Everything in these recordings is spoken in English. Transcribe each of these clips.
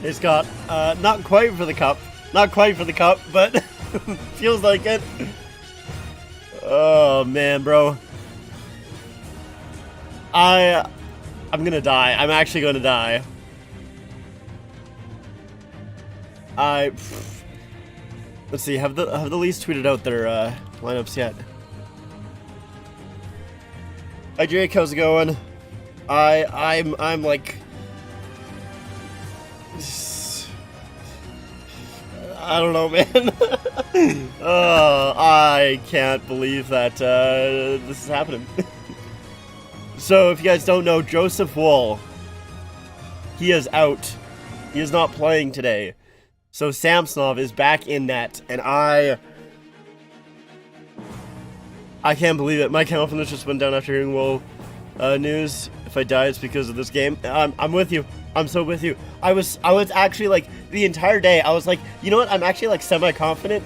It's got not quite for the cup, but feels like it. Oh man, bro. I'm gonna die. I'm actually gonna die. Let's see. Have the Leafs tweeted out their lineups yet? Hi Jake, how's it going? I'm like, I don't know, man. Oh, I can't believe that this is happening. So, if you guys don't know, Joseph Woll, he is out. He is not playing today. So Samsonov is back in net, and I can't believe it. My confidence just went down after hearing Woll news. If I die, it's because of this game. I'm with you. I'm so with you. I was actually like the entire day. I was like, you know what? I'm actually like semi-confident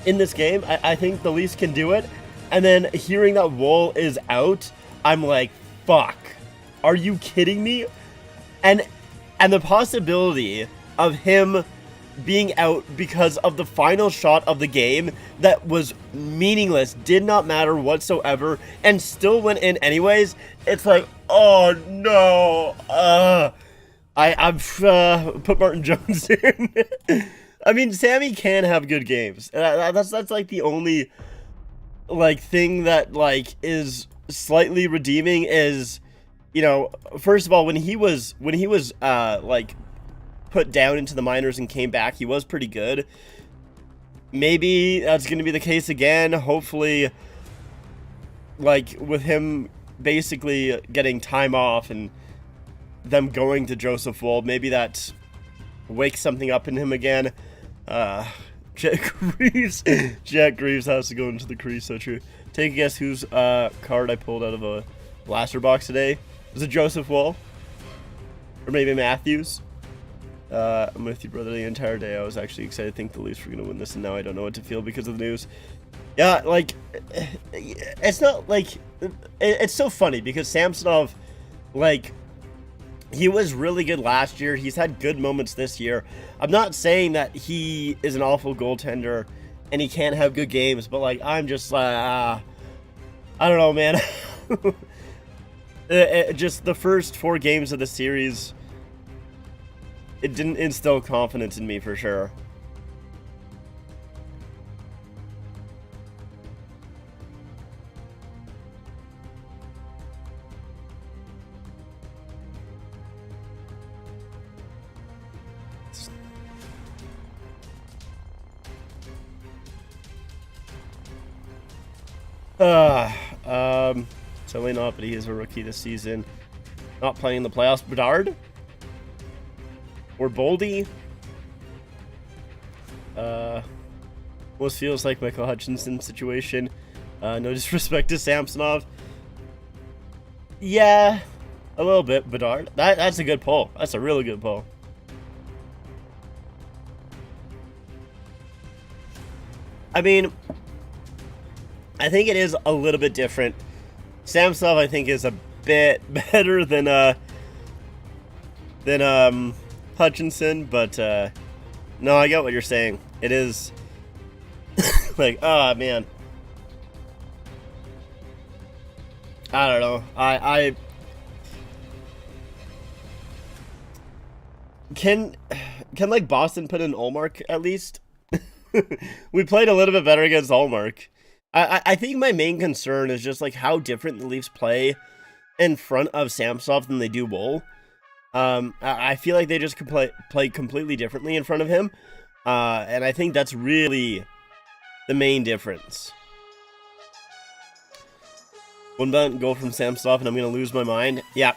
in this game. I think the Leafs can do it. And then hearing that Woll is out, I'm like, fuck. Are you kidding me? And the possibility of him being out because of the final shot of the game that was meaningless, did not matter whatsoever, and still went in anyways. It's like, oh no. I've put Martin Jones in. I mean, Sammy can have good games. That's like the only like thing that like is slightly redeeming is, you know, first of all, when he was like put down into the minors and came back, he was pretty good. Maybe that's going to be the case again. Hopefully, like with him basically getting time off and them going to Joseph Woll, maybe that wakes something up in him again. Jack Greaves has to go into the crease, so true. Take a guess whose card I pulled out of a blaster box today. Was it Joseph Woll? Or maybe Matthews? I'm with you, brother. The entire day I was actually excited to think the Leafs were going to win this, and now I don't know what to feel because of the news. Yeah, like, it's not like, it's so funny because Samsonov, like, he was really good last year. He's had good moments this year. I'm not saying that he is an awful goaltender and he can't have good games, but like, I'm just like, I don't know, man. Just the first 4 games of the series, it didn't instill confidence in me for sure. Certainly not, but he is a rookie this season. Not playing in the playoffs. Bedard? Or Boldy? Almost feels like Michael Hutchinson situation. No disrespect to Samsonov. Yeah, a little bit. Bedard. That's a good pull. That's a really good pull. I mean, I think it is a little bit different. Samsonov, I think, is a bit better than Hutchinson, but no, I get what you're saying. It is like, oh man, I don't know. I can like Boston put in Ullmark at least. We played a little bit better against Ullmark. I think my main concern is just like how different the Leafs play in front of Samsonov than they do Woll. I feel like they just play completely differently in front of him, and I think that's really the main difference. One button goal from Samsonov, and I'm gonna lose my mind. Yep.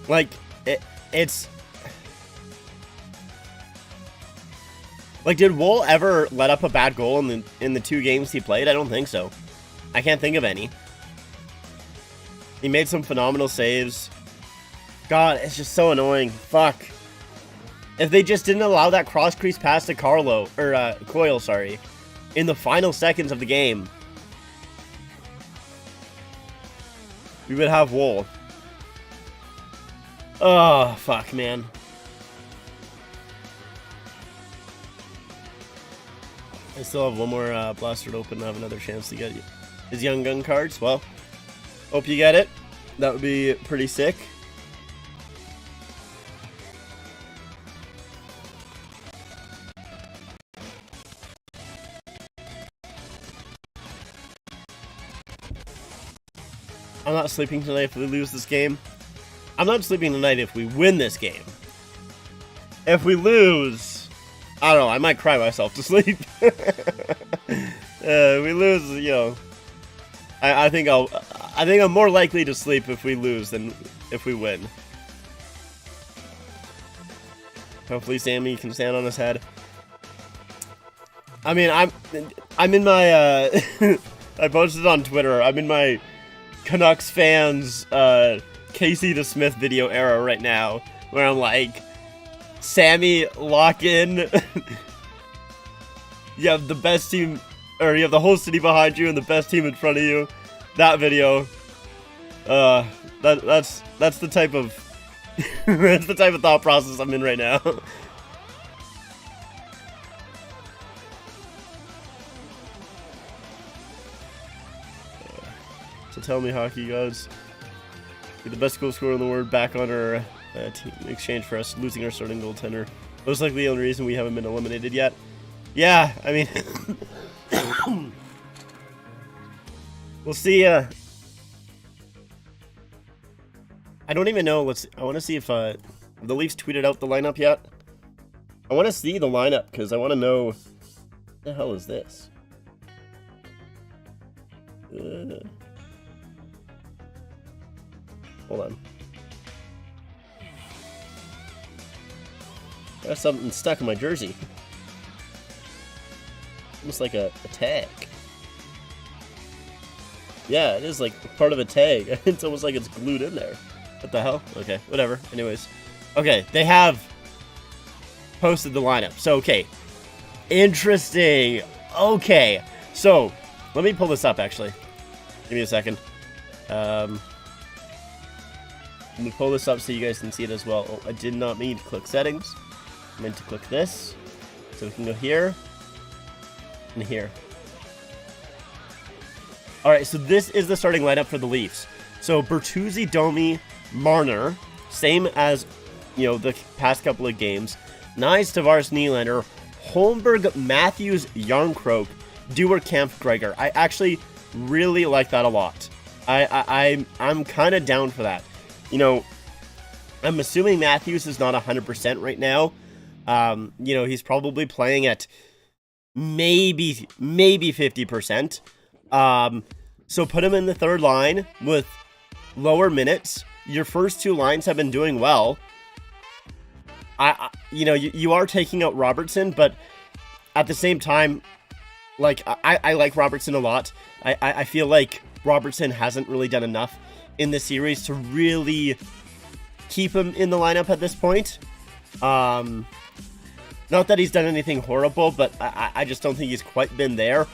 Like it's. Like, did Woll ever let up a bad goal in the 2 games he played? I don't think so. I can't think of any. He made some phenomenal saves. God, it's just so annoying. Fuck. If they just didn't allow that cross-crease pass to Coyle, sorry, in the final seconds of the game, we would have Woll. Oh, fuck, man. I still have one more blaster to open and have another chance to get his Young Gun cards. Well, hope you get it. That would be pretty sick. I'm not sleeping tonight if we lose this game. I'm not sleeping tonight if we win this game. If we lose, I don't know, I might cry myself to sleep. We lose, you know. I think I'm more likely to sleep if we lose than if we win. Hopefully Sammy can stand on his head. I mean, I'm in my I posted on Twitter. I'm in my Canucks fans Casey DeSmith video era right now, where I'm like, Sammy, lock in. You have the best team, or you have the whole city behind you and the best team in front of you. That video, that's the type of that's the type of thought process I'm in right now. So tell me, hockey gods, get the best goal scorer in the world back on our team in exchange for us losing our starting goaltender. Most likely the only reason we haven't been eliminated yet. Yeah, I mean, we'll see. I don't even know. I want to see if the Leafs tweeted out the lineup yet. I want to see the lineup because I want to know what the hell is this. Hold on. Got something stuck in my jersey. Almost like a tag. Yeah, it is like part of a tag. It's almost like it's glued in there. What the hell? Okay, whatever. Anyways. Okay, they have posted the lineup. So, okay. Interesting. Okay. So, let me pull this up, actually. Give me a second. Let me pull this up so you guys can see it as well. Oh, I did not mean to click settings. I meant to click this. So we can go here. And here. Alright, so this is the starting lineup for the Leafs. So Bertuzzi, Domi, Marner, same as, you know, the past couple of games. Nyes, Tavares, Nylander, Holmberg, Matthews, Yarncroke, Dewar, Kemp, Gregor. I actually really like that a lot. I'm kind of down for that. You know, I'm assuming Matthews is not 100% right now. You know, he's probably playing at maybe 50%. So put him in the third line with lower minutes. Your first two lines have been doing well. You know, you are taking out Robertson, but at the same time, like, I like Robertson a lot. I feel like Robertson hasn't really done enough in the series to really keep him in the lineup at this point. Not that he's done anything horrible, but I just don't think he's quite been there.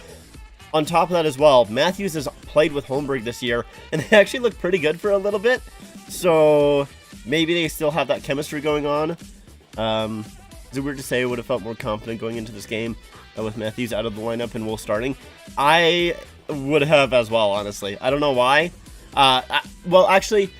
On top of that as well, Matthews has played with Holmberg this year, and they actually look pretty good for a little bit. So maybe they still have that chemistry going on. Is it weird to say I would have felt more confident going into this game with Matthews out of the lineup and Wolf starting? I would have as well, honestly. I don't know why. Well, actually,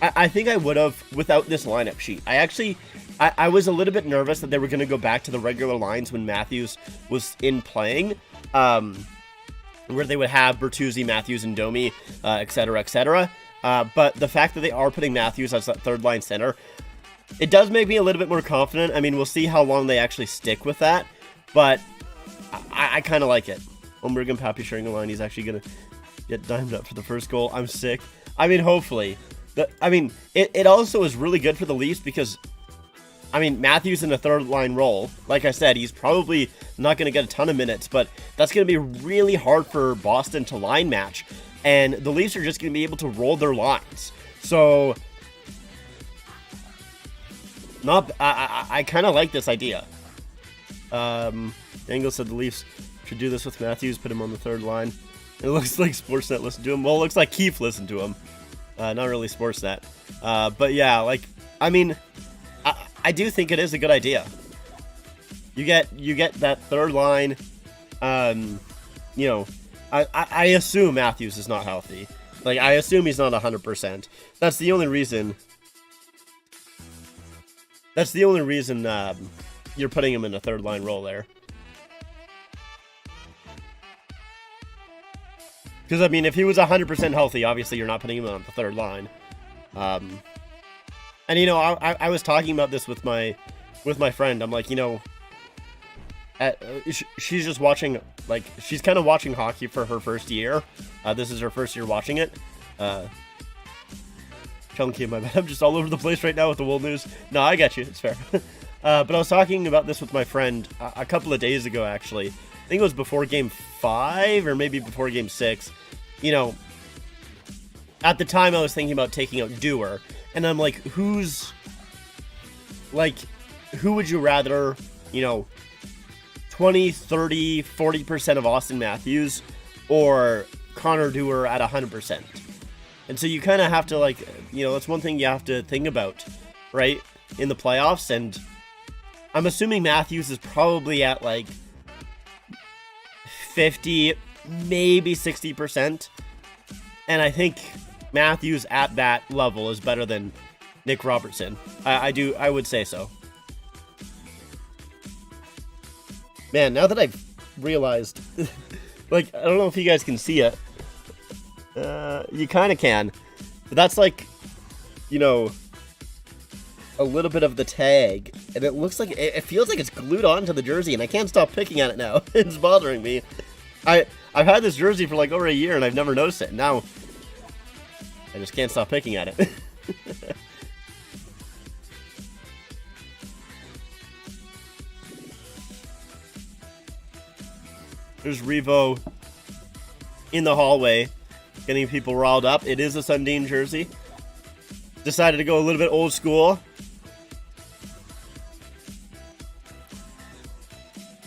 I think I would have without this lineup sheet. I was a little bit nervous that they were going to go back to the regular lines when Matthews was in playing, where they would have Bertuzzi, Matthews, and Domi, etc., etc. But the fact that they are putting Matthews as that third line center, it does make me a little bit more confident. I mean, we'll see how long they actually stick with that, but I kind of like it. Holmberg and Pappy sharing a line. He's actually going to get dimed up for the first goal. I'm sick. I mean, hopefully. It also is really good for the Leafs because, I mean, Matthews in a third line role, like I said, he's probably not going to get a ton of minutes, but that's going to be really hard for Boston to line match, and the Leafs are just going to be able to roll their lines. So, I kind of like this idea. Angle said the Leafs should do this with Matthews, put him on the third line. It looks like Sportsnet listened to him. Well, it looks like Keith listened to him. Not really Sportsnet. But yeah, like, I mean, I do think it is a good idea. You get that third line. You know, I assume Matthews is not healthy. Like, I assume he's not 100%. That's the only reason. That's the only reason you're putting him in a third line role there. Because, I mean, if he was 100% healthy, obviously you're not putting him on the third line. And, you know, I was talking about this with my friend. I'm like, you know, she's just watching, like, she's kind of watching hockey for her first year. This is her first year watching it. Chunky, my bad. I'm just all over the place right now with the World News. No, I got you. It's fair. But I was talking about this with my friend a couple of days ago, actually. I think it was before Game 5 or maybe before Game 6. You know, at the time I was thinking about taking out Dewar. And I'm like, who would you rather, you know, 20, 30, 40% of Austin Matthews or Connor Dewar at 100%? And so you kind of have to, like, you know, that's one thing you have to think about, right, in the playoffs. And I'm assuming Matthews is probably at, like, 50, maybe 60%. And I think Matthews at that level is better than Nick Robertson. I would say so. Man, now that I've realized, like, I don't know if you guys can see it. You kind of can. But that's like, you know, a little bit of the tag. And it looks like, it feels like it's glued onto the jersey, and I can't stop picking at it now. It's bothering me. I've had this jersey for like over a year, and I've never noticed it. Now, I just can't stop picking at it. There's Revo in the hallway, getting people riled up. It is a Sundin jersey. Decided to go a little bit old school.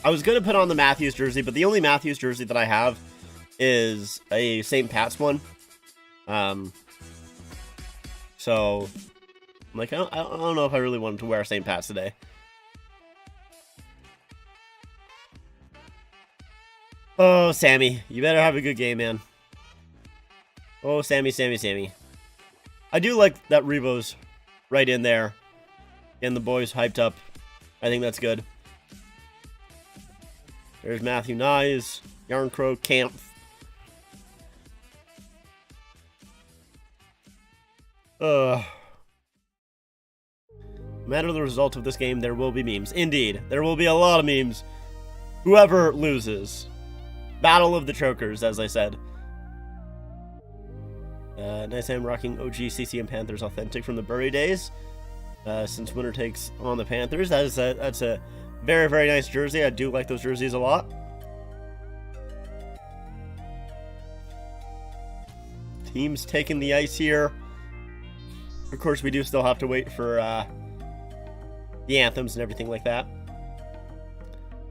I was going to put on the Matthews jersey, but the only Matthews jersey that I have is a St. Pat's one. So, I'm like, I don't know if I really wanted to wear St. Pat's today. Oh, Sammy, you better have a good game, man. Oh, Sammy. I do like that Revo's right in there. Getting the boys hyped up. I think that's good. There's Matthew Nyes, Yarncrow, Camp. No matter the result of this game, there will be memes. Indeed, there will be a lot of memes. Whoever loses. Battle of the Chokers, as I said. Nice I'm rocking OG CCM Panthers Authentic from the Bury days. Since winter takes on the Panthers. That's a very, very nice jersey. I do like those jerseys a lot. Teams taking the ice here. Of course, we do still have to wait for the anthems and everything like that.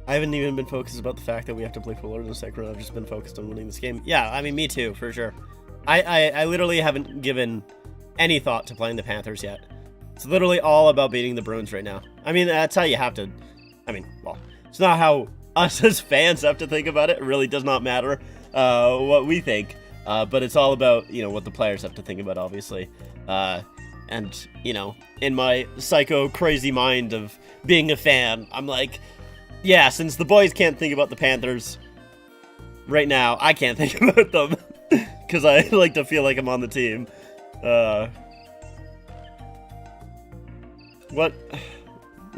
I haven't even been focused about the fact that we have to play Fuller in the second round. I've just been focused on winning this game. Yeah, I mean, me too, for sure. I literally haven't given any thought to playing the Panthers yet. It's literally all about beating the Bruins right now. I mean, that's how you have to... I mean, well, it's not how us as fans have to think about it. It really does not matter what we think. But it's all about, you know, what the players have to think about, obviously. And, you know, in my psycho crazy mind of being a fan, I'm like... Yeah, since the boys can't think about the Panthers right now, I can't think about them. Because I like to feel like I'm on the team. What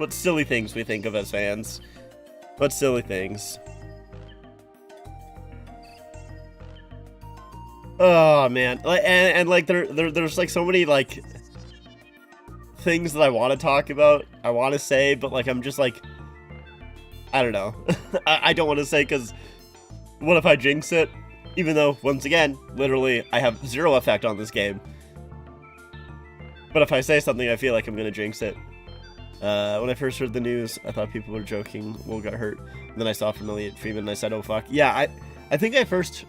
silly things we think of as fans. What silly things. Oh, man. And like, there's like so many, like, things that I want to talk about, I want to say, but, like, I'm just like... I don't know. I don't want to say, because what if I jinx it? Even though, once again, literally, I have zero effect on this game. But if I say something, I feel like I'm going to jinx it. When I first heard the news, I thought people were joking. Will got hurt. And then I saw from Elliot Freeman, and I said, oh, fuck. Yeah, I think I first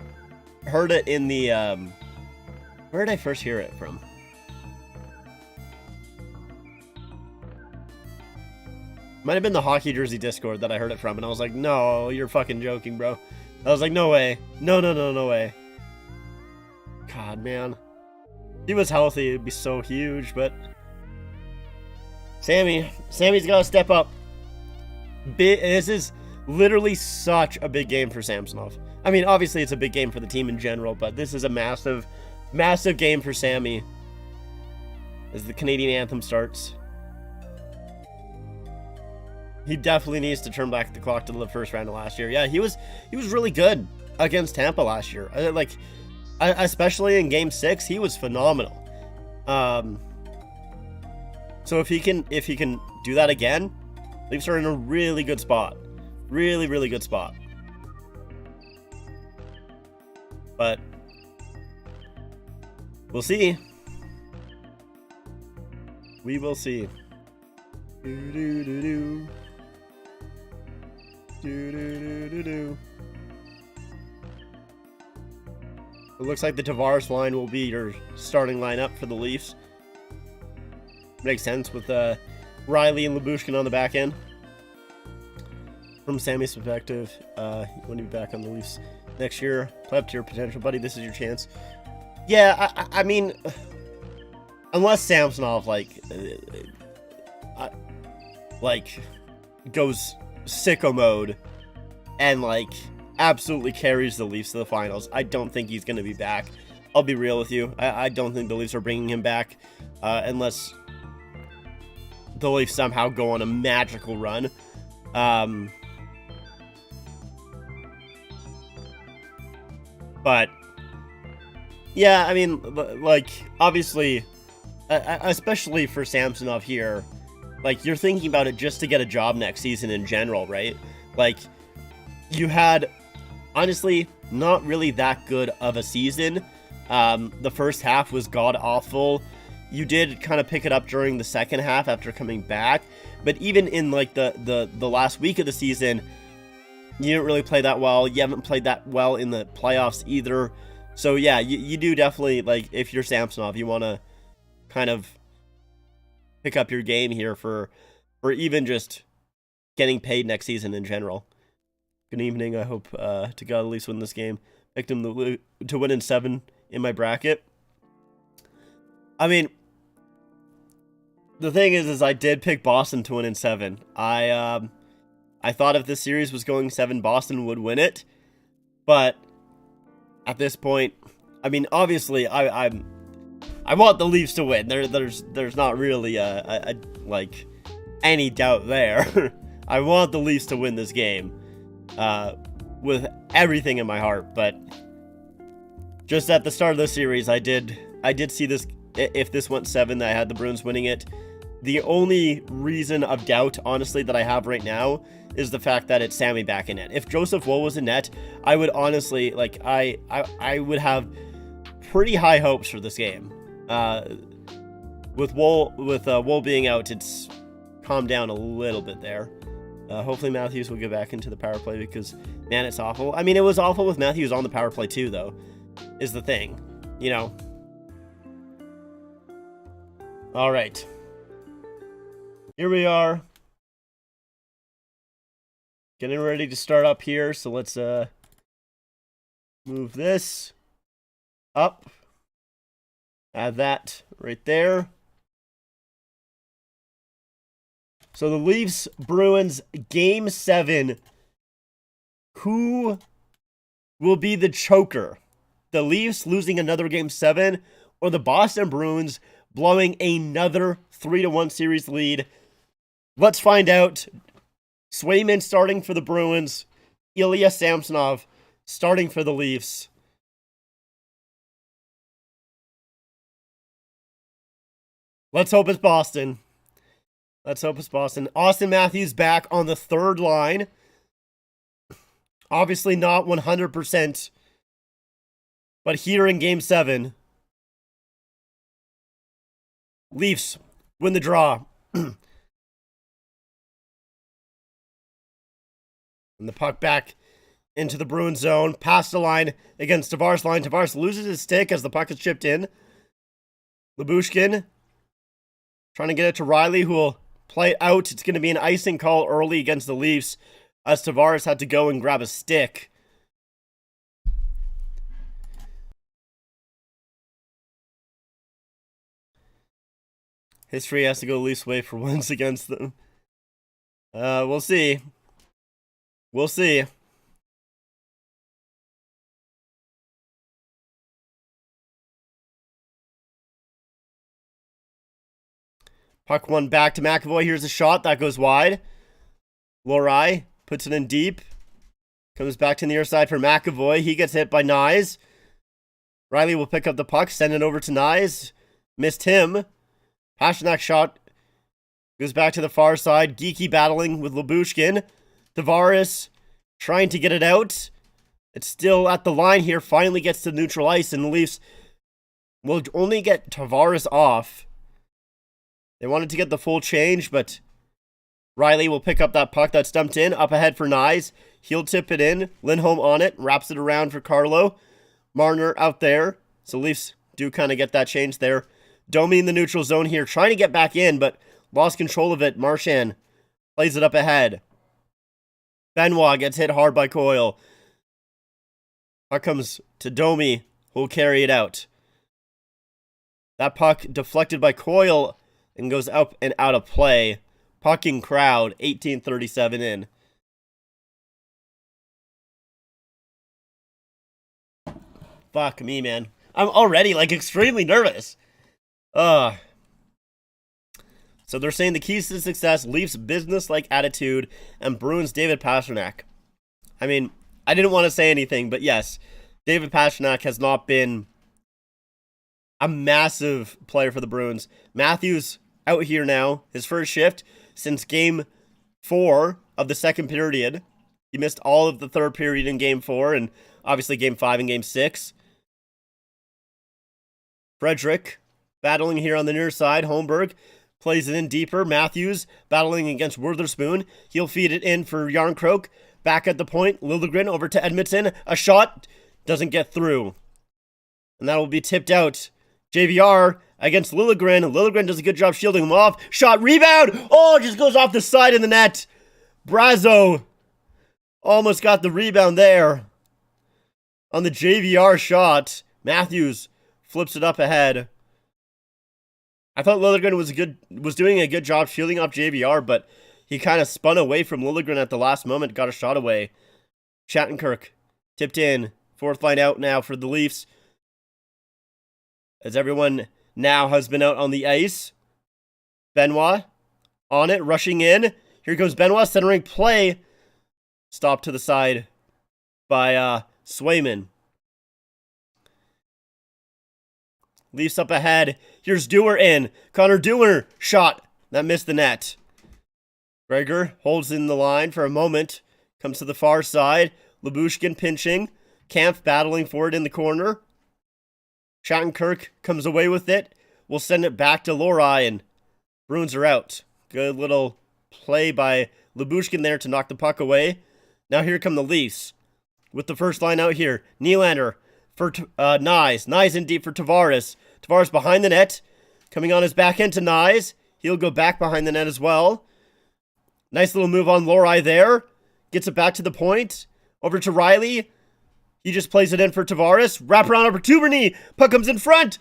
heard it in the... Where did I first hear it from? Might have been the Hockey Jersey Discord that I heard it from, and I was like, no, you're fucking joking, bro. I was like, no way. No, no, no, no way. God, man. If he was healthy, it'd be so huge, but... Sammy's gotta step up. This is literally such a big game for Samsonov. I mean, obviously it's a big game for the team in general, but this is a massive, massive game for Sammy as the Canadian anthem starts. He definitely needs to turn back the clock to the first round of last year. Yeah, he was really good against Tampa last year. Especially in Game 6, he was phenomenal. So if he can do that again, Leafs are in a really good spot. Really, really good spot. But we'll see. We will see. Do do do do. Do do do do. It looks like the Tavares line will be your starting lineup for the Leafs. Makes sense with Riley and Lyubushkin on the back end. From Sammy's perspective, you want to be back on the Leafs next year. Play up to your potential, buddy. This is your chance. Yeah, I mean, unless Samsonov goes sicko mode and absolutely carries the Leafs to the finals, I don't think he's going to be back. I'll be real with you. I don't think the Leafs are bringing him back unless the Leafs somehow go on a magical run. But yeah, I mean, obviously, especially for Samsonov here, you're thinking about it just to get a job next season in general, right? You had, honestly, not really that good of a season. The first half was god-awful. You did kind of pick it up during the second half after coming back, but even in, the last week of the season, you didn't really play that well. You haven't played that well in the playoffs either. So, yeah, you do definitely, if you're Samsonov, you want to kind of pick up your game here for even just getting paid next season in general. Good evening. I hope to God at least win this game. Picked him to win in 7 in my bracket. I mean, the thing is I did pick Boston to win in 7. I thought if this series was going 7, Boston would win it. But at this point, I mean, obviously, I want the Leafs to win. There's not really any doubt there. I want the Leafs to win this game with everything in my heart. But just at the start of the series, I did see this. If this went 7, I had the Bruins winning it. The only reason of doubt, honestly, that I have right now is the fact that it's Sammy back in net. If Joseph Woll was in net, I would honestly, I would have pretty high hopes for this game. With Woll being out, it's calmed down a little bit there. Hopefully Matthews will get back into the power play because, man, it's awful. I mean, it was awful with Matthews on the power play too, though, is the thing, you know. All right. Here we are. Getting ready to start up here, so let's move this up. Add that right there. So the Leafs Bruins Game 7. Who will be the choker? The Leafs losing another Game 7 or the Boston Bruins blowing another 3-1 series lead? Let's find out. Swayman starting for the Bruins. Ilya Samsonov starting for the Leafs. Let's hope it's Boston. Let's hope it's Boston. Austin Matthews back on the third line. Obviously not 100%. But here in Game 7, Leafs win the draw. And the puck back into the Bruins zone. Past the line against Tavares' line. Tavares loses his stick as the puck is chipped in. Lyubushkin trying to get it to Riley, who will play out. It's going to be an icing call early against the Leafs as Tavares had to go and grab a stick. History has to go Leafs' way for once against them. We'll see. We'll see. Puck one back to McAvoy. Here's a shot. That goes wide. Lohrei puts it in deep. Comes back to the near side for McAvoy. He gets hit by Nyes. Riley will pick up the puck. Send it over to Nyes. Missed him. Pastrnak shot. Goes back to the far side. Geeky battling with Lyubushkin. Tavares trying to get it out. It's still at the line here. Finally gets to neutral ice. And the Leafs will only get Tavares off. They wanted to get the full change, but Riley will pick up that puck that's dumped in. Up ahead for Nyes. He'll tip it in. Lindholm on it. Wraps it around for Carlo. Marner out there. So Leafs do kind of get that change there. Domi in the neutral zone here. Trying to get back in, but lost control of it. Marchand plays it up ahead. Benoit gets hit hard by Coyle. Puck comes to Domi, who'll carry it out. That puck deflected by Coyle and goes up and out of play. Pucking crowd, 18:37 in. Fuck me, man. I'm already, extremely nervous. So they're saying the keys to success, Leafs business-like attitude, and Bruins David Pastrnak. I mean, I didn't want to say anything, but yes, David Pastrnak has not been a massive player for the Bruins. Matthews out here now, his first shift since Game 4 of the second period. He missed all of the third period in Game 4, and obviously Game 5 and Game 6. Frederick battling here on the near side. Holmberg plays it in deeper. Matthews battling against Witherspoon. He'll feed it in for Yarncroke. Back at the point, Liljegren over to Edmondson. A shot doesn't get through. And that will be tipped out. JVR against Liljegren. Liljegren does a good job shielding him off. Shot, rebound. Oh, just goes off the side of the net. Brazo almost got the rebound there on the JVR shot. Matthews flips it up ahead. I thought Liljegren was doing a good job shielding off JVR, but he kind of spun away from Liljegren at the last moment, got a shot away. Shattenkirk tipped in. Fourth line out now for the Leafs, as everyone now has been out on the ice. Benoit on it, rushing in. Here goes Benoit, centering play. Stopped to the side by Swayman. Leafs up ahead. Here's Dewar in. Connor Dewar shot. That missed the net. Gregor holds in the line for a moment. Comes to the far side. Lyubushkin pinching. Kampf battling for it in the corner. Shattenkirk comes away with it. We'll send it back to Lohrei, and Bruins are out. Good little play by Lyubushkin there to knock the puck away. Now here come the Leafs with the first line out here. Nylander for Nyes. Nyes in deep for Tavares. Tavares behind the net. Coming on his back end to Nyes. He'll go back behind the net as well. Nice little move on Lohrei there. Gets it back to the point. Over to Riley. He just plays it in for Tavares. Wraparound opportunity. Puck comes in front.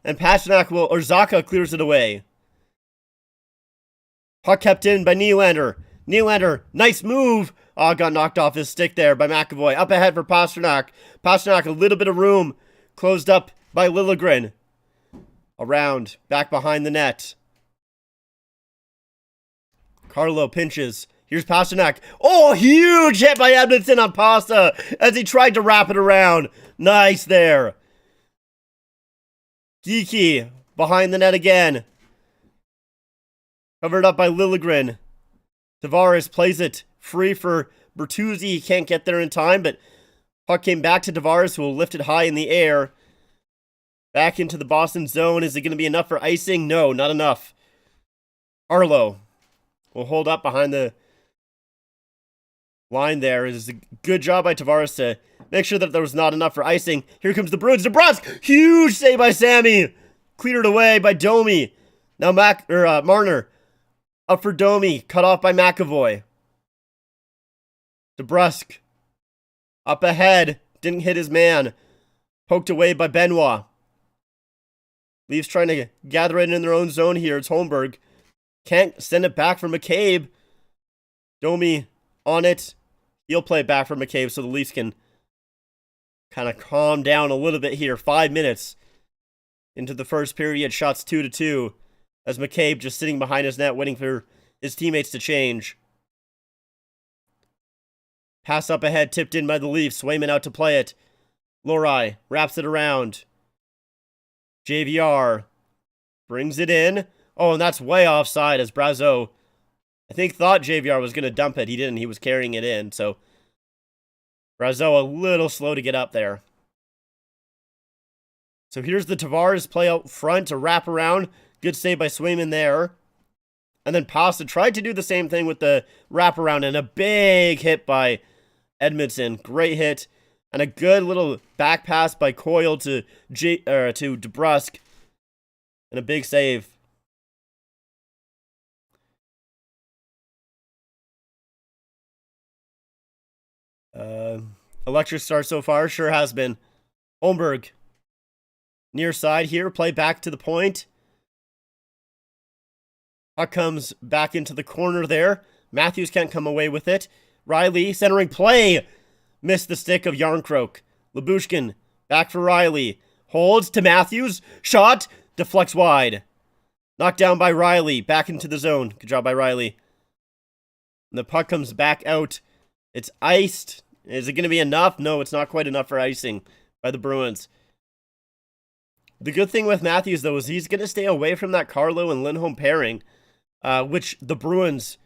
And Zaka clears it away. Puck kept in by Nylander. Nylander, nice move. Oh, got knocked off his stick there by McAvoy. Up ahead for Pastrnak. Pastrnak, a little bit of room. Closed up by Liljegren. Around, back behind the net. Carlo pinches. Here's Pastrnak. Oh, huge hit by Edmondson on Pasta as he tried to wrap it around. Nice there. Geeky behind the net again. Covered up by Liljegren. Tavares plays it free for Bertuzzi. He can't get there in time, but puck came back to Tavares, who will lift it high in the air. Back into the Boston zone. Is it going to be enough for icing? No, not enough. Arlo will hold up behind the line there. It is a good job by Tavares to make sure that there was not enough for icing. Here comes the Bruins. DeBrusk! Huge save by Sammy! Cleared away by Domi. Now Marner Up for Domi. Cut off by McAvoy. DeBrusque. Up ahead. Didn't hit his man. Poked away by Benoit. Leafs trying to gather it in their own zone here. It's Holmberg. Can't send it back for McCabe. Domi on it. He'll play it back for McCabe so the Leafs can kind of calm down a little bit here. 5 minutes into the first period. Shots 2-2. As McCabe just sitting behind his net waiting for his teammates to change. Pass up ahead, tipped in by the Leafs. Swayman out to play it. Lohrei wraps it around. JVR brings it in. Oh, and that's way offside as Brazeau, I think, thought JVR was going to dump it. He didn't. He was carrying it in. So Brazeau a little slow to get up there. So here's the Tavares play out front to wrap around. Good save by Swayman there. And then Pasta tried to do the same thing with the wraparound and a big hit by Edmondson. Great hit. And a good little back pass by Coyle to DeBrusque. And a big save. Electric start so far. Sure has been. Holmberg. Near side here. Play back to the point. Puck comes back into the corner there. Matthews can't come away with it. Riley centering play. Missed the stick of Yarncroke. Lyubushkin back for Riley. Holds to Matthews. Shot. Deflects wide. Knocked down by Riley. Back into the zone. Good job by Riley. And the puck comes back out. It's iced. Is it going to be enough? No, it's not quite enough for icing by the Bruins. The good thing with Matthews, though, is he's going to stay away from that Carlo and Lindholm pairing, which the Bruins...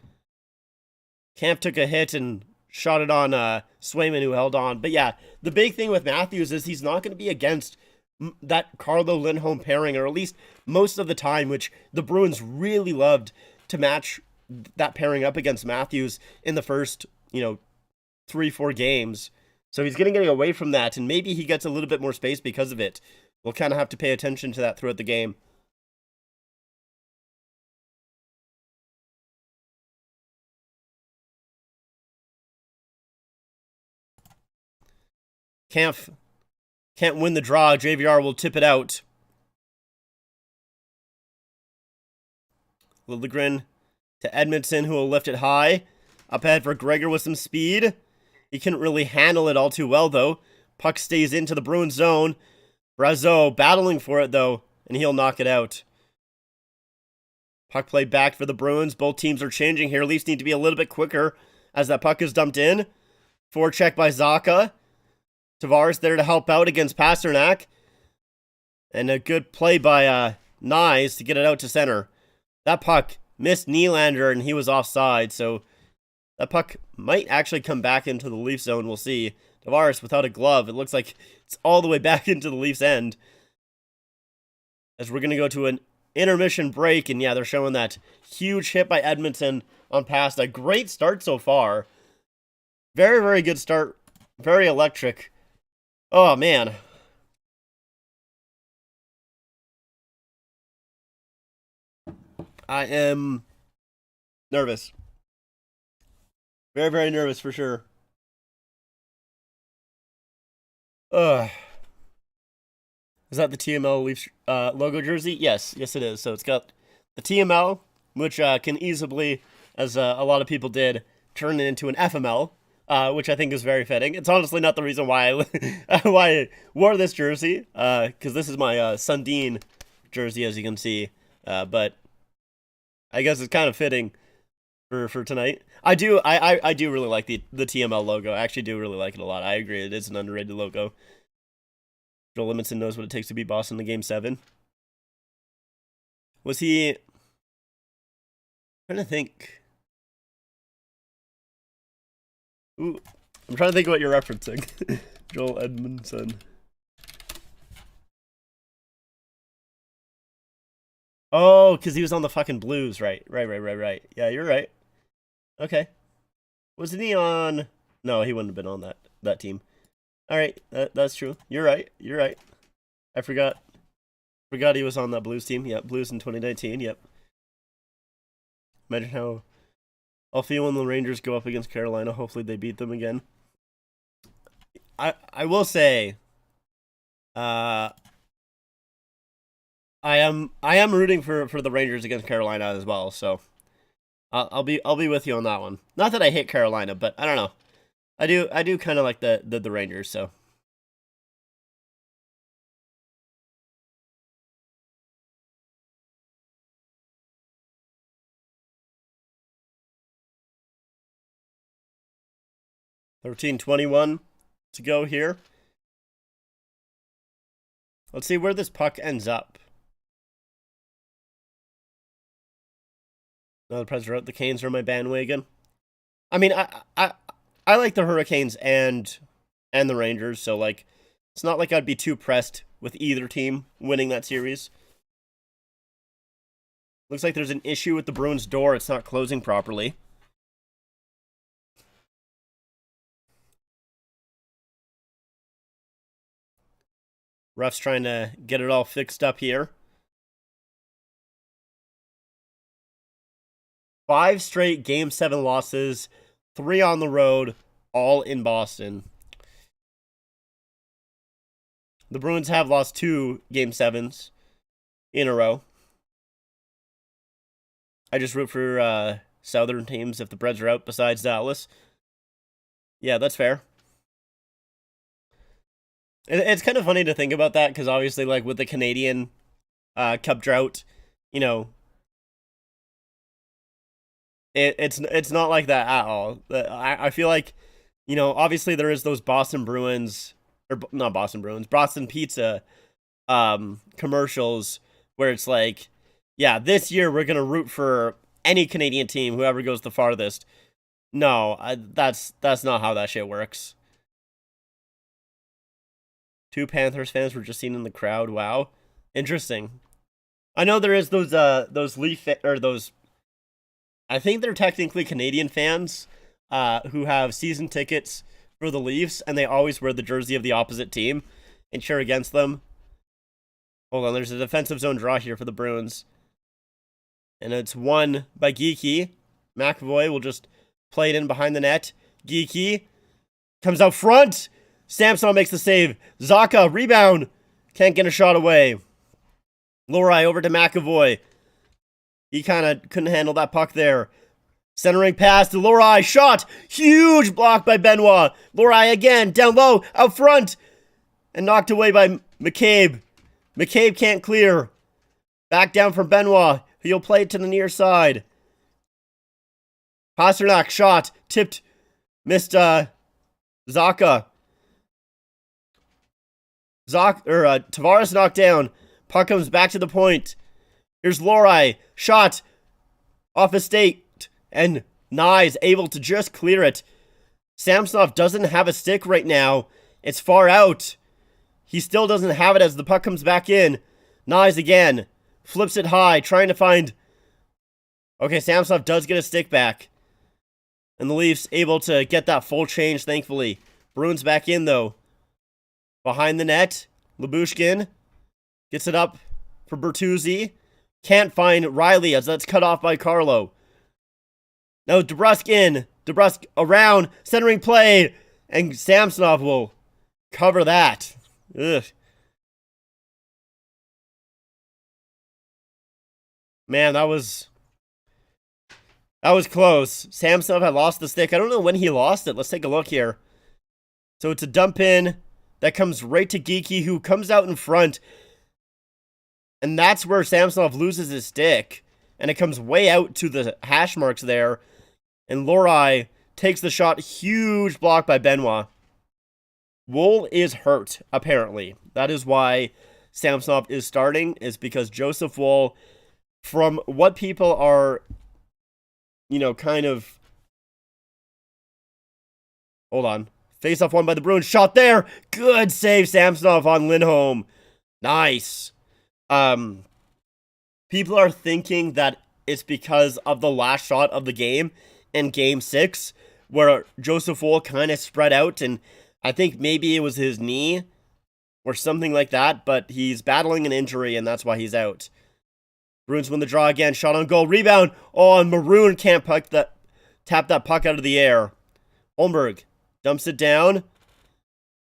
Camp took a hit and shot it on Swayman, who held on. But yeah, the big thing with Matthews is he's not going to be against that Carlo-Lindholm pairing, or at least most of the time, which the Bruins really loved to match that pairing up against Matthews in the first, 3-4 games. So he's getting away from that, and maybe he gets a little bit more space because of it. We'll kind of have to pay attention to that throughout the game. Can't win the draw. JVR will tip it out. Liljegren to Edmondson, who will lift it high. Up ahead for Gregor with some speed. He couldn't really handle it all too well, though. Puck stays into the Bruins zone. Brazeau battling for it, though, and he'll knock it out. Puck play back for the Bruins. Both teams are changing here. Leafs need to be a little bit quicker as that puck is dumped in. Forecheck by Zacha. Tavares there to help out against Pasternak. And a good play by Nyes to get it out to center. That puck missed Nylander, and he was offside, so that puck might actually come back into the Leafs zone. We'll see. Tavares without a glove. It looks like it's all the way back into the Leafs end. As we're going to go to an intermission break, and yeah, they're showing that huge hit by Edmondson on Pasta. Great start so far. Very, very good start. Very electric. Oh, man. I am nervous. Very, very nervous for sure. Is that the TML Leafs logo jersey? Yes, it is. So it's got the TML, which can easily, as a lot of people did, turn it into an FML, which I think is very fitting. It's honestly not the reason why why I wore this jersey, because this is my Sundin jersey, as you can see. But I guess it's kind of fitting for tonight. I do really like the TML logo. I actually do really like it a lot. I agree, it is an underrated logo. Joel Edmondson knows what it takes to beat Boston in Game 7. Was he... I'm trying to think. Ooh, I'm trying to think what you're referencing. Joel Edmondson. Oh, because he was on the fucking Blues, right. Yeah, you're right. Okay. Wasn't he on... No, he wouldn't have been on that team. All right, that's true. You're right. I forgot he was on that Blues team. Yep, Blues in 2019. Yep. Imagine how I'll feel when the Rangers go up against Carolina. Hopefully they beat them again. I will say, I am rooting for the Rangers against Carolina as well. So I'll be with you on that one. Not that I hate Carolina, but I don't know. I do kind of like the Rangers. So 13:21 to go here. Let's see where this puck ends up. Another Preds are out. The Canes are on my bandwagon. I mean, I like the Hurricanes and the Rangers, so like it's not like I'd be too pressed with either team winning that series. Looks like there's an issue with the Bruins' door. It's not closing properly. Ref's trying to get it all fixed up here. 5 straight Game 7 losses, 3 on the road, all in Boston. The Bruins have lost 2 Game 7s in a row. I just root for Southern teams if the Preds are out besides Dallas. Yeah, that's fair. It's kind of funny to think about that because obviously, like with the Canadian Cup drought, you know, it's not like that at all. I feel like, you know, obviously there is those Boston Bruins or not Boston Bruins, Boston Pizza commercials where it's like, yeah, this year we're gonna root for any Canadian team, whoever goes the farthest. No, that's not how that shit works. 2 Panthers fans were just seen in the crowd. Wow, interesting. I know there is those Leaf or those. I think they're technically Canadian fans who have season tickets for the Leafs, and they always wear the jersey of the opposite team and cheer against them. Hold on, there's a defensive zone draw here for the Bruins. And it's won by Geeky. McAvoy will just play it in behind the net. Geeky comes out front. Samsonov makes the save. Zacha, rebound. Can't get a shot away. Lohrei over to McAvoy. He kind of couldn't handle that puck there. Centering pass to Lohrei. Shot. Huge block by Benoit. Lohrei again. Down low. Out front. And knocked away by McCabe. McCabe can't clear. Back down from Benoit. He'll play it to the near side. Pasternak shot. Tipped. Missed Zacha. Tavares knocked down. Puck comes back to the point. Here's Lohrei. Shot. Off his stake. And Nye's able to just clear it. Samsonov doesn't have a stick right now. It's far out. He still doesn't have it as the puck comes back in. Nye's again. Flips it high. Trying to find... Okay, Samsonov does get a stick back. And the Leafs able to get that full change, thankfully. Bruins back in, though. Behind the net. Lyubushkin gets it up for Bertuzzi. Can't find Riley as that's cut off by Carlo. Now DeBrusk in. DeBrusk around. Centering play. And Samsonov will cover that. Ugh. Man, that was close. Samsonov had lost the stick. I don't know when he lost it. Let's take a look here. So it's a dump in that comes right to Geeky, who comes out in front. And that's where Samsonov loses his stick. And it comes way out to the hash marks there. And Lohrei takes the shot. Huge block by Benoit. Wool is hurt, apparently. That is why Samsonov is starting, is because Joseph Wool, from what people are, you know, kind of... Hold on. Face-off won by the Bruins. Shot there. Good save, Samsonov on Lindholm. Nice. People are thinking that it's because of the last shot of the game in Game 6, where Joseph Wool kind of spread out, and I think maybe it was his knee or something like that, but he's battling an injury, and that's why he's out. Bruins win the draw again. Shot on goal. Rebound. Oh, and Maroon can't tap that puck out of the air. Holmberg dumps it down.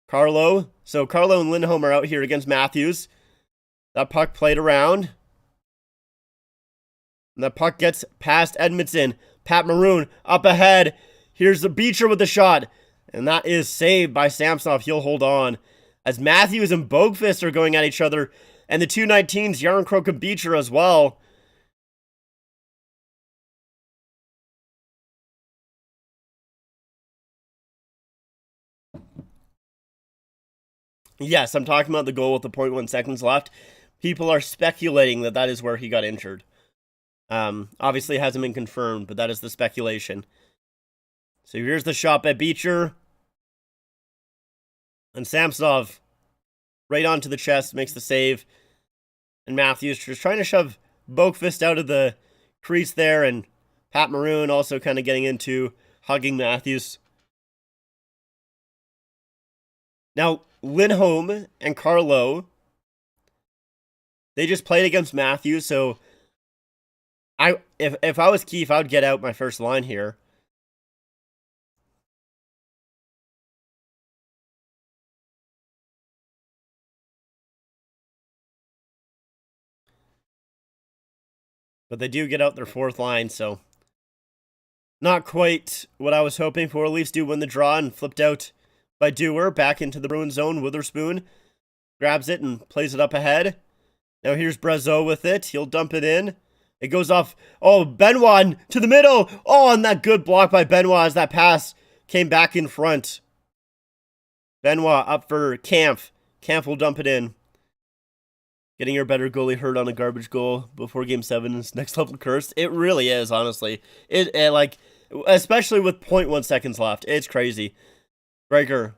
Carlo. So Carlo and Lindholm are out here against Matthews. That puck played around. And that puck gets past Edmondson. Pat Maroon up ahead. Here's the Beecher with the shot. And that is saved by Samsonov. He'll hold on. As Matthews and Boagfist are going at each other. And the 219s, Yarncroke and Beecher as well. Yes, I'm talking about the goal with the 0.1 seconds left. People are speculating that that is where he got injured. Obviously, it hasn't been confirmed, but that is the speculation. So here's the shot by Beecher. And Samsonov, right onto the chest, makes the save. And Matthews just trying to shove Boagfist out of the crease there. And Pat Maroon also kind of getting into hugging Matthews. Now, Lindholm and Carlo, they just played against Matthews, so if I was Keefe, I would get out my first line here. But they do get out their fourth line, so not quite what I was hoping for. Leafs do win the draw and flipped out by Dewar back into the Bruins zone. Witherspoon grabs it and plays it up ahead. Now here's Brazeau with it. He'll dump it in. It goes off. Oh, Benoit to the middle. Oh, and that good block by Benoit as that pass came back in front. Benoit up for Kampf. Kampf will dump it in. Getting your better goalie hurt on a garbage goal before Game 7 is next level cursed. It really is, honestly. It like, especially with 0.1 seconds left. It's crazy. Breaker.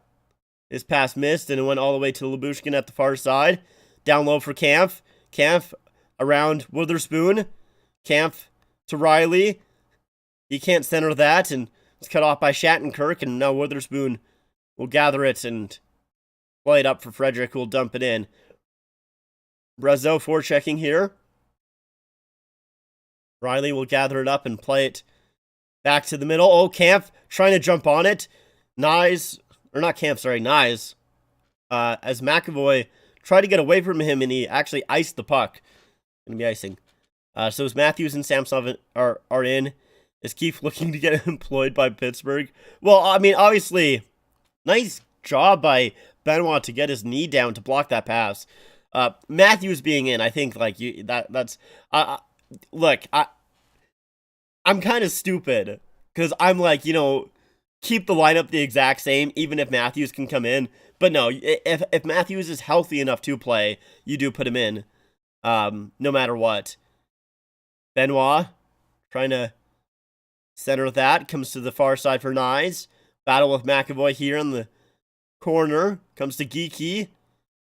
His pass missed and it went all the way to Lyubushkin at the far side. Down low for Kampf. Kampf around Witherspoon. Kampf to Riley. He can't center that and it's cut off by Shattenkirk. And now Witherspoon will gather it and play it up for Frederick, who will dump it in. Brazeau forechecking here. Riley will gather it up and play it back to the middle. Oh, Kampf trying to jump on it. Nyes, or not Kampf, sorry, Nyes. As McAvoy tried to get away from him and he actually iced the puck. Gonna be icing. So as Matthews and Samsonov are in, is Keefe looking to get employed by Pittsburgh? Well, I mean, obviously, nice job by Benoit to get his knee down to block that pass. Matthews being in, I think, like, that's... look, I'm kind of stupid, because I'm like, you know, keep the lineup the exact same, even if Matthews can come in. But no, if Matthews is healthy enough to play, you do put him in, no matter what. Benoit, trying to center that, comes to the far side for Nyes. Battle with McAvoy here in the corner, comes to Geekie.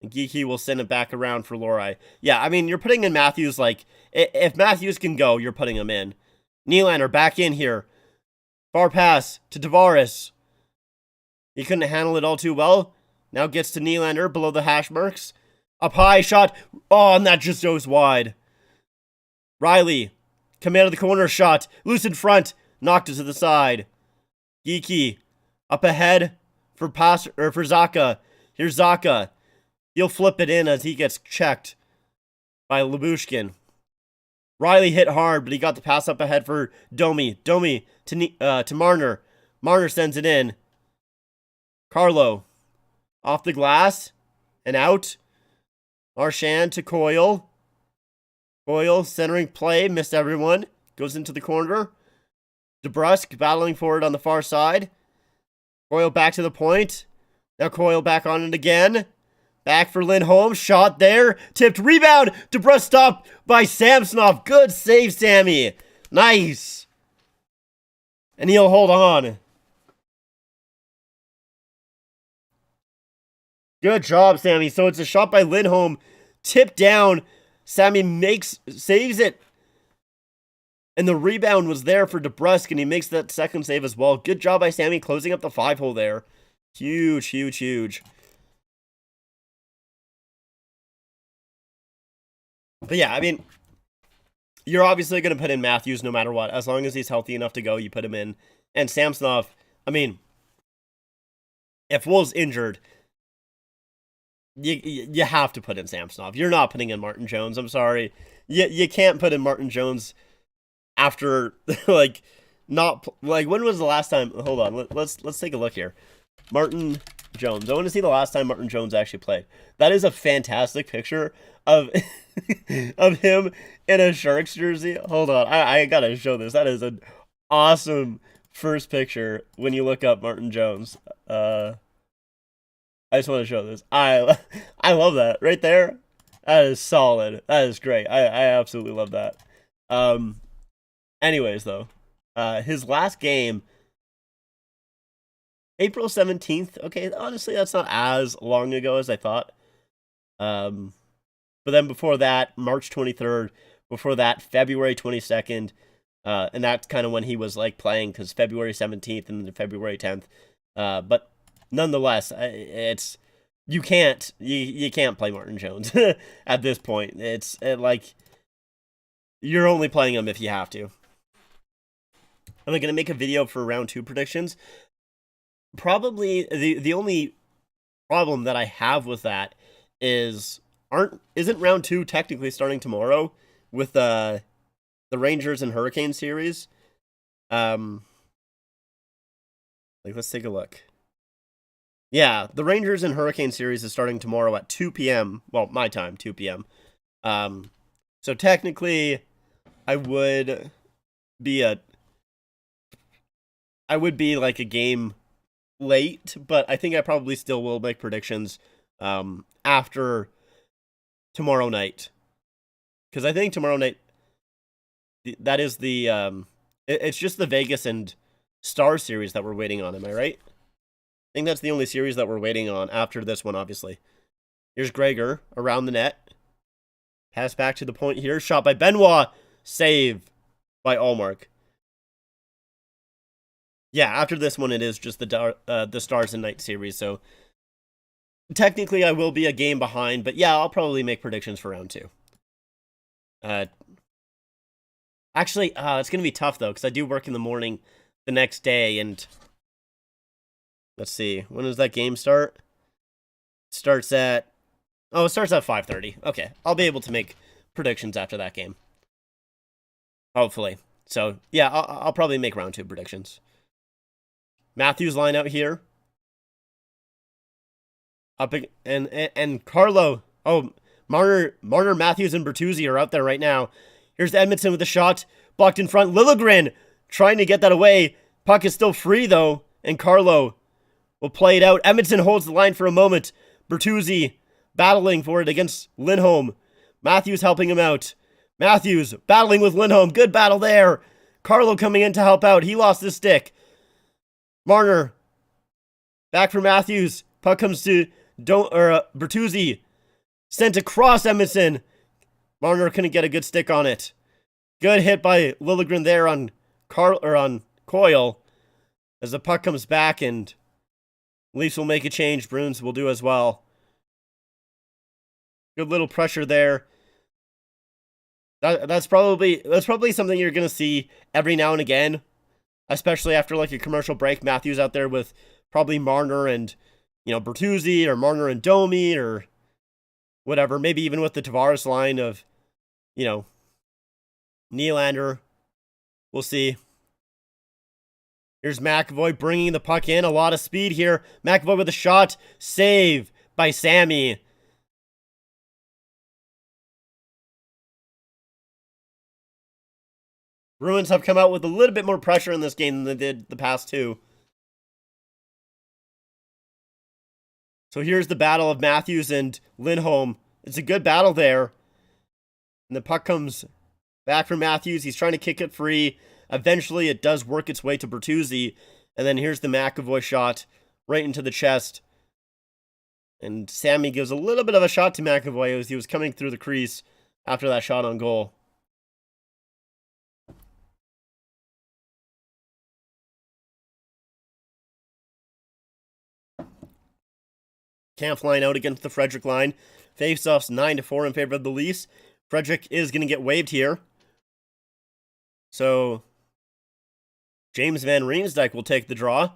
And Geekie will send it back around for Lohrei. Yeah, I mean, you're putting in Matthews, like, if Matthews can go, you're putting him in. Nylander back in here. Far pass to Tavares. He couldn't handle it all too well. Now gets to Nylander below the hash marks. Up high, shot. Oh, and that just goes wide. Riley, come out of the corner, shot. Loose in front. Knocked it to the side. Geekie, up ahead for Zacha. Here's Zacha. He'll flip it in as he gets checked by Lyubushkin. Riley hit hard, but he got the pass up ahead for Domi. Domi to Marner. Marner sends it in. Carlo off the glass and out. Marchand to Coyle. Coyle centering play, missed everyone. Goes into the corner. DeBrusque battling for it on the far side. Coyle back to the point. Now Coyle back on it again. Back for Lindholm. Shot there. Tipped. Rebound. DeBrusque stopped by Samsonov. Good save, Sammy. Nice. And he'll hold on. Good job, Sammy. So it's a shot by Lindholm. Tipped down. Sammy saves it. And the rebound was there for DeBrusque, and he makes that second save as well. Good job by Sammy closing up the 5-hole there. Huge, huge, huge. But yeah, I mean, you're obviously going to put in Matthews no matter what. As long as he's healthy enough to go, you put him in. And Samsonov, I mean, if Wool's injured, you have to put in Samsonov. You're not putting in Martin Jones. I'm sorry. You can't put in Martin Jones after like not like when was the last time? Hold on. Let's take a look here. Martin Jones. I want to see the last time Martin Jones actually played. That is a fantastic picture of of him in a Sharks jersey. Hold on. I got to show this. That is an awesome first picture when you look up Martin Jones. I just want to show this. I love that right there. That is solid. That is great. I absolutely love that. Anyways, though, his last game, April 17th. Okay, honestly, that's not as long ago as I thought. But then before that, March 23rd. Before that, February 22nd. And that's kind of when he was like playing, because February 17th and then February 10th. But nonetheless, it's you can't play Martin Jones at this point. It's like you're only playing him if you have to. Am I gonna make a video for round 2 predictions? Probably the only problem that I have with that is isn't round 2 technically starting tomorrow with the Rangers and Hurricanes series? Like let's take a look. Yeah, the Rangers and Hurricane series is starting tomorrow at 2 p.m. Well, my time, 2 p.m. So technically, I would be like a game late, but I think I probably still will make predictions after tomorrow night, because I think tomorrow night that is the it's just the Vegas and Star series that we're waiting on. Am I right? I think that's the only series that we're waiting on after this one, obviously. Here's Gregor around the net. Pass back to the point here. Shot by Benoit. Save by Allmark. Yeah, after this one, it is just the Stars and Night series. So technically, I will be a game behind. But yeah, I'll probably make predictions for round 2. Actually, it's going to be tough, though, because I do work in the morning the next day. And let's see. When does that game start? It starts at 5:30. Okay, I'll be able to make predictions after that game. Hopefully. So, yeah, I'll probably make round 2 predictions. Matthews line out here. And Carlo. Oh, Marner, Matthews, and Bertuzzi are out there right now. Here's Edmondson with the shot. Blocked in front. Liljegren trying to get that away. Puck is still free, though. And Carlo will play it out. Edmondson holds the line for a moment. Bertuzzi battling for it against Lindholm. Matthews helping him out. Matthews battling with Lindholm. Good battle there. Carlo coming in to help out. He lost his stick. Marner. Back for Matthews. Puck comes to Bertuzzi. Sent across Edmondson. Marner couldn't get a good stick on it. Good hit by Liljegren there on Coyle. As the puck comes back, and Leafs will make a change. Bruins will do as well. Good little pressure there. That's probably something you're gonna see every now and again, especially after like a commercial break. Matthews out there with probably Marner and Bertuzzi, or Marner and Domi, or whatever. Maybe even with the Tavares line of Nylander. We'll see. Here's McAvoy bringing the puck in. A lot of speed here. McAvoy with a shot. Save by Sammy. Bruins have come out with a little bit more pressure in this game than they did the past 2. So here's the battle of Matthews and Lindholm. It's a good battle there. And the puck comes back from Matthews. He's trying to kick it free. Eventually, it does work its way to Bertuzzi. And then here's the McAvoy shot right into the chest. And Sammy gives a little bit of a shot to McAvoy as he was coming through the crease after that shot on goal. Kampf line out against the Frederick line. Faceoffs 9-4 in favor of the Leafs. Frederick is going to get waived here. So James Van Riemsdyk will take the draw.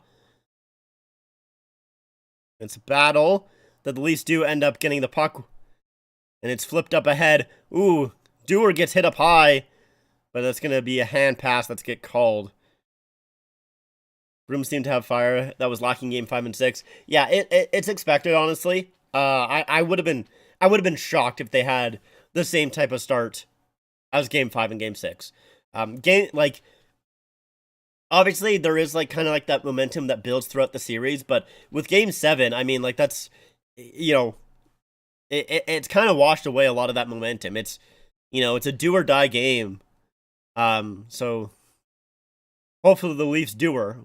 It's a battle that the Leafs do end up getting the puck. And it's flipped up ahead. Ooh, Dewar gets hit up high. But that's going to be a hand pass that's get called. Bruins seem to have fire. That was lacking game 5 and 6. Yeah, it's expected, honestly. I would have been shocked if they had the same type of start as game 5 and game 6. Obviously there is like kind of like that momentum that builds throughout the series, but with game 7, I mean, like that's, you know, it's kind of washed away a lot of that momentum. It's, you know, it's a do or die game. So hopefully the Leafs Dewar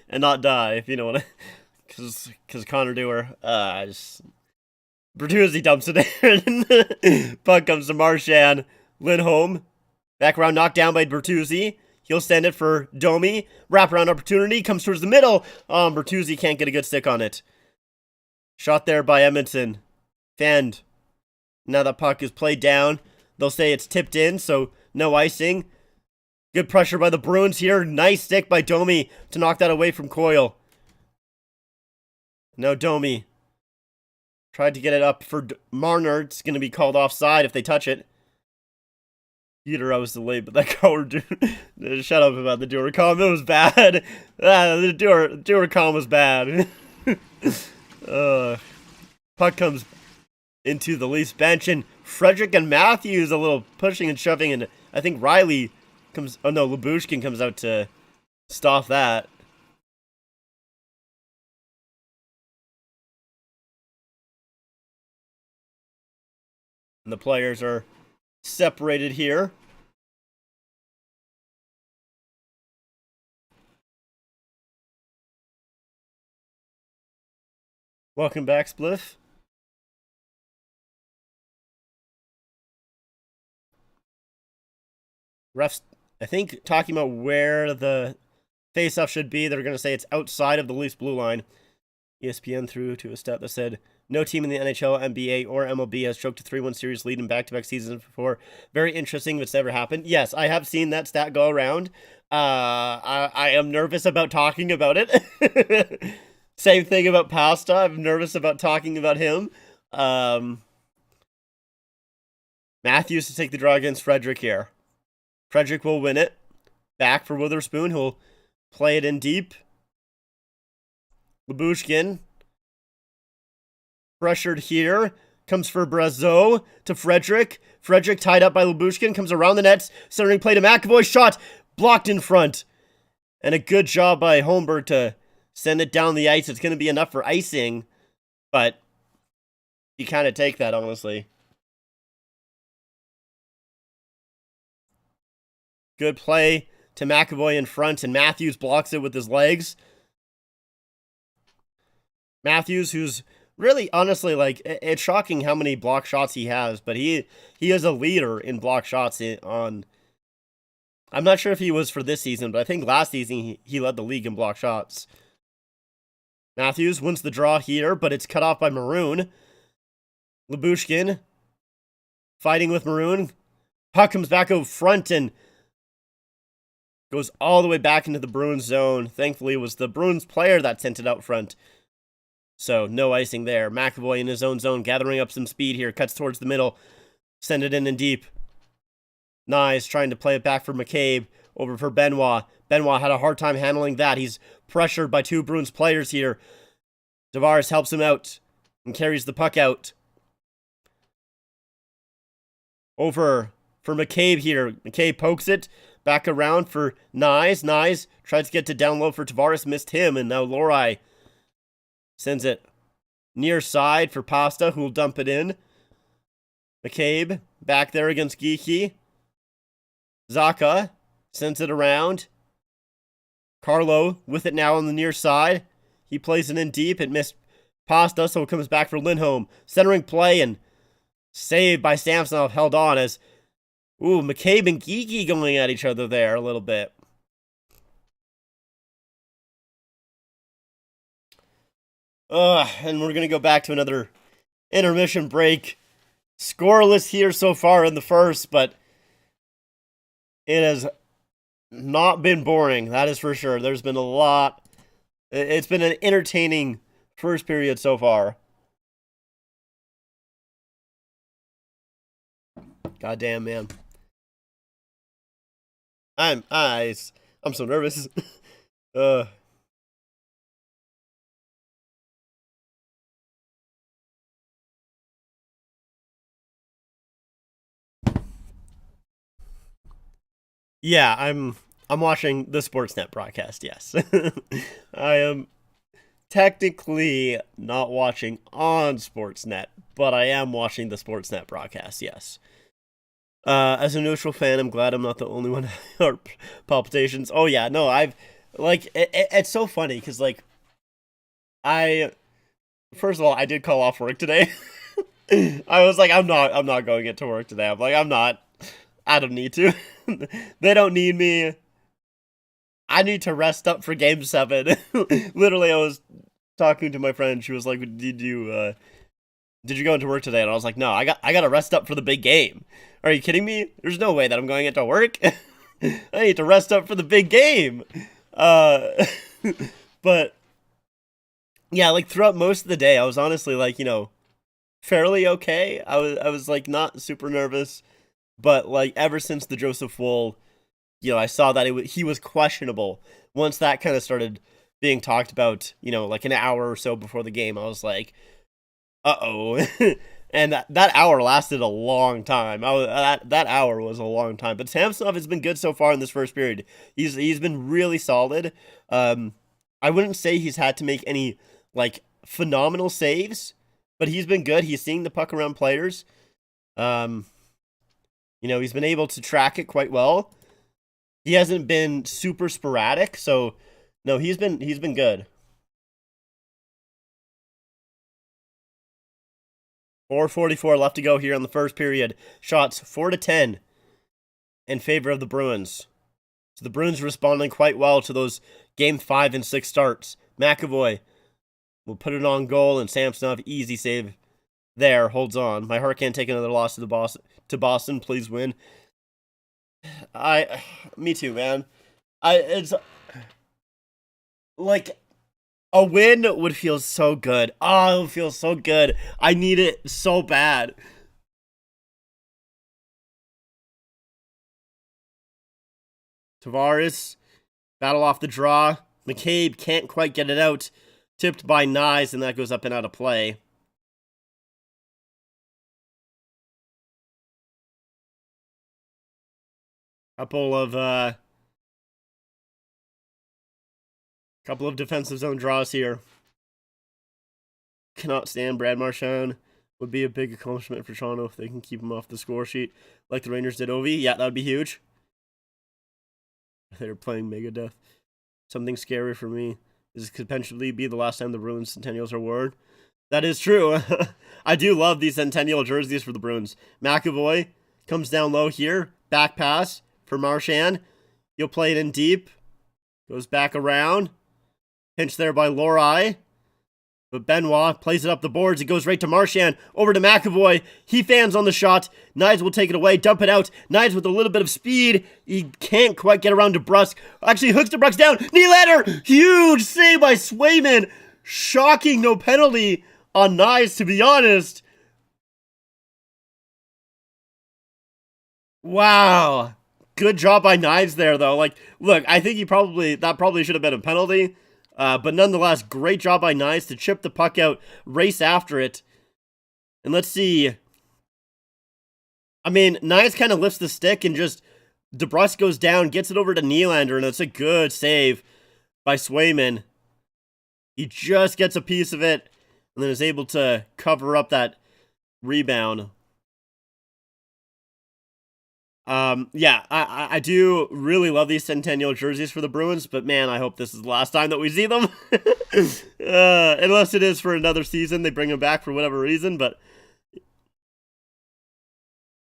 and not die, if you know what I, cause Connor Dewar, just Bertuzzi dumps it in. Puck comes to Marchand. Lindholm, back around, knocked down by Bertuzzi. He'll send it for Domi. Wraparound opportunity, comes towards the middle. Bertuzzi can't get a good stick on it. Shot there by Edmondson. Fanned. Now the puck is played down. They'll say it's tipped in, so no icing. Good pressure by the Bruins here. Nice stick by Domi to knock that away from Coyle. No, Domi tried to get it up for Marner. It's going to be called offside if they touch it. Peter, I was delayed, but that call, shut up about the Dewar calm. It was bad. The Dewar calm was bad. Puck comes into the Leafs bench, and Frederick and Matthews a little pushing and shoving, and I think Riley comes. Oh no, Lyubushkin comes out to stop that. And the players are separated here. Welcome back, Spliff. Refs, I think, talking about where the face-off should be. They're going to say it's outside of the Leafs blue line. ESPN threw to a stat that said, no team in the NHL, NBA, or MLB has choked a 3-1 series lead in back-to-back seasons before. Very interesting if it's never happened. Yes, I have seen that stat go around. I am nervous about talking about it. Same thing about Pasta. I'm nervous about talking about him. Matthews to take the draw against Frederick here. Frederick will win it. Back for Witherspoon, who'll play it in deep. Lyubushkin. Pressured here. Comes for Brazeau to Frederick. Frederick tied up by Lyubushkin. Comes around the nets. Centering play to McAvoy. Shot blocked in front. And a good job by Holmberg to send it down the ice. It's going to be enough for icing. But you kind of take that, honestly. Good play to McAvoy in front, and Matthews blocks it with his legs. Matthews, who's really, honestly, like, it's shocking how many block shots he has, but he is a leader in block shots on... I'm not sure if he was for this season, but I think last season he led the league in block shots. Matthews wins the draw here, but it's cut off by Maroon. Lyubushkin fighting with Maroon. Puck comes back out front and goes all the way back into the Bruins zone. Thankfully, it was the Bruins player that sent it out front. So, no icing there. McAvoy in his own zone, gathering up some speed here. Cuts towards the middle. Send it in and deep. Nice, trying to play it back for McCabe. Over for Benoit. Benoit had a hard time handling that. He's pressured by two Bruins players here. Tavares helps him out and carries the puck out. Over for McCabe here. McCabe pokes it. Back around for Nyes. Nyes tries to get to down low for Tavares. Missed him. And now Lohrei sends it near side for Pasta, who will dump it in. McCabe back there against Geeky. Zaka sends it around. Carlo with it now on the near side. He plays it in deep. It missed Pasta, so it comes back for Lindholm. Centering play and saved by Samsonov, held on as... Ooh, McCabe and Geeky going at each other there a little bit. And we're going to go back to another intermission break. Scoreless here so far in the first, but It has not been boring, that is for sure. There's been a lot. It's been an entertaining first period so far. Goddamn, man. I'm so nervous. uh yeah, I'm watching the Sportsnet broadcast, yes. I am technically not watching on Sportsnet, but I am watching the Sportsnet broadcast, yes. As a neutral fan, I'm glad I'm not the only one heart palpitations. Oh yeah, no, I've like it's so funny because like I first of all I did call off work today. I was like I'm not going into work today. I'm like I'm not. I don't need to. They don't need me. I need to rest up for Game 7. Literally, I was talking to my friend. She was like, did you go into work today?" And I was like, "No, I got to rest up for the big game." Are you kidding me? There's no way that I'm going into work. I need to rest up for the big game. Uh, but yeah, like throughout most of the day, I was honestly like, fairly okay. I was like not super nervous, but like ever since the Joseph Wool, I saw that he was questionable. Once that kind of started being talked about, like an hour or so before the game, I was like, uh-oh. And that hour lasted a long time. That hour was a long time. But Samsonov has been good so far in this first period. He's been really solid. I wouldn't say he's had to make any like phenomenal saves, but he's been good. He's seeing the puck around players. Um, he's been able to track it quite well. He hasn't been super sporadic, so no, he's been good. 4:44 left to go here in the first period. Shots 4-10 in favor of the Bruins. So the Bruins responding quite well to those game 5 and 6 starts. McAvoy will put it on goal, and Samsonov, easy save there, holds on. My heart can't take another loss to Boston. Please win. Me too, man. It's like a win would feel so good. Oh, it would feel so good. I need it so bad. Tavares, battle off the draw. McCabe can't quite get it out. Tipped by Nyes, and that goes up and out of play. Couple of defensive zone draws here. Cannot stand Brad Marchand. Would be a big accomplishment for Toronto if they can keep him off the score sheet like the Rangers did Ovi. Yeah, that would be huge. They're playing Megadeth. Something scary for me. This could potentially be the last time the Bruins Centennials are worn. That is true. I do love these Centennial jerseys for the Bruins. McAvoy comes down low here. Back pass for Marchand. He'll play it in deep. Goes back around. Pinch there by Lorai. But Benoit plays it up the boards. It goes right to Marchand. Over to McAvoy. He fans on the shot. Knives will take it away. Dump it out. Knives with a little bit of speed. He can't quite get around to Brusque. Actually, hooks to Brusque down. Nylander. Huge save by Swayman. Shocking no penalty on Knives, to be honest. Wow. Good job by Knives there, though. Like, look, I think that probably should have been a penalty. But nonetheless, great job by Nyes to chip the puck out, race after it. And let's see. I mean, Nyes kind of lifts the stick and just DeBrusque goes down, gets it over to Nylander, and it's a good save by Swayman. He just gets a piece of it and then is able to cover up that rebound. Yeah, I do really love these Centennial jerseys for the Bruins, but man, I hope this is the last time that we see them. Unless it is for another season, they bring them back for whatever reason, but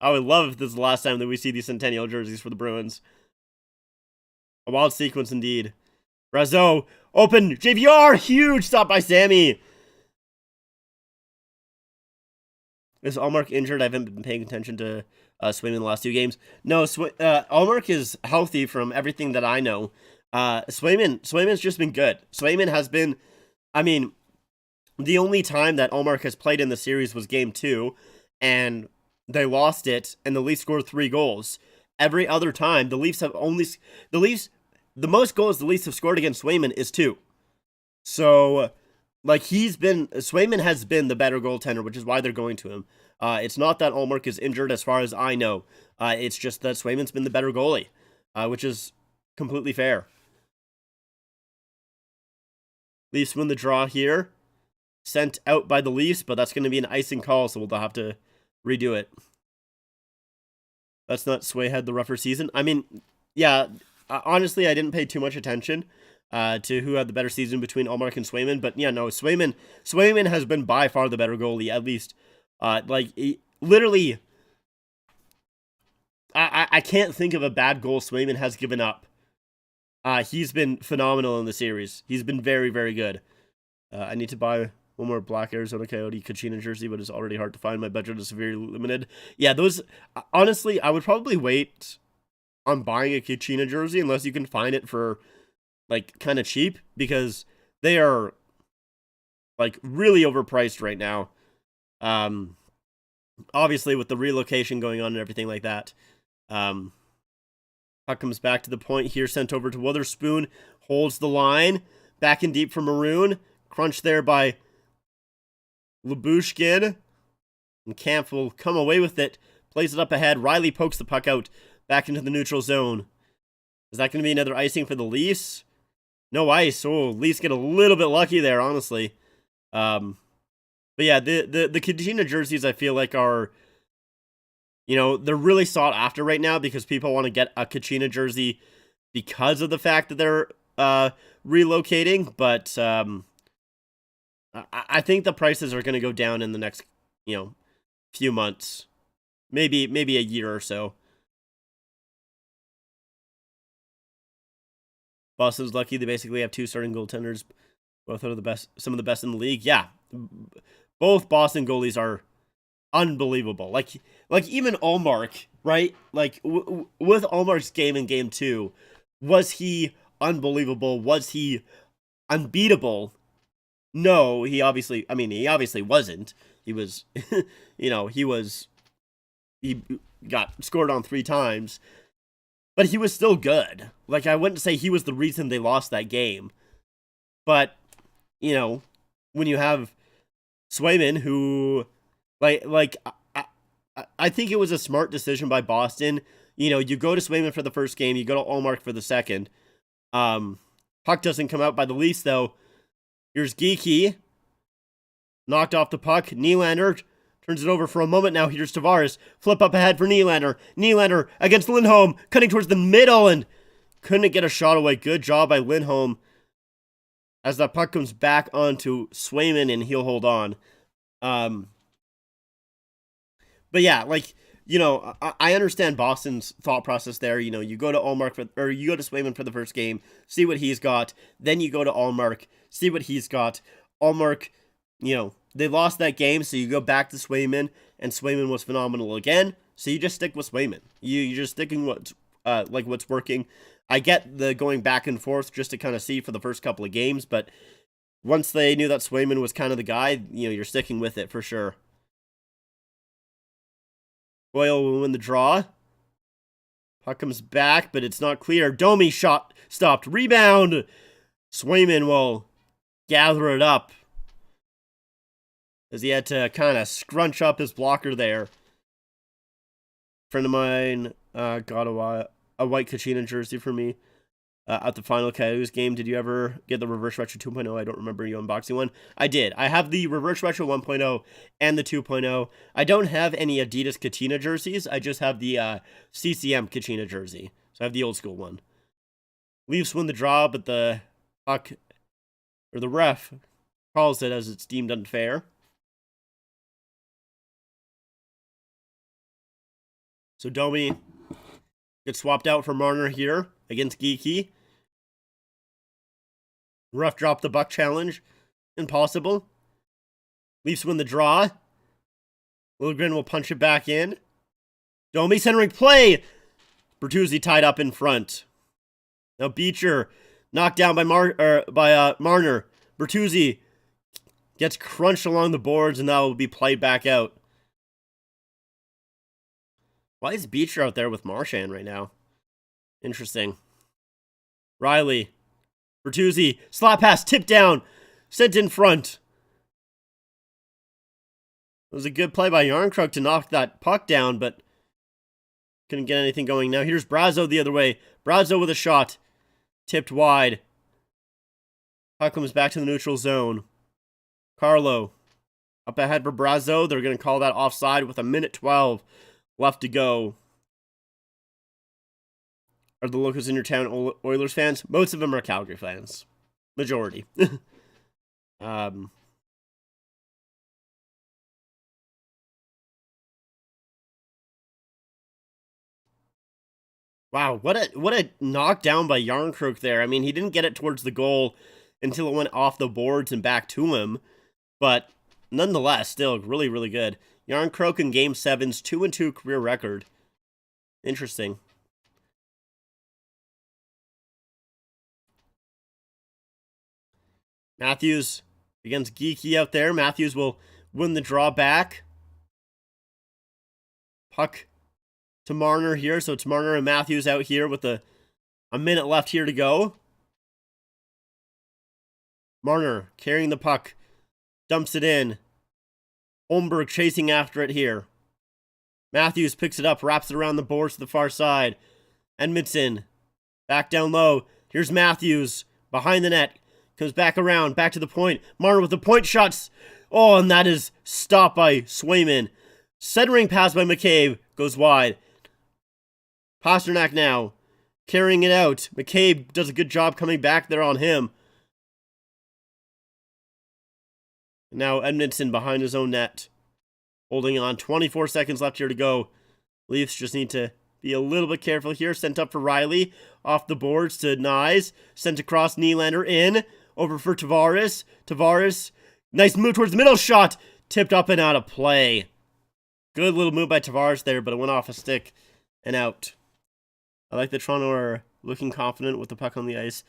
I would love if this is the last time that we see these Centennial jerseys for the Bruins. A wild sequence indeed. Brazeau, open, JVR, huge stop by Sammy. Is Allmark injured? I haven't been paying attention to Swayman in the last 2 games. No, Allmark is healthy from everything that I know. Swayman's just been good. Swayman has been, I mean, the only time that Allmark has played in the series was game 2, and they lost it, and the Leafs scored 3 goals. Every other time, the most goals the Leafs have scored against Swayman is 2. So, like, Swayman has been the better goaltender, which is why they're going to him. It's not that Allmark is injured, as far as I know. It's just that Swayman's been the better goalie, which is completely fair. Leafs win the draw here. Sent out by the Leafs, but that's going to be an icing call, so we'll have to redo it. Let's not Sway had the rougher season. I mean, yeah, honestly, I didn't pay too much attention to who had the better season between Allmark and Swayman, but yeah, no, Swayman has been by far the better goalie, at least. Literally, I can't think of a bad goal Swayman has given up. He's been phenomenal in the series. He's been very, very good. I need to buy one more black Arizona Coyote Kachina jersey, but it's already hard to find. My budget is severely limited. Yeah, those, honestly, I would probably wait on buying a Kachina jersey unless you can find it for, like, kind of cheap, because they are, like, really overpriced right now. Obviously, with the relocation going on and everything like that. Puck comes back to the point here, sent over to Witherspoon, holds the line, back in deep for Maroon, crunched there by Lyubushkin, and Kampf will come away with it, plays it up ahead, Riley pokes the puck out, back into the neutral zone. Is that going to be another icing for the Leafs? No ice. Oh, Leafs get a little bit lucky there, honestly. But yeah, the Kachina jerseys, I feel like, are, you know, they're really sought after right now because people want to get a Kachina jersey because of the fact that they're relocating. But I think the prices are going to go down in the next, you know, few months, maybe a year or so. Boston's lucky; they basically have 2 starting goaltenders, both are the best, some of the best in the league. Yeah, both Boston goalies are unbelievable. Like even Allmark, right? Like with Allmark's game in game 2, was he unbelievable? Was he unbeatable? No, he obviously wasn't. He was, you know, he got scored on 3 times, but he was still good. Like, I wouldn't say he was the reason they lost that game, but, you know, when you have Swayman, who, I think it was a smart decision by Boston. You know, you go to Swayman for the first game, you go to Allmark for the second. Puck doesn't come out by the Leafs, though. Here's Geeky. Knocked off the puck. Nylander turns it over for a moment now. Here's Tavares. Flip up ahead for Nylander. Nylander against Lindholm. Cutting towards the middle and couldn't get a shot away. Good job by Lindholm. As that puck comes back onto Swayman and he'll hold on. But yeah, like, you know, I understand Boston's thought process there. You know, you go to you go to Swayman for the first game, see what he's got. Then you go to Allmark, see what he's got. Allmark, you know, they lost that game, so you go back to Swayman, and Swayman was phenomenal again. So you just stick with Swayman. You're just sticking what's working. I get the going back and forth just to kind of see for the first couple of games, but once they knew that Swayman was kind of the guy, you know, you're sticking with it for sure. Boyle will win the draw. Puck comes back, but it's not clear. Domi shot stopped. Rebound. Swayman will gather it up, as he had to kind of scrunch up his blocker there. Friend of mine got a white Kachina jersey for me at the final Coyotes game. Did you ever get the Reverse Retro 2.0? I don't remember you unboxing one. I did. I have the Reverse Retro 1.0 and the 2.0. I don't have any Adidas Kachina jerseys. I just have the CCM Kachina jersey. So I have the old school one. Leafs win the draw, but the puck, or the ref, calls it as it's deemed unfair. So Domi gets swapped out for Marner here against Geeky. Ref drop the buck challenge. Impossible. Leafs win the draw. Liljegren will punch it back in. Domi centering play. Bertuzzi tied up in front. Now Beecher knocked down by Marner. Bertuzzi gets crunched along the boards, and that will be played back out. Why is Beecher out there with Marchand right now? Interesting. Riley. Bertuzzi. Slap pass. Tip down. Sent in front. It was a good play by Yarncrook to knock that puck down, but couldn't get anything going. Now here's Brazo the other way. Brazo with a shot. Tipped wide. Puck comes back to the neutral zone. Carlo. Up ahead for Brazo. They're going to call that offside with 1:12 left to go. Are the locals in your town Oilers fans? Most of them are Calgary fans. Majority. Wow, what a knockdown by Yarncrook there. I mean, he didn't get it towards the goal until it went off the boards and back to him. But nonetheless, still really, really good. Yarncrook in Game 7's 2-2 career record. Interesting. Matthews against Geeky out there. Matthews will win the draw back. Puck to Marner here. So it's Marner and Matthews out here with a minute left here to go. Marner carrying the puck. Dumps it in. Holmberg chasing after it here. Matthews picks it up, wraps it around the boards to the far side. Edmondson back down low. Here's Matthews behind the net. Comes back around, back to the point. Marner with the point shots. Oh, and that is stopped by Swayman. Centering pass by McCabe. Goes wide. Pasternak now. Carrying it out. McCabe does a good job coming back there on him. Now Edmondson behind his own net. Holding on. 24 seconds left here to go. Leafs just need to be a little bit careful here. Sent up for Riley. Off the boards to Nyes. Sent across Nylander in. Over for Tavares. Tavares. Nice move towards the middle. Shot. Tipped up and out of play. Good little move by Tavares there, but it went off a stick and out. I like that Toronto are looking confident with the puck on the ice.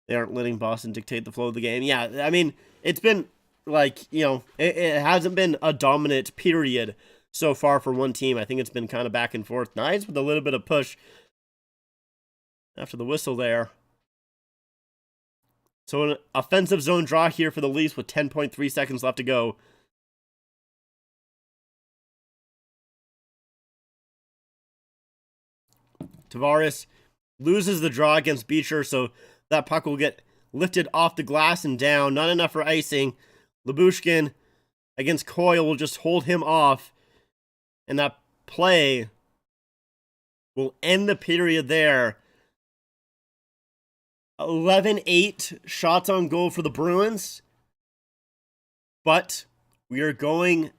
They aren't letting Boston dictate the flow of the game. Yeah, I mean, it's been like, it hasn't been a dominant period so far for one team. I think it's been kind of back and forth. Nice with a little bit of push after the whistle there. So an offensive zone draw here for the Leafs with 10.3 seconds left to go. Tavares loses the draw against Beecher, so that puck will get lifted off the glass and down. Not enough for icing. Lyubushkin against Coyle will just hold him off. And that play will end the period there. 11-8 shots on goal for the Bruins. But we are going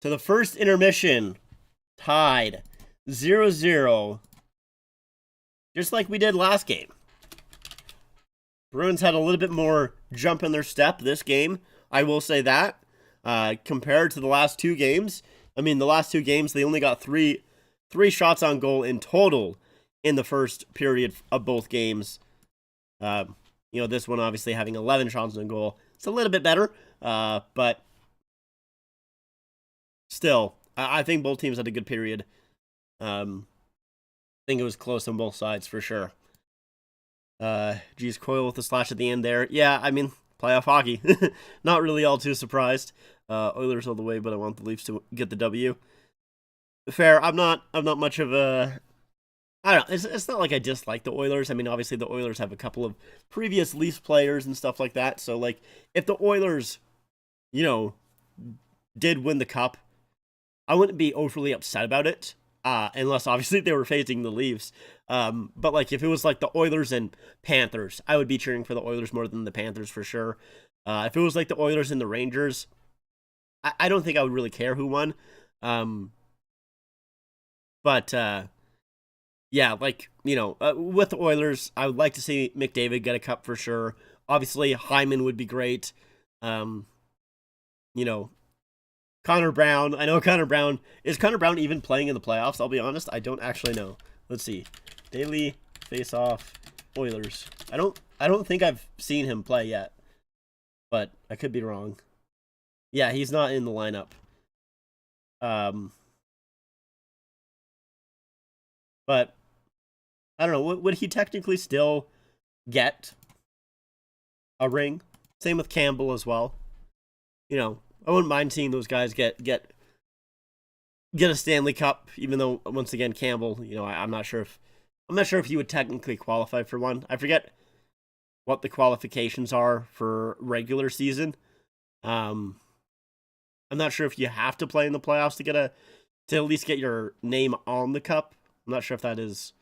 to the first intermission tied 0-0. Just like we did last game. Bruins had a little bit more jump in their step this game. I will say that. Compared to the last two games. I mean, the last two games, they only got three shots on goal in total in the first period of both games. This one obviously having 11 shots on goal. It's a little bit better, but still, I think both teams had a good period. I think it was close on both sides for sure. Coyle with the slash at the end there. Yeah, I mean, playoff hockey. Not really all too surprised. Oilers all the way, but I want the Leafs to get the W. Fair. I'm not much of a... I don't know. It's not like I dislike the Oilers. I mean, obviously the Oilers have a couple of previous Leafs players and stuff like that. So, like, if the Oilers, did win the cup, I wouldn't be overly upset about it. Unless, obviously, they were facing the Leafs. But, like, if it was, like, the Oilers and Panthers, I would be cheering for the Oilers more than the Panthers for sure. If it was, like, the Oilers and the Rangers, I don't think I would really care who won. Yeah, like, with the Oilers, I would like to see McDavid get a cup for sure. Obviously, Hyman would be great. Connor Brown. I know Connor Brown. Is Connor Brown even playing in the playoffs? I'll be honest. I don't actually know. Let's see. Daily face-off Oilers. I don't think I've seen him play yet. But I could be wrong. Yeah, he's not in the lineup. But I don't know. Would he technically still get a ring? Same with Campbell as well. You know, I wouldn't mind seeing those guys get a Stanley Cup, even though once again Campbell, you know, I'm not sure if he would technically qualify for one. I forget what the qualifications are for regular season. I'm not sure if you have to play in the playoffs to at least get your name on the cup. I'm not sure if that is,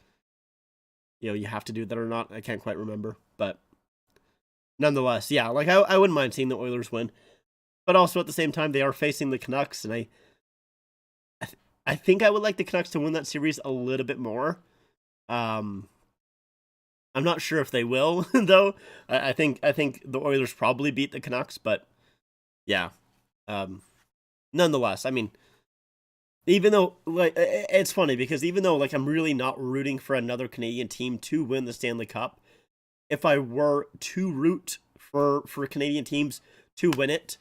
you know, you have to do that or not. I can't quite remember, but nonetheless, yeah, like I wouldn't mind seeing the Oilers win, but also at the same time they are facing the Canucks, and I think I would like the Canucks to win that series a little bit more. I'm not sure if they will though. I think the Oilers probably beat the Canucks, but yeah. Nonetheless, I mean, even though, like, it's funny because even though, like, I'm really not rooting for another Canadian team to win the Stanley Cup, if I were to root for Canadian teams to win it,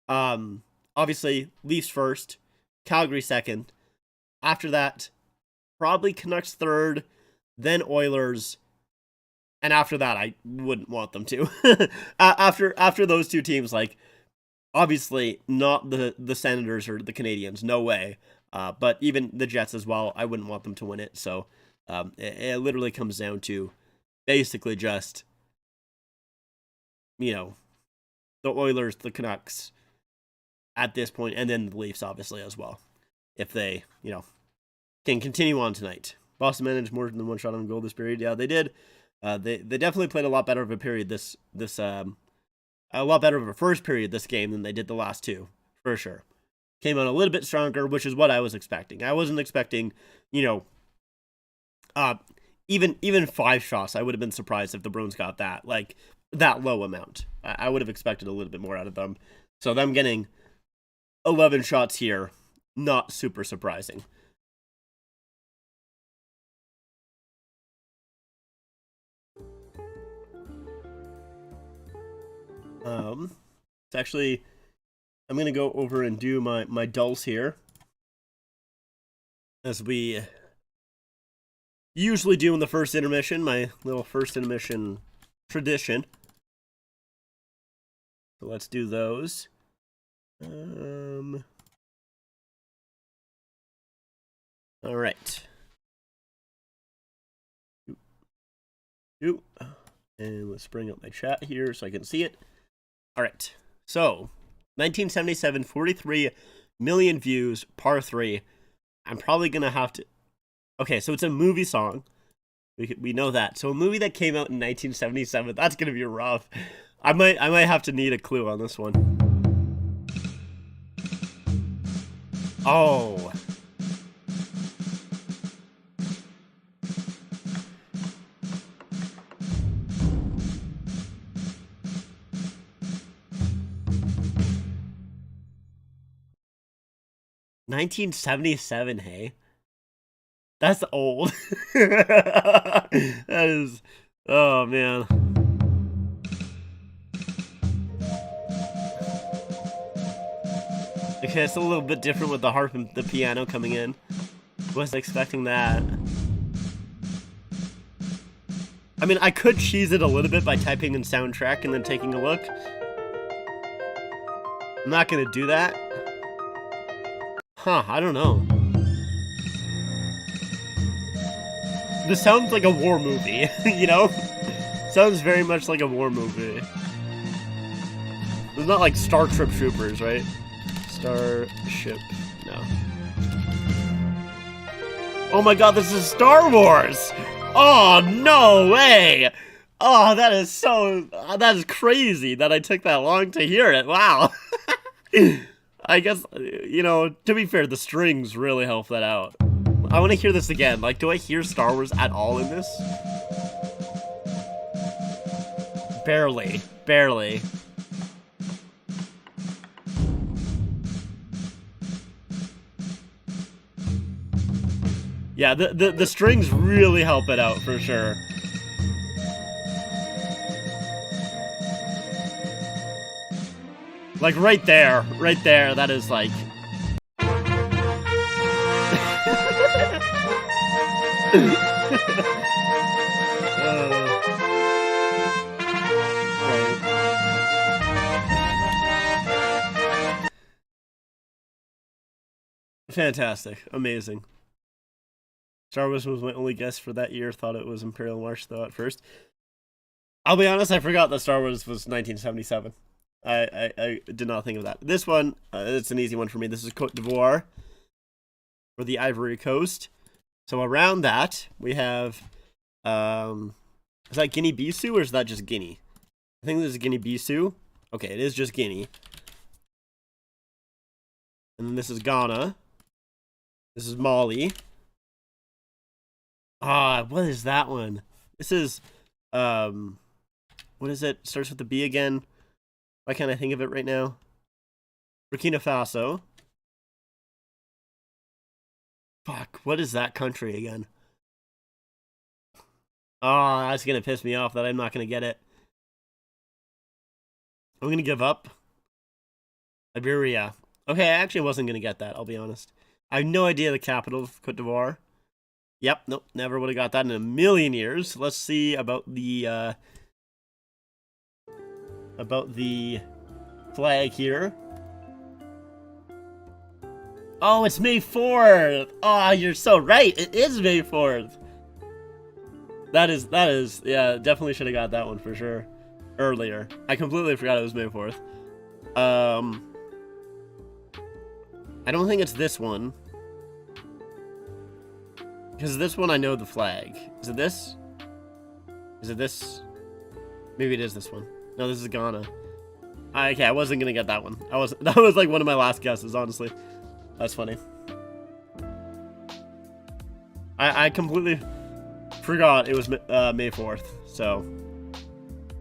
obviously, Leafs first, Calgary second. After that, probably Canucks third, then Oilers, and after that, I wouldn't want them to. After those two teams, like, obviously not the Senators or the Canadians, no way. But even the Jets as well, I wouldn't want them to win it. So it literally comes down to basically just, you know, the Oilers, the Canucks at this point, and then the Leafs obviously as well, if they, you know, can continue on tonight. Boston managed more than one shot on goal this period. Yeah, they did. They definitely played a lot better of a period a lot better of a first period this game than they did the last two, for sure. Came out a little bit stronger, which is what I was expecting. I wasn't expecting, you know, even 5 shots. I would have been surprised if the Bruins got that low amount. I would have expected a little bit more out of them. So them getting 11 shots here, not super surprising. It's actually, I'm going to go over and do my dulls here, as we usually do in the first intermission, my little first intermission tradition. So let's do those. All right. And let's bring up my chat here so I can see it. All right. So, 1977, 43 million views, par 3. I'm probably going to have to... Okay, so it's a movie song. We know that. So a movie that came out in 1977, that's going to be rough. I might have to need a clue on this one. Oh. $1977, hey? That's old. That is... Oh, man. Okay, it's a little bit different with the harp and the piano coming in. Wasn't expecting that. I mean, I could cheese it a little bit by typing in soundtrack and then taking a look. I'm not gonna do that. Huh, I don't know. This sounds like a war movie, you know? Sounds very much like a war movie. It's not like Star Trip Troopers, right? Starship, no. Oh my god, this is Star Wars! Oh, no way! Oh, that is crazy that I took that long to hear it, wow. I guess, you know, to be fair, the strings really help that out. I want to hear this again. Like, do I hear Star Wars at all in this? Barely. Barely. Yeah, the strings really help it out for sure. Like right there, that is like... Fantastic. Amazing. Star Wars was my only guess for that year. Thought it was Imperial March, though, at first. I'll be honest, I forgot that Star Wars was 1977. I did not think of that. This one, it's an easy one for me. This is Cote d'Ivoire, or the Ivory Coast. So around that, we have... is that Guinea-Bissau, or is that just Guinea? I think this is Guinea-Bissau. Okay, it is just Guinea. And then this is Ghana. This is Mali. What is that one? This is, what is it? Starts with the B again. Why can't I think of it right now? Burkina Faso. Fuck, what is that country again? Oh, that's gonna piss me off that I'm not gonna get it. I'm gonna give up. Liberia. Okay, I actually wasn't gonna get that, I'll be honest. I have no idea the capital of Cote d'Ivoire. Yep, nope, never would have got that in a million years. Let's see about the flag here. Oh, it's May 4th! Oh, you're so right, it is May 4th! That is, yeah, definitely should have got that one for sure. Earlier. I completely forgot it was May 4th. I don't think it's this one. Because this one I know the flag. Is it this? Is it this? Maybe it is this one. No, this is Ghana. Okay, I wasn't gonna get that one. That was like one of my last guesses, honestly. That's funny. I completely forgot it was May 4th, so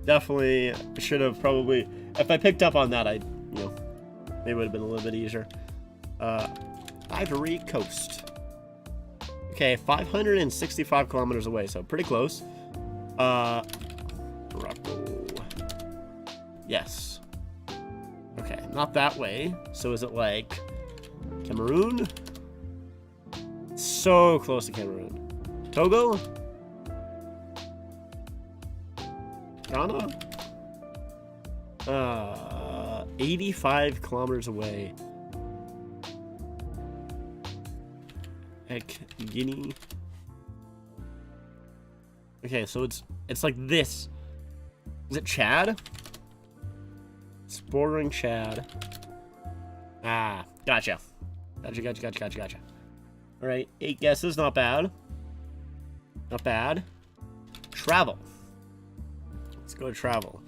definitely should have probably, if I picked up on that, maybe it would have been a little bit easier. Ivory Coast. Okay, 565 kilometers away, so pretty close. Morocco. Yes. Okay, not that way. So is it like Cameroon? So close to Cameroon. Togo? Ghana? 85 kilometers away. Heck, Guinea. Okay, so it's like this. Is it Chad? It's bordering Chad. Ah, gotcha. Gotcha. Alright, 8 guesses, not bad. Not bad. Travel. Let's go to travel.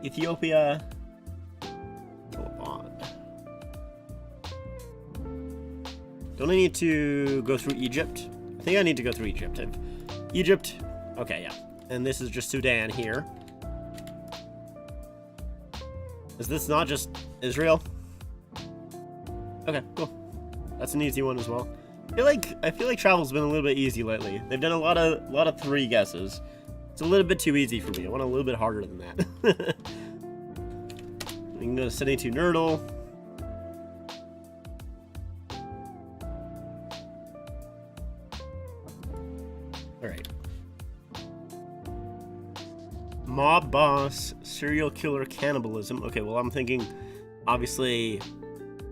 Ethiopia. Don't I need to go through Egypt? I think I need to go through Egypt. Egypt. Okay, yeah. And this is just Sudan here. Is this not just Israel? Okay, cool. That's an easy one as well. I feel like travel's been a little bit easy lately. They've done a lot of 3 guesses. It's a little bit too easy for me. I want a little bit harder than that. We can go to 72 Nurdle. Alright. Mob boss, serial killer, cannibalism. Okay, well, I'm thinking, obviously,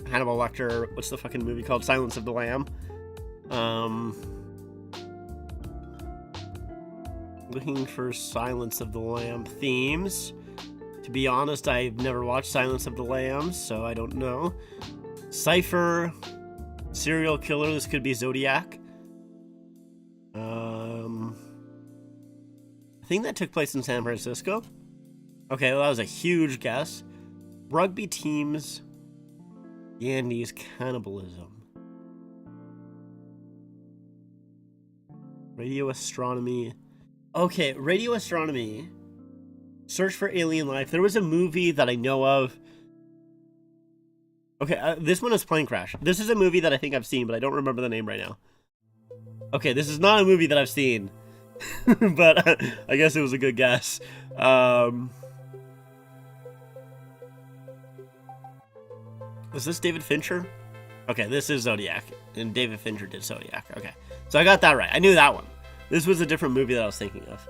Hannibal Lecter. What's the fucking movie called? Silence of the Lamb. Looking for Silence of the Lamb themes. To be honest, I've never watched Silence of the Lambs, so I don't know. Cypher, serial killer. This could be Zodiac. I think that took place in San Francisco. Okay, well, that was a huge guess. Rugby teams, Yandy's cannibalism. Radio astronomy. Okay, radio astronomy. Search for alien life. There was a movie that I know of. Okay, this one is Plane Crash. This is a movie that I think I've seen, but I don't remember the name right now. Okay, this is not a movie that I've seen, but I guess it was a good guess. Is this David Fincher? Okay, this is Zodiac, and David Fincher did Zodiac. Okay, so I got that right. I knew that one. This was a different movie that I was thinking of.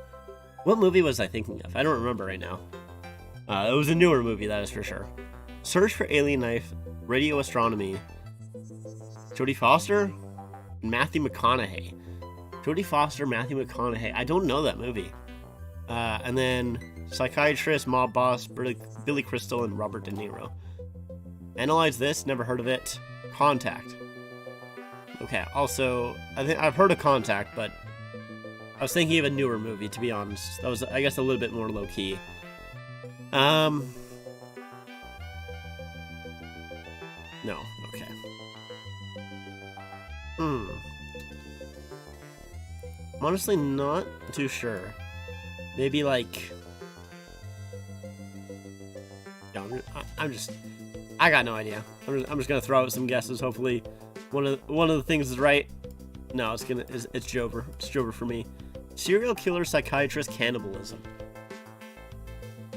What movie was I thinking of? I don't remember right now. It was a newer movie, that is for sure. Search for Alien Life, Radio Astronomy, Jodie Foster, Matthew McConaughey. Jodie Foster, Matthew McConaughey. I don't know that movie. And then Psychiatrist, Mob Boss, Billy Crystal, and Robert De Niro. Analyze This, never heard of it. Contact. Okay, also, I think I've heard of Contact, but I was thinking of a newer movie, to be honest. That was, I guess, a little bit more low-key. No, okay. I'm honestly not too sure. Maybe, like... No, I got no idea. I'm just gonna throw out some guesses. Hopefully, one of the things is right. No, it's Jover. It's Jover for me. Serial killer, psychiatrist, cannibalism.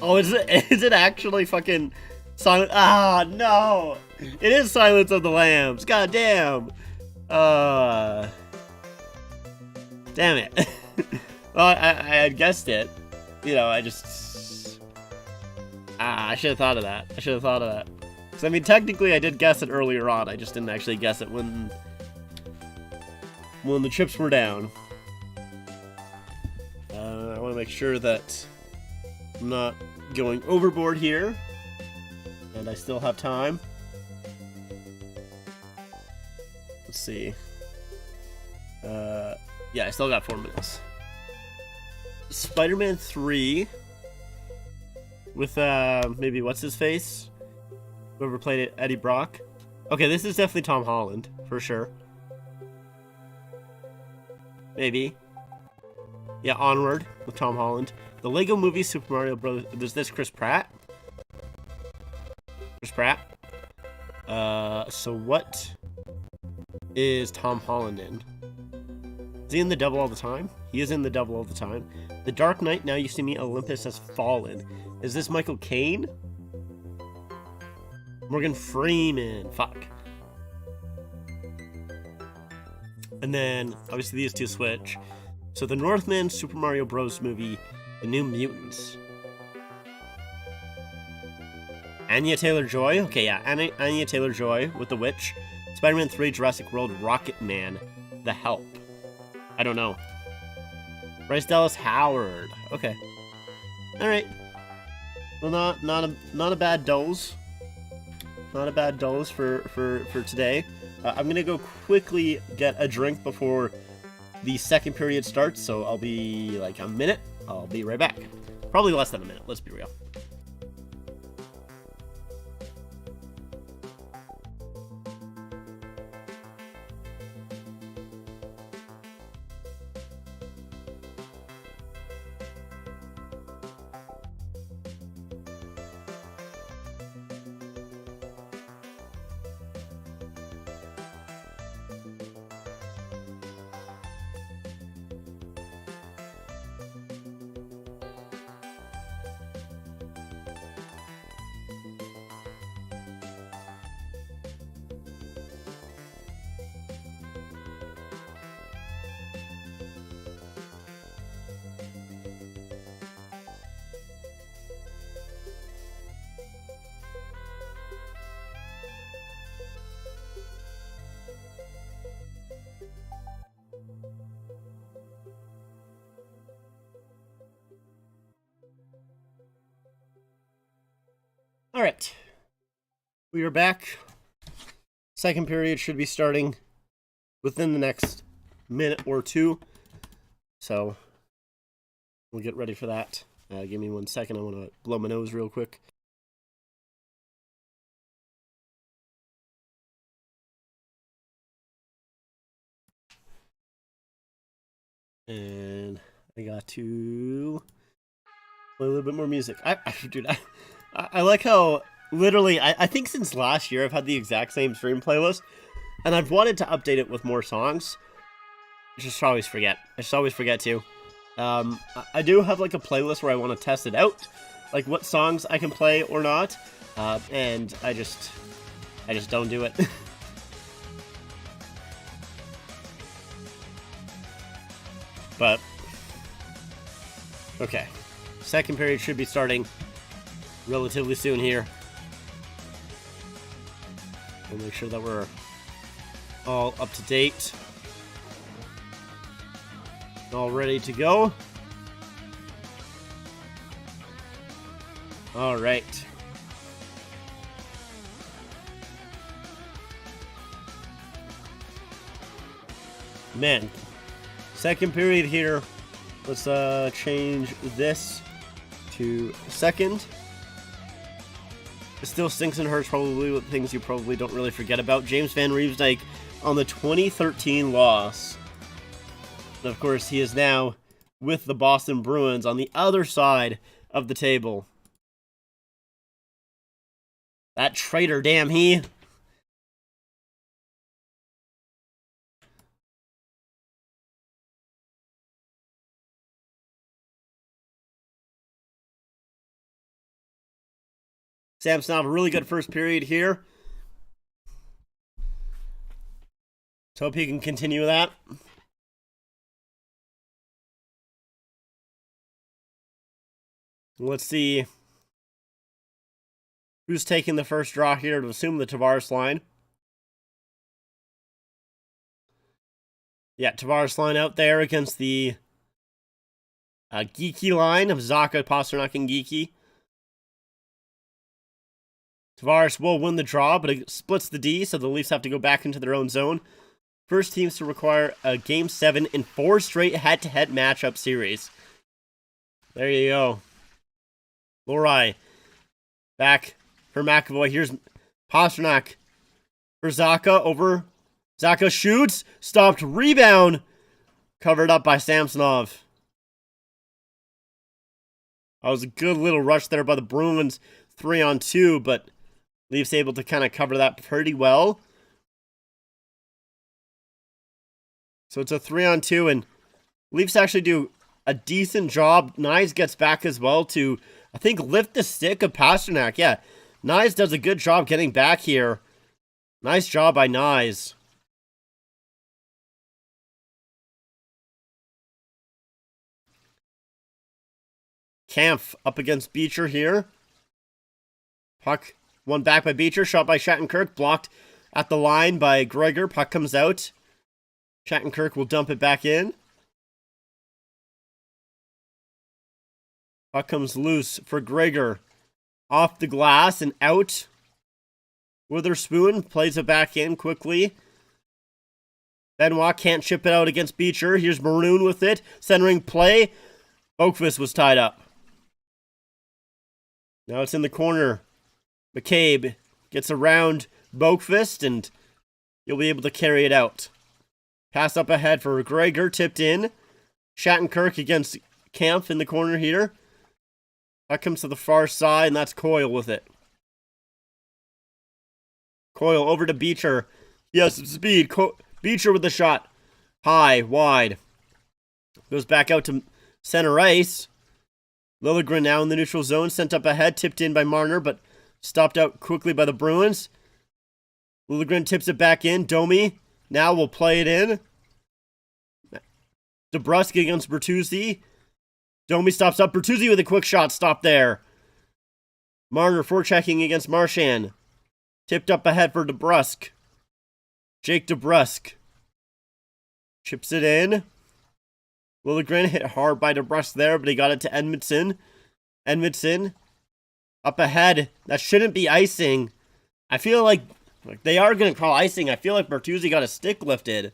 Oh, is it actually fucking Silent? Ah, no! It is Silence of the Lambs. God damn. Damn it. Well, I had guessed it. You know, I just... I should have thought of that. Because, I mean, technically I did guess it earlier on. I just didn't actually guess it when the chips were down. I want to make sure that I'm not going overboard here. And I still have time. Let's see. Yeah, I still got 4 minutes. Spider-Man 3 with maybe what's his face? Whoever played it, Eddie Brock. Okay, this is definitely Tom Holland for sure. Maybe. Yeah, Onward with Tom Holland. The Lego Movie, Super Mario Bros. Is this Chris Pratt? Chris Pratt. So what is Tom Holland in? Is he in The Devil All the Time? He is in The Devil All the Time. The Dark Knight, Now You See Me, Olympus Has Fallen. Is this Michael Caine? Morgan Freeman. Fuck. And then, obviously, these two switch. So, The Northman, Super Mario Bros. Movie, The New Mutants. Anya Taylor-Joy? Okay, yeah. Anya Taylor-Joy with The Witch. Spider-Man 3, Jurassic World, Rocket Man, The Help. I don't know. Bryce Dallas Howard. Okay. All right. Well, not a bad dose. Not a bad dose for today. I'm gonna go quickly get a drink before the second period starts. So I'll be like a minute. I'll be right back. Probably less than a minute. Let's be real. All right, we are back. Second period should be starting within the next minute or two, so we'll get ready for that. Give me 1 second. I want to blow my nose real quick. And I got to play a little bit more music. Dude, I like how literally, I think since last year I've had the exact same stream playlist, and I've wanted to update it with more songs. just always forget. I just always forget to. I do have like a playlist where I want to test it out, like what songs I can play or not, and I just don't do it. But okay, second period should be starting relatively soon here. We'll make sure that we're all up to date. All ready to go. All right. Man, second period here. Let's change this to second. It still stinks and hurts probably with things you probably don't really forget about. James Van Riemsdyk on the 2013 loss. And of course, he is now with the Boston Bruins on the other side of the table. That traitor, damn he. Samsonov, a really good first period here. Let's hope he can continue that. Let's see who's taking the first draw here. To assume the Tavares line. Yeah, Tavares line out there against the Geeky line of Zacha, Pasternak, and Geeky. Tavares will win the draw, but it splits the D, so the Leafs have to go back into their own zone. First teams to require a Game 7 in 4 straight head-to-head matchup series. There you go. Lohrei back for McAvoy. Here's Pasternak for Zacha over. Zacha shoots. Stopped. Rebound. Covered up by Samsonov. That was a good little rush there by the Bruins. 3-on-2, but Leafs able to kind of cover that pretty well. So it's a 3-on-2, and Leafs actually do a decent job. Nyes gets back as well to, I think, lift the stick of Pasternak. Yeah, Nyes does a good job getting back here. Nice job by Nyes. Kampf up against Beecher here. Puck won back by Beecher. Shot by Shattenkirk. Blocked at the line by Gregor. Puck comes out. Shattenkirk will dump it back in. Puck comes loose for Gregor. Off the glass and out. Witherspoon plays it back in quickly. Benoit can't chip it out against Beecher. Here's Maroon with it. Centering play. Oakfist was tied up. Now it's in the corner. McCabe gets around Boakfist, and you'll be able to carry it out. Pass up ahead for Gregor, tipped in. Shattenkirk against Kampf in the corner here. That comes to the far side, and that's Coyle with it. Coyle over to Beecher. He has some speed. Beecher with the shot. High, wide. Goes back out to center ice. Liljegren now in the neutral zone, sent up ahead, tipped in by Marner, but stopped out quickly by the Bruins. Liljegren tips it back in. Domi now will play it in. DeBrusk against Bertuzzi. Domi stops up. Bertuzzi with a quick shot. Stop there. Marner forechecking against Marchand. Tipped up ahead for DeBrusk. Jake DeBrusk. Chips it in. Liljegren hit hard by DeBrusk there, but he got it to Edmondson. Edmondson up ahead. That shouldn't be icing. I feel like they are going to call icing. I feel like Bertuzzi got a stick lifted.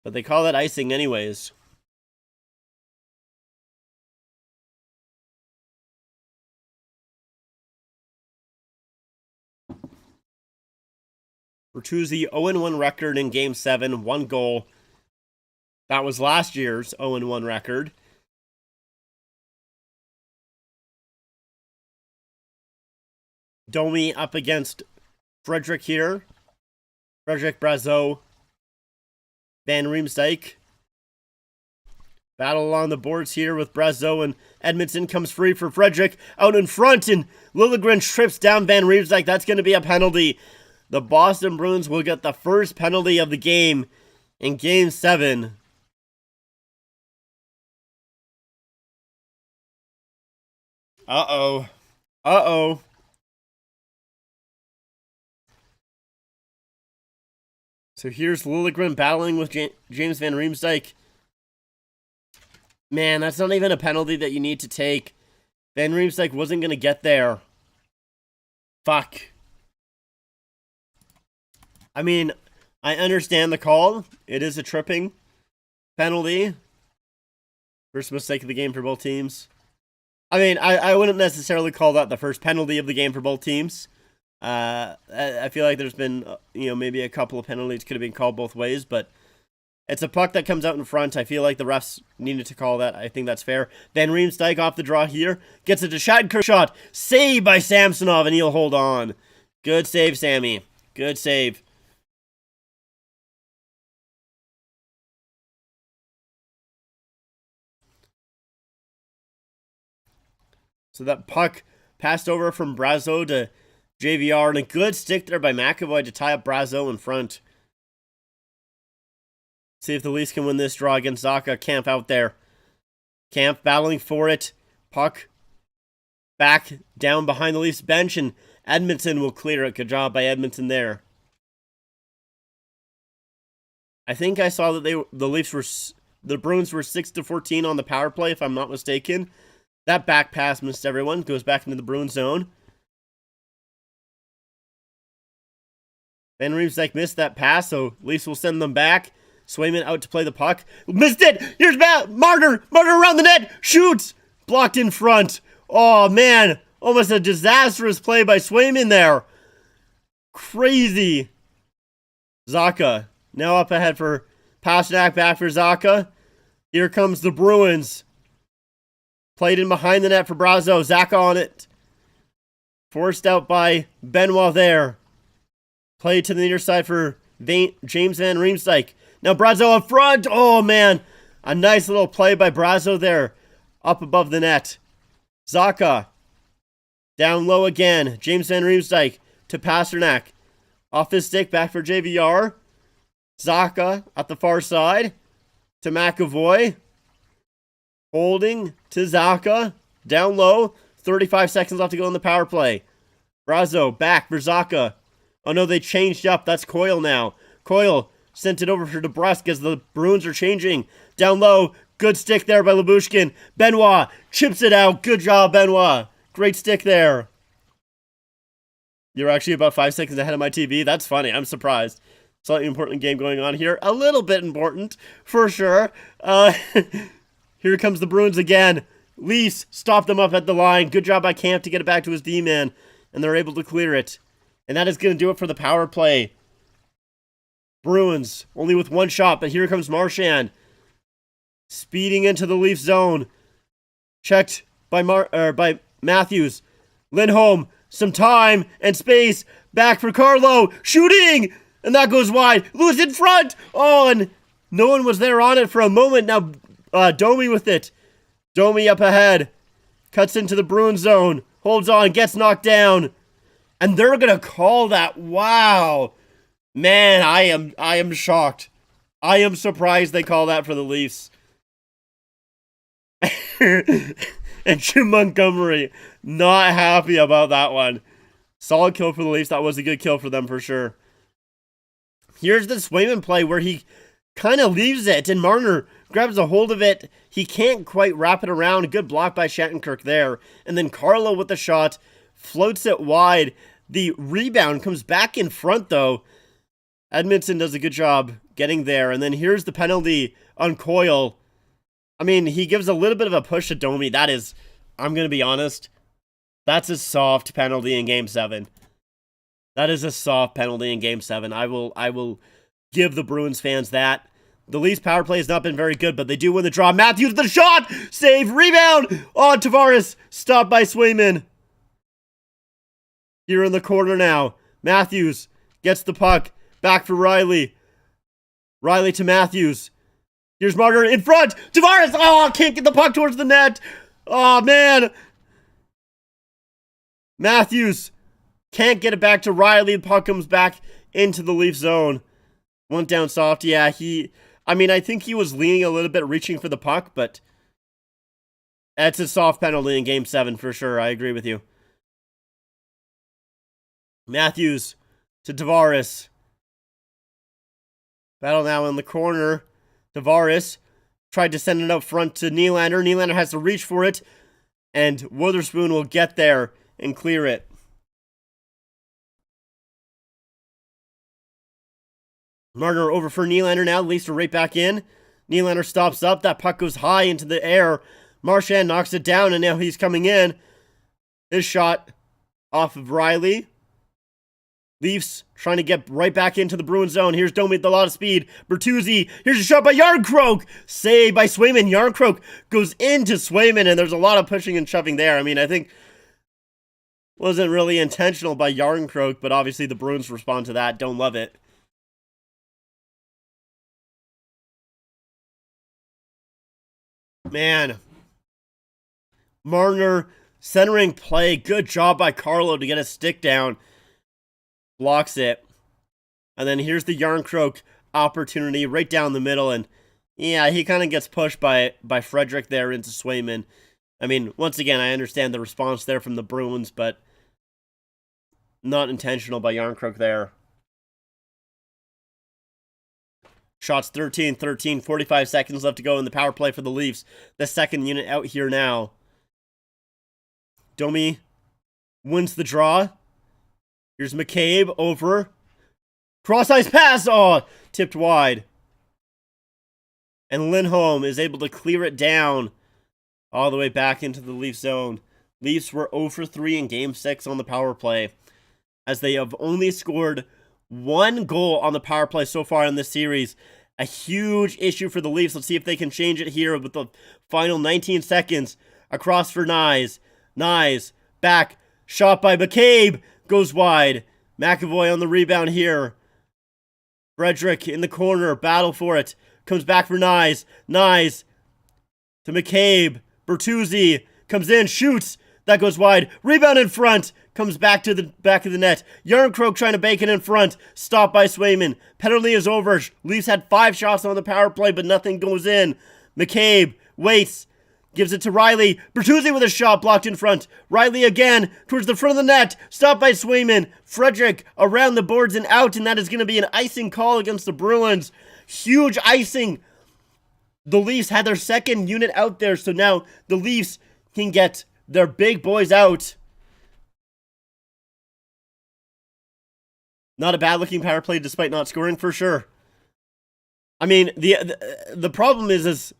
But they call that icing anyways. Bertuzzi 0-1 record in Game 7. 1 goal. That was last year's 0-1 record. Domi up against Frederick here. Frederick Brazeau. Van Riemsdyk. Battle along the boards here with Brazeau, and Edmondson comes free for Frederick. Out in front, and Liljegren trips down Van Riemsdyk. That's going to be a penalty. The Boston Bruins will get the first penalty of the game in Game 7. Uh-oh. Uh-oh. So here's Liljegren battling with James Van Riemsdyk. Man, that's not even a penalty that you need to take. Van Riemsdyk wasn't going to get there. Fuck. I mean, I understand the call. It is a tripping penalty. First mistake of the game for both teams. I mean, I wouldn't necessarily call that the first penalty of the game for both teams. I feel like there's been, maybe a couple of penalties could have been called both ways, but it's a puck that comes out in front. I feel like the refs needed to call that. I think that's fair. Van Riemsdyk off the draw here. Gets a Shattenkirk shot. Saved by Samsonov, and he'll hold on. Good save, Sammy. Good save. So that puck passed over from Brazeau to JVR, and a good stick there by McAvoy to tie up Brazeau in front. See if the Leafs can win this draw against Zacha. Camp out there. Camp battling for it. Puck back down behind the Leafs bench, and Edmondson will clear it. Good job by Edmondson there. I think I saw that the Bruins were 6-14 on the power play, if I'm not mistaken. That back pass missed everyone. Goes back into the Bruins zone. Van Riemsdyk missed that pass, so Leafs will send them back. Swayman out to play the puck. Missed it! Here's Marner! Marner around the net! Shoots! Blocked in front. Oh, man. Almost a disastrous play by Swayman there. Crazy. Zacha. Now up ahead for Pastrnak. Back for Zacha. Here comes the Bruins. Played in behind the net for Brazeau. Zacha on it. Forced out by Benoit there. Played to the near side for James Van Riemsdyk. Now Brazeau up front. Oh, man. A nice little play by Brazeau there. Up above the net. Zacha. Down low again. James Van Riemsdyk to Pastrnak. Off his stick. Back for JVR. Zacha at the far side. To McAvoy. Holding to Zacha. Down low. 35 seconds left to go in the power play. Brazeau back for Zacha. Oh no, they changed up. That's Coyle now. Coyle sent it over for DeBrusque as the Bruins are changing. Down low. Good stick there by Lyubushkin. Benoit chips it out. Good job, Benoit. Great stick there. You're actually about 5 seconds ahead of my TV. That's funny. I'm surprised. Slightly important game going on here. A little bit important, for sure. Here comes the Bruins again. Leafs stop them up at the line. Good job by Camp to get it back to his D-man. And they're able to clear it. And that is going to do it for the power play. Bruins only with one shot, but here comes Marchand. Speeding into the Leaf zone. Checked by Matthews. Lindholm, some time and space. Back for Carlo. Shooting! And that goes wide. Lewis in front! Oh, and no one was there on it for a moment. Now, Domi with it. Domi up ahead. Cuts into the Bruins zone. Holds on, gets knocked down. And they're going to call that. Wow. Man, I am shocked. I am surprised they call that for the Leafs. And Jim Montgomery, not happy about that one. Solid kill for the Leafs. That was a good kill for them for sure. Here's the Swayman play where he kind of leaves it, and Marner grabs a hold of it. He can't quite wrap it around. Good block by Shattenkirk there. And then Carlo with the shot. Floats it wide. The rebound comes back in front, though. Edmondson does a good job getting there. And then here's the penalty on Coyle. I mean, he gives a little bit of a push to Domi. That is, I'm going to be honest, that's a soft penalty in Game 7. That is a soft penalty in Game 7. I will give the Bruins fans that. The Leafs power play has not been very good, but they do win the draw. Matthews the shot! Save! Rebound! On Tavares! Stopped by Swayman. Here in the corner now. Matthews gets the puck. Back for Riley. Riley to Matthews. Here's Marner in front. Tavares. Oh, can't get the puck towards the net. Oh, man. Matthews can't get it back to Riley. The puck comes back into the Leaf zone. Went down soft. Yeah, I think he was leaning a little bit, reaching for the puck, but that's a soft penalty in Game 7 for sure. I agree with you. Matthews to Tavares. Battle now in the corner. Tavares tried to send it up front to Nylander. Nylander has to reach for it, and Witherspoon will get there and clear it. Marner over for Nylander now. Leafs are right back in. Nylander stops up. That puck goes high into the air. Marchand knocks it down, and now he's coming in. His shot off of Riley. Leafs trying to get right back into the Bruins zone. Here's Domi with a lot of speed. Bertuzzi. Here's a shot by Yarncroke. Saved by Swayman. Yarncroke goes into Swayman, and there's a lot of pushing and shoving there. I think wasn't really intentional by Yarncroke, but obviously the Bruins respond to that. Don't love it. Man. Marner centering play. Good job by Carlo to get a stick down. Blocks it. And then here's the Yarncroke opportunity right down the middle. And yeah, he kind of gets pushed by Frederick there into Swayman. Once again, I understand the response there from the Bruins, but not intentional by Yarncroke there. Shots 13-13, 45 seconds left to go in the power play for the Leafs. The second unit out here now. Domi wins the draw. Here's McCabe over. Cross-ice pass. Oh, tipped wide. And Lindholm is able to clear it down all the way back into the Leaf zone. Leafs were 0 for 3 in Game 6 on the power play, as they have only scored one goal on the power play so far in this series. A huge issue for the Leafs. Let's see if they can change it here with the final 19 seconds. Across for Nyes. Nyes back. Shot by McCabe. Goes wide. McAvoy on the rebound here. Frederick in the corner. Battle for it. Comes back for Nyes. Nyes to McCabe. Bertuzzi comes in. Shoots. That goes wide. Rebound in front. Comes back to the back of the net. Yarncroke trying to bake it in front. Stopped by Swayman. Penalty is over. Leafs had 5 shots on the power play, but nothing goes in. McCabe waits. Gives it to Riley. Bertuzzi with a shot blocked in front. Riley again towards the front of the net. Stopped by Swayman. Frederick around the boards and out, and that is going to be an icing call against the Bruins. Huge icing. The Leafs had their second unit out there, so now the Leafs can get their big boys out. Not a bad-looking power play despite not scoring, for sure. The problem is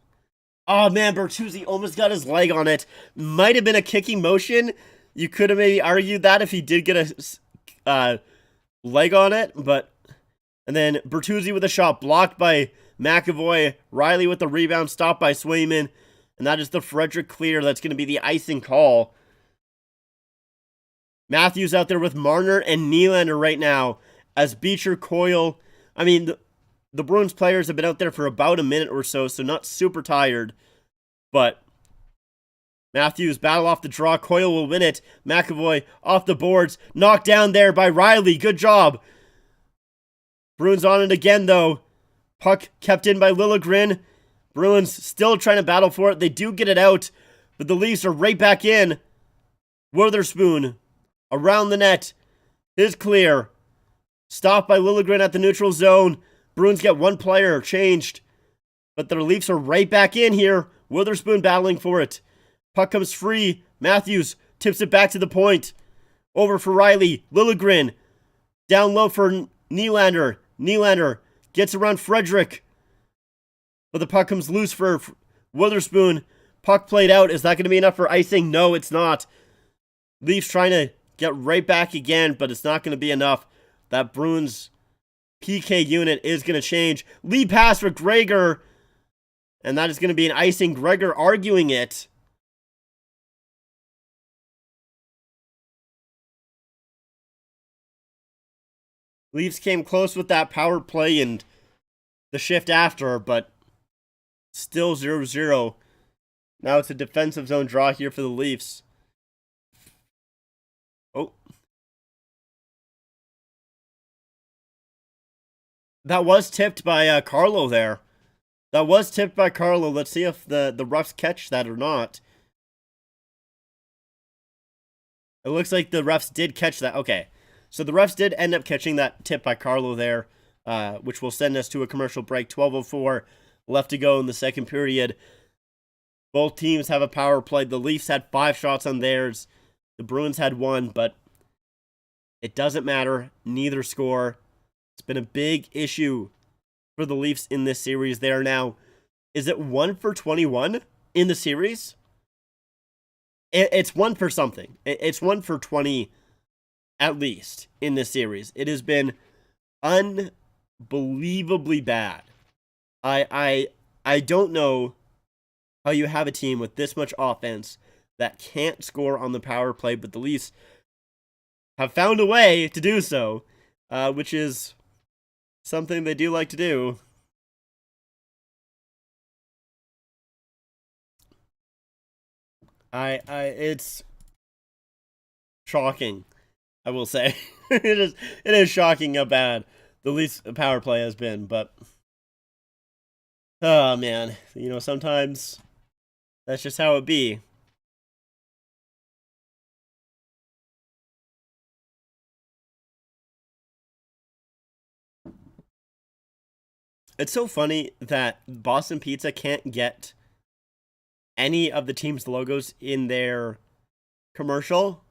oh man, Bertuzzi almost got his leg on it. Might have been a kicking motion. You could have maybe argued that if he did get a leg on it, but... And then Bertuzzi with a shot blocked by McAvoy. Riley with the rebound stopped by Swayman. And that is the Frederick clear. That's going to be the icing call. Matthews out there with Marner and Nylander right now. As Beecher, Coyle... The Bruins players have been out there for about a minute or so, so not super tired. But Matthews battle off the draw. Coyle will win it. McAvoy off the boards. Knocked down there by Riley. Good job. Bruins on it again, though. Puck kept in by Liljegren. Bruins still trying to battle for it. They do get it out, but the Leafs are right back in. Witherspoon around the net. Is clear. Stopped by Liljegren at the neutral zone. Bruins get one player changed, but the Leafs are right back in here. Witherspoon battling for it. Puck comes free. Matthews tips it back to the point. Over for Riley. Liljegren down low for Nylander. Nylander gets around Frederick, but the puck comes loose for Witherspoon. Puck played out. Is that going to be enough for icing? No, it's not. Leafs trying to get right back again, but it's not going to be enough. That Bruins PK unit is going to change. Lead pass for Gregor. And that is going to be an icing. Gregor arguing it. Leafs came close with that power play, and the shift after, but still 0-0. Now it's a defensive zone draw here for the Leafs. Oh. That was tipped by Carlo there. That was tipped by Carlo. Let's see if the refs catch that or not. It looks like the refs did catch that. Okay. So the refs did end up catching that tip by Carlo there, which will send us to a commercial break. 12:04 left to go in the second period. Both teams have a power play. The Leafs had 5 shots on theirs. The Bruins had 1, but it doesn't matter. Neither score. It's been a big issue for the Leafs in this series. They are now, is it 1 for 21 in the series? It's 1 for something. It's 1 for 20 at least in this series. It has been unbelievably bad. I don't know how you have a team with this much offense that can't score on the power play, but the Leafs have found a way to do so, which is something they do like to do. It's shocking, I will say. It is shocking how bad the Leafs power play has been, but oh man, sometimes that's just how it be. It's so funny that Boston Pizza can't get any of the team's logos in their commercial,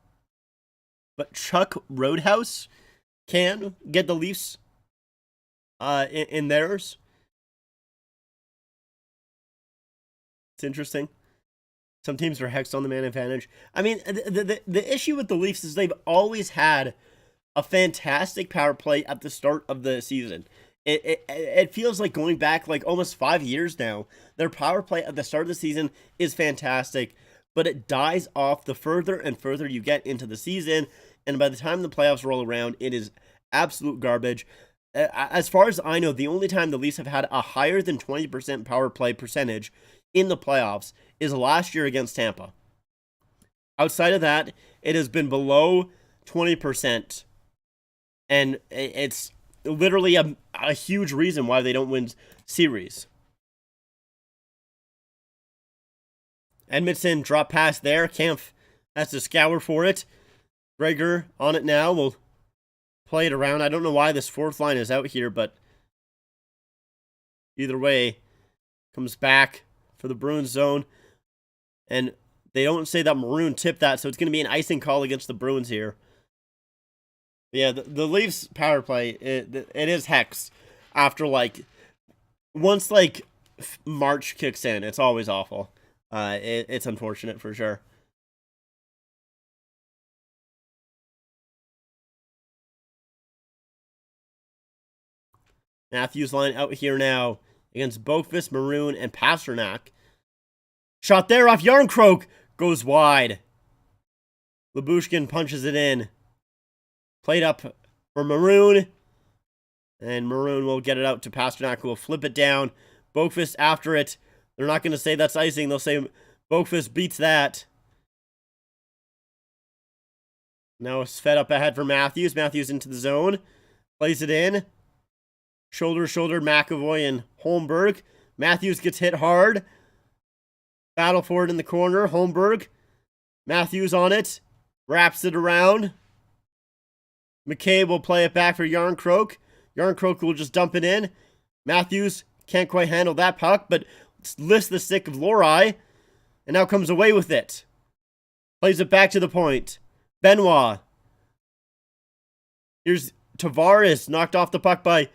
but Chuck Roadhouse can get the Leafs in theirs. It's interesting. Some teams are hexed on the man advantage. I mean, the issue with the Leafs is they've always had a fantastic power play at the start of the season. It feels like going back like almost 5 years now. Their power play at the start of the season is fantastic, but it dies off the further and further you get into the season, and by the time the playoffs roll around, it is absolute garbage. As far as I know, the only time the Leafs have had a higher than 20% power play percentage in the playoffs is last year against Tampa. Outside of that, it has been below 20%, and it's literally a huge reason why they don't win series. Edmondson drop pass there. Kampf has to scour for it. Gregor on it now. Will play it around. I don't know why this fourth line is out here, but either way, comes back for the Bruins zone. And they don't say that Maroon tipped that, so it's going to be an icing call against the Bruins here. Yeah, the Leafs power play, it is hex after once March kicks in, it's always awful. It's unfortunate for sure. Matthews line out here now against Boqvist, Maroon, and Pasternak. Shot there off Yarncroke, goes wide. Lyubushkin punches it in. Played up for Maroon, and Maroon will get it out to Pasternak, who will flip it down. Boqvist after it. They're not going to say that's icing. They'll say Boqvist beats that. Now it's fed up ahead for Matthews. Matthews into the zone. Plays it in. Shoulder to shoulder, McAvoy and Holmberg. Matthews gets hit hard. Battle for it in the corner. Holmberg. Matthews on it. Wraps it around. McCabe will play it back for Yarncroke. Yarncroke will just dump it in. Matthews can't quite handle that puck, but lifts the stick of Lohrei, and now comes away with it. Plays it back to the point. Benoit. Here's Tavares, knocked off the puck by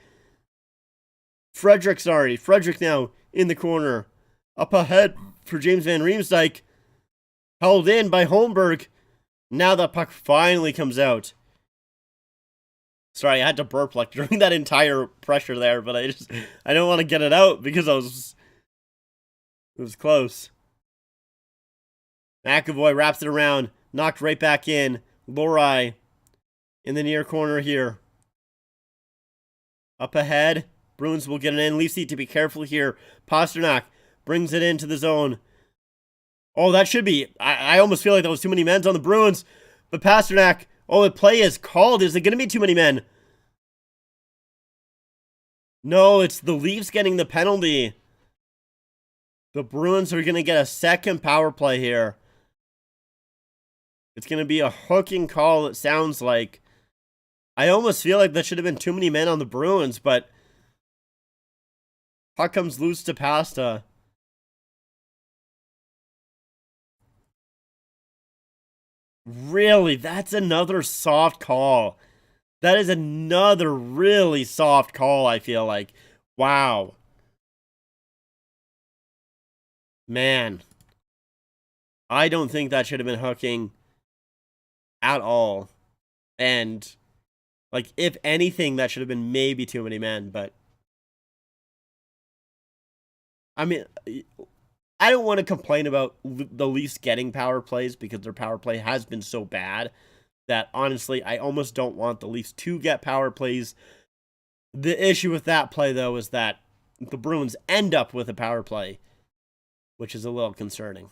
Frederick, sorry. Frederick now in the corner. Up ahead for James Van Riemsdyk. Held in by Holmberg. Now the puck finally comes out. Sorry, I had to burp during that entire pressure there, but I don't want to get it out because it was close. McAvoy wraps it around, knocked right back in. Lohrei in the near corner here. Up ahead, Bruins will get it in. Leafs need to be careful here. Pastrnak brings it into the zone. Oh, that should be... I almost feel like that was too many men on the Bruins. But Pastrnak... Oh, the play is called. Is it going to be too many men? No, it's the Leafs getting the penalty. The Bruins are going to get a second power play here. It's going to be a hooking call, it sounds like. I almost feel like that should have been too many men on the Bruins, but puck comes loose to Pasta. Really, that's another soft call. That is another really soft call, I feel like. Wow. Man. I don't think that should have been hooking at all. And, like, if anything, that should have been maybe too many men, but... I mean, I don't want to complain about the Leafs getting power plays because their power play has been so bad that, honestly, I almost don't want the Leafs to get power plays. The issue with that play, though, is that the Bruins end up with a power play, which is a little concerning.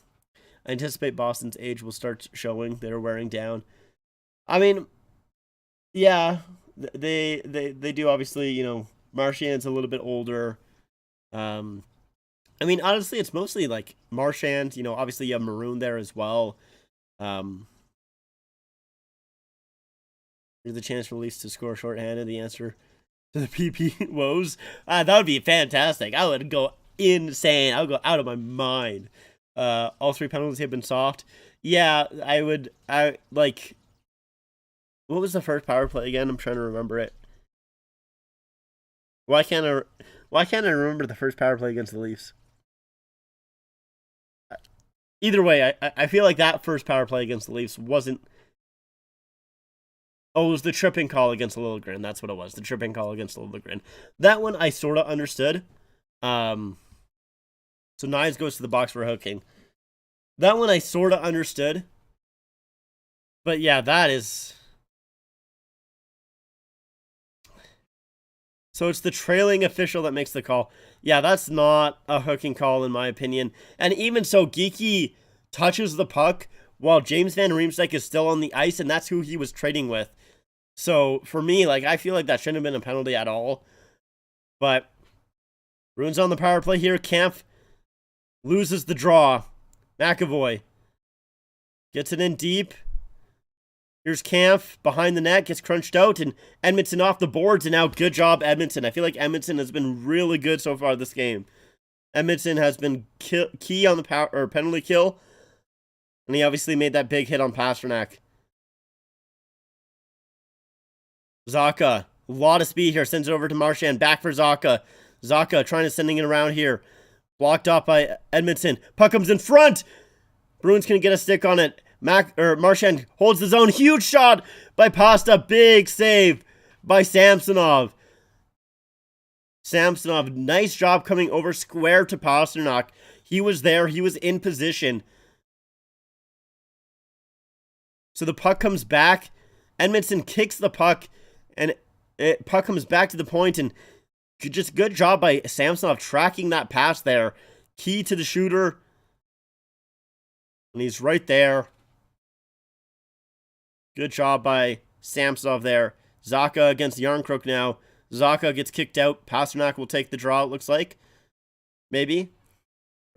I anticipate Boston's age will start showing. They're wearing down. I mean, yeah, they do, obviously. You know, Marchand's a little bit older. I mean, honestly, it's mostly like Marchand. You know, obviously you have Maroon there as well. Here's the chance for Leafs to score shorthanded. The answer to the PP woes. That would be fantastic. I would go insane. I would go out of my mind. All three penalties have been soft. Yeah, I would. Like. What was the first power play again? I'm trying to remember it. Why can't I remember the first power play against the Leafs? Either way, I feel like that first power play against the Leafs wasn't... Oh, it was the tripping call against Liljegren. That's what it was. The tripping call against Liljegren. That one I sort of understood. So Knies goes to the box for hooking. That one I sort of understood. But yeah, that is... So it's the trailing official that makes the call. Yeah, that's not a hooking call in my opinion. And even so, Geekie touches the puck while James Van Riemsdyk is still on the ice, and that's who he was trading with. So for me, like, I feel like that shouldn't have been a penalty at all. But Bruins on the power play here. Kampf loses the draw. McAvoy gets it in deep. Here's Kampf behind the net, gets crunched out, and Edmondson off the boards, and now good job, Edmondson. I feel like Edmondson has been really good so far this game. Edmondson has been key on the penalty kill, and he obviously made that big hit on Pastrnak. Zacha, a lot of speed here, sends it over to Marchand, back for Zacha. Zacha trying to sending it around here. Blocked off by Edmondson. Puck comes in front. Bruins can get a stick on it. Marchand holds the zone. Huge shot by Pasta. Big save by Samsonov. Samsonov, nice job coming over square to Pastrnak. He was there. He was in position. So the puck comes back. Edmondson kicks the puck. And puck comes back to the point. And just good job by Samsonov tracking that pass there. Key to the shooter. And he's right there. Good job by Samsonov there. Zacha against Yarncrook now. Zacha gets kicked out. Pastrnak will take the draw, it looks like. Maybe.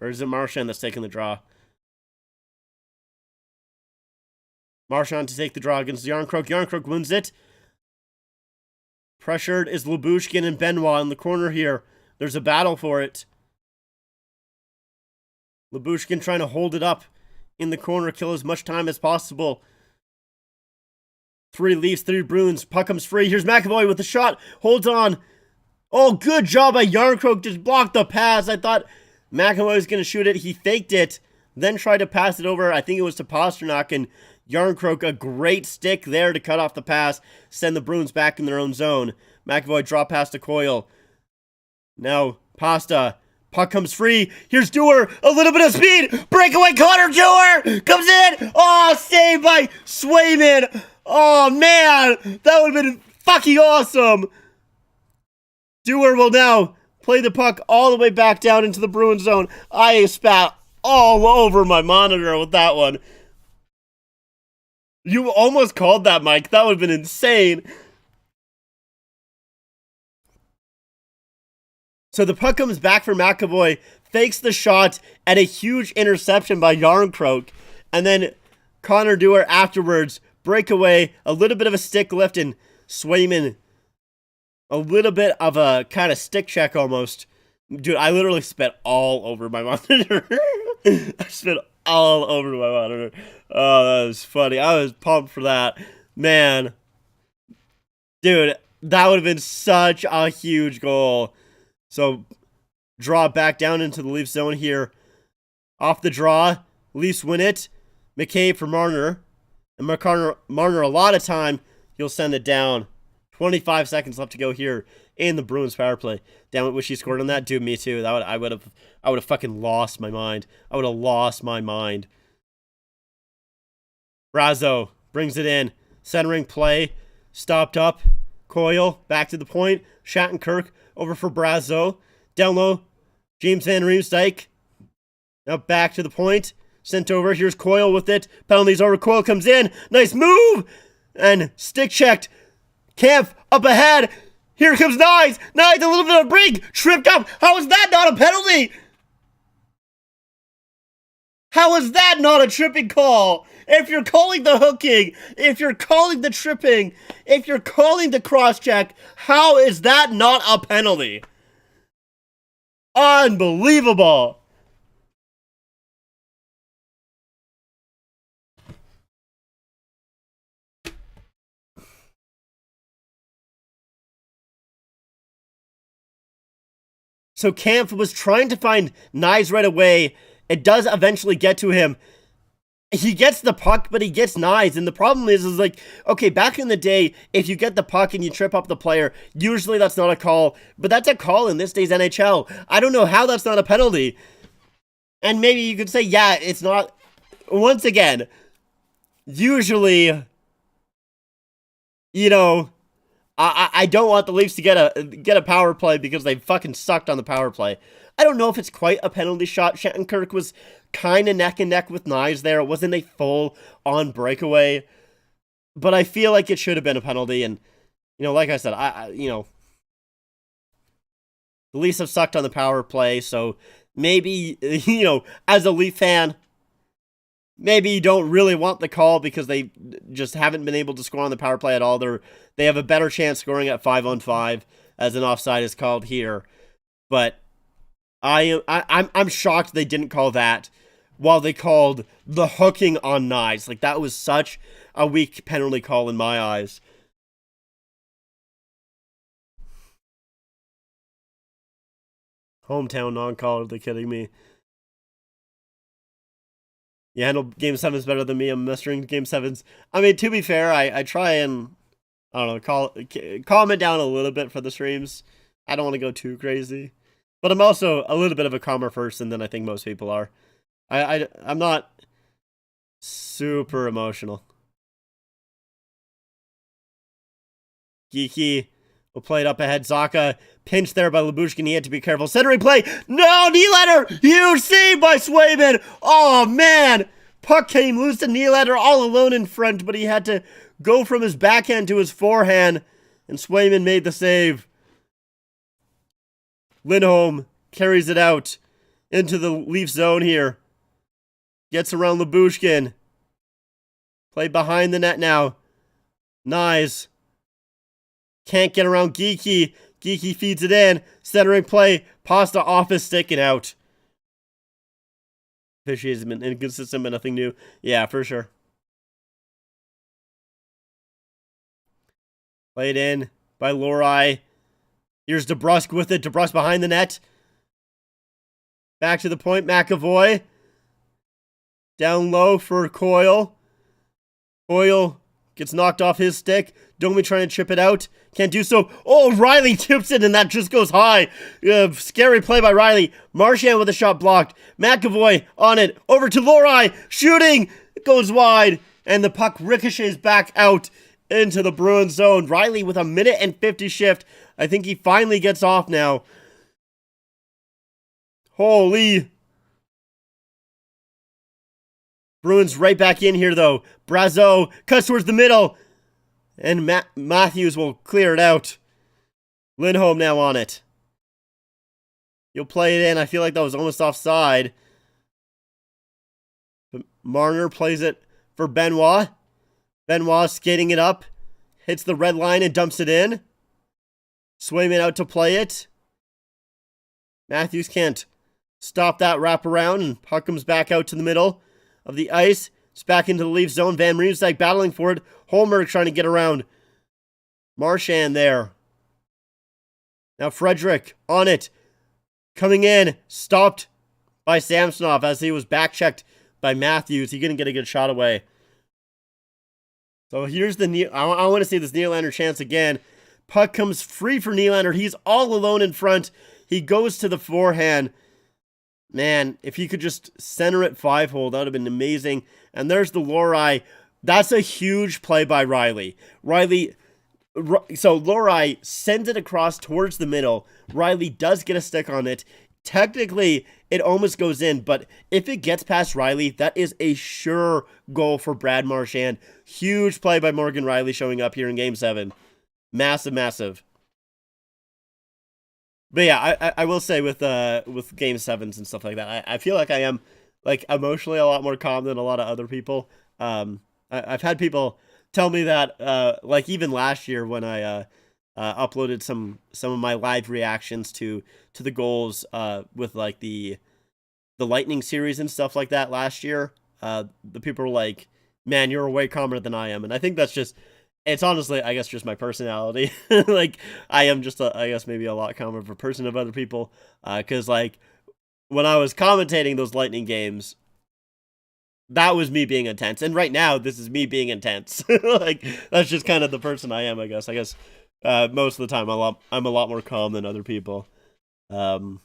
Or is it Marchand that's taking the draw? Marchand to take the draw against Yarncrook. Yarncrook wins it. Pressured is Lyubushkin and Benoit in the corner here. There's a battle for it. Lyubushkin trying to hold it up in the corner, kill as much time as possible. 3 Leafs, 3 Bruins. Puck comes free. Here's McAvoy with the shot. Holds on. Oh, good job by Yarncrook. Just blocked the pass. I thought McAvoy was going to shoot it. He faked it. Then tried to pass it over. I think it was to Pastrnak. And Yarncrook, a great stick there to cut off the pass. Send the Bruins back in their own zone. McAvoy drop pass to Coyle. Now, Pasta. Puck comes free. Here's Dewar. A little bit of speed. Breakaway Connor Dewar. Comes in. Oh, saved by Swayman. Oh, man. That would have been fucking awesome. Dewar will now play the puck all the way back down into the Bruins zone. I spat all over my monitor with that one. You almost called that, Mike. That would have been insane. So the puck comes back for McAvoy, fakes the shot, and a huge interception by Yarncroke. And then Connor Dewar afterwards, breakaway, a little bit of a stick lift, and Swayman, a little bit of a kind of stick check almost. Dude, I literally spit all over my monitor. I spit all over my monitor. Oh, that was funny. I was pumped for that. Man. Dude, that would have been such a huge goal. So, draw back down into the Leafs zone here. Off the draw, Leafs win it. McCabe for Marner. And Marner, a lot of time, he'll send it down. 25 seconds left to go here in the Bruins power play. Damn it, wish he scored on that. Dude, me too. I would have fucking lost my mind. I would have lost my mind. Brazo brings it in. Centering play. Stopped up. Coyle back to the point. Shattenkirk over for Brazo. Down low. James Van Riemsdyk. Now back to the point. Sent over. Here's Coyle with it. Penalties over. Coyle comes in. Nice move. And stick checked. Kampf up ahead. Here comes Nyes. Nyes, a little bit of a break. Tripped up. How is that not a penalty? How is that not a tripping call? If you're calling the hooking, if you're calling the tripping, if you're calling the cross-check, how is that not a penalty? Unbelievable. So Kampf was trying to find Nyes right away. It does eventually get to him. He gets the puck, but he gets Nyes. And the problem is like, okay, back in the day, if you get the puck and you trip up the player, usually that's not a call. But that's a call in this day's NHL. I don't know how that's not a penalty. And maybe you could say, yeah, it's not. Once again, usually, you know, I don't want the Leafs to get a power play because they fucking sucked on the power play. I don't know if it's quite a penalty shot. Shattenkirk was kind of neck and neck with Nyes there. It wasn't a full-on breakaway. But I feel like it should have been a penalty. And, you know, like I said, you know, the Leafs have sucked on the power play. So maybe, you know, as a Leaf fan, maybe you don't really want the call because they just haven't been able to score on the power play at all. They have a better chance scoring at 5-on-5 as an offside is called here. But I'm shocked they didn't call that while they called the hooking on Nyes. Like, that was such a weak penalty call in my eyes. Hometown non-call, are they kidding me? You handle Game 7s better than me. I'm mastering Game 7s. I mean, to be fair, I try and, I don't know, calm it down a little bit for the streams. I don't want to go too crazy. But I'm also a little bit of a calmer person than I think most people are. I'm not super emotional. Geeky will play it up ahead. Zaka pinched there by Lyubushkin. He had to be careful. Centering play. No, Nylander. Huge save by Swayman. Oh, man. Puck came loose to Nylander all alone in front, but he had to go from his backhand to his forehand, and Swayman made the save. Lindholm carries it out into the Leaf zone here. Gets around Lyubushkin. Play behind the net now. Nyes. Can't get around Geeky. Geeky feeds it in. Centering play. Pasta off his stick and out. Fishy has been inconsistent, but nothing new. Yeah, for sure. Played in by Lohrei. Here's DeBrusk with it. DeBrusk behind the net. Back to the point. McAvoy. Down low for Coyle. Coyle gets knocked off his stick. Domi trying to chip it out. Can't do so. Oh, Riley tips it, and that just goes high. Scary play by Riley. Marchand with a shot blocked. McAvoy on it. Over to Lohrei. Shooting. It goes wide. And the puck ricochets back out into the Bruins zone. Riley with a minute and 50 shift. I think he finally gets off now. Holy. Bruins right back in here, though. Brazeau cuts towards the middle. And Matthews will clear it out. Lindholm now on it. He'll play it in. I feel like that was almost offside. But Marner plays it for Benoit. Benoit skating it up. Hits the red line and dumps it in. Swayman out to play it. Matthews can't stop that wraparound. And puck comes back out to the middle of the ice. It's back into the Leaf zone. Van Riemsdyk battling for it. Holmberg trying to get around. Marchand there. Now Frederick on it. Coming in. Stopped by Samsonov as he was back-checked by Matthews. He couldn't get a good shot away. So here's the... I want to see this Nylander chance again. Puck comes free for Nylander. He's all alone in front. He goes to the forehand. Man, if he could just center it 5-hole, that would have been amazing. And there's the Lorei. That's a huge play by Riley. So Lorei sends it across towards the middle. Riley does get a stick on it. Technically, it almost goes in, but if it gets past Riley, that is a sure goal for Brad Marchand. Huge play by Morgan Riley showing up here in Game 7. Massive, massive. But yeah, I will say with Game 7s and stuff like that, I feel like I am like emotionally a lot more calm than a lot of other people. I've had people tell me that like even last year when I uploaded some of my live reactions to the goals with like the Lightning series and stuff like that last year, the people were like, "Man, you're way calmer than I am," and I think that's just. It's honestly, I guess, just my personality. Like, I am just, I guess, maybe a lot calmer of a person of other people. Because, like, when I was commentating those Lightning games, that was me being intense. And right now, this is me being intense. Like, that's just kind of the person I am, I guess. I guess most of the time, I'm a lot more calm than other people. Swayman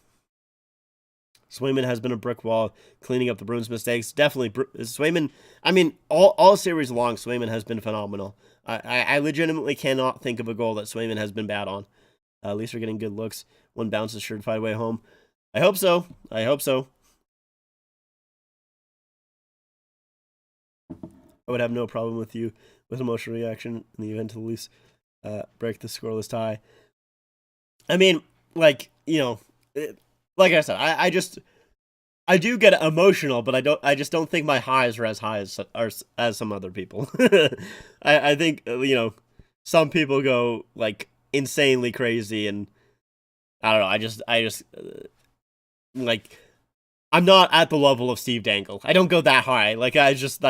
has been a brick wall, cleaning up the Bruins' mistakes. Definitely, Swayman, I mean, all series long, Swayman has been phenomenal. I legitimately cannot think of a goal that Swayman has been bad on. At least we're getting good looks. One bounce is certified way home. I hope so. I hope so. I would have no problem with you with emotional reaction in the event of the Leafs break the scoreless tie. I mean, like, you know, like I said, I do get emotional, but I just don't think my highs are as high as some other people. I think, you know, some people go like insanely crazy, and I don't know. I just like, I'm not at the level of Steve Dangle. I don't go that high. Like, that's just